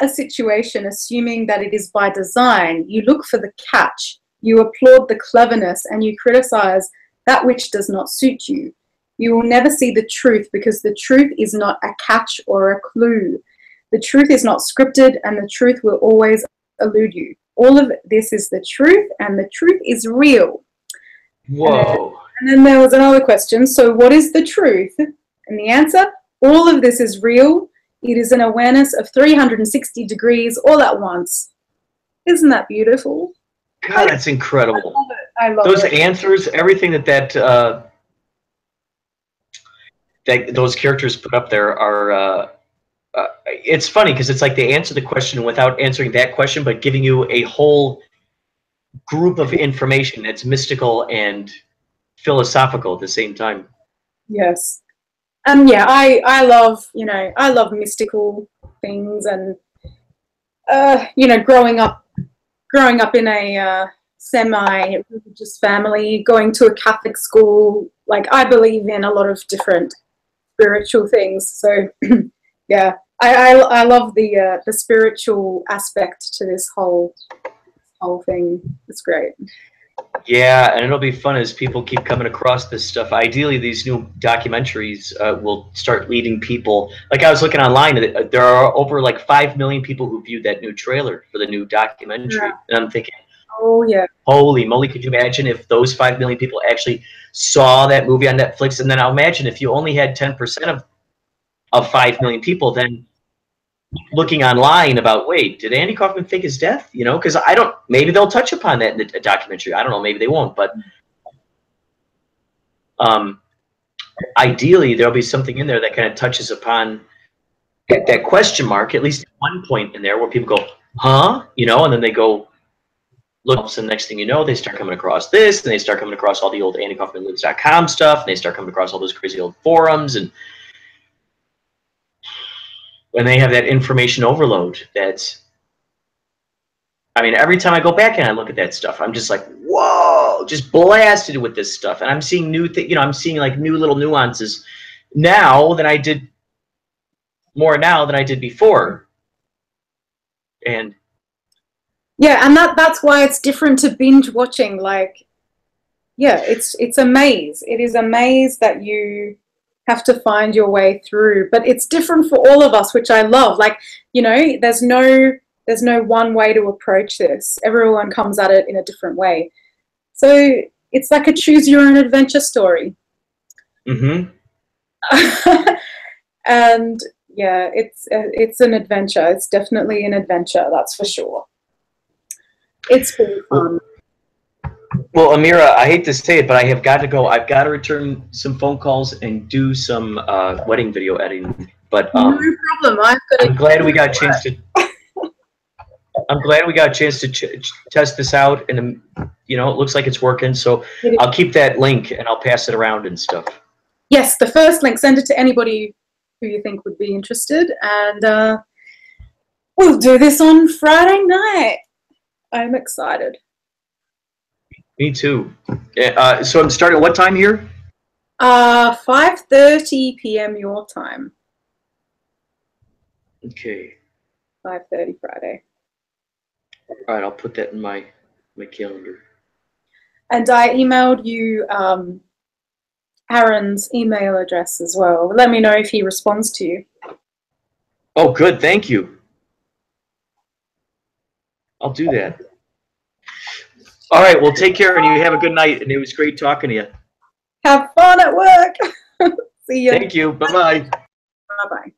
a situation assuming that it is by design, you look for the catch, you applaud the cleverness, and you criticize that which does not suit you. You will never see the truth because the truth is not a catch or a clue. The truth is not scripted, and the truth will always elude you. All of this is the truth, and the truth is real. Whoa. And then there was another question. So what is the truth? And the answer, all of this is real. It is an awareness of 360 degrees all at once. Isn't that beautiful? God, that's incredible. I love it. I love those it. answers, everything that those characters put up there are. It's funny because it's like they answer the question without answering that question, but giving you a whole group of information that's mystical and philosophical at the same time. Yes. Yeah, I love, I love mystical things, and growing up in a semi-religious family, going to a Catholic school, like I believe in a lot of different spiritual things. So yeah, I love the spiritual aspect to this whole thing. It's great. Yeah, and it'll be fun as people keep coming across this stuff. Ideally, these new documentaries will start leading people. Like I was looking online, there are over like 5 million people who viewed that new trailer for the new documentary. Yeah. And I'm thinking, oh yeah, holy moly, could you imagine if those 5 million people actually saw that movie on Netflix? And then I'll imagine if you only had 10% of 5 million people, then looking online about, wait, did Andy Kaufman fake his death? Because maybe they'll touch upon that in the documentary. I don't know, maybe they won't, but ideally there'll be something in there that kind of touches upon that question mark, at least at one point in there where people go, huh? And then they go look, so the next thing you know, they start coming across this, and they start coming across all the old AndyKaufmanLives.com stuff, and they start coming across all those crazy old forums, and when they have that information overload, every time I go back and I look at that stuff, I'm just like, whoa, just blasted with this stuff. And I'm seeing new I'm seeing like new little nuances now than I did before. And yeah, and that's why it's different to binge watching. Like, yeah, it's a maze. It is a maze that you have to find your way through, but it's different for all of us, which I love. Like, there's no one way to approach this. Everyone comes at it in a different way. So it's like a choose your own adventure story. Mm-hmm. And yeah, it's an adventure. It's definitely an adventure, that's for sure. It's been fun. Well, Amira, I hate to say it, but I have got to go. I've got to return some phone calls and do some wedding video editing. But no problem. I'm glad we got a chance to. I'm glad we got a chance to test this out, and it looks like it's working. So I'll keep that link and I'll pass it around and stuff. Yes, the first link. Send it to anybody who you think would be interested, and we'll do this on Friday night. I'm excited. Me too. So I'm starting at what time here? 5:30 p.m. your time. Okay. 5:30 Friday. All right, I'll put that in my calendar. And I emailed you Aaron's email address as well. Let me know if he responds to you. Oh, good. Thank you. I'll do that. All right, well, take care, and you have a good night, and it was great talking to you. Have fun at work. See you. Thank you. Bye-bye. Bye-bye.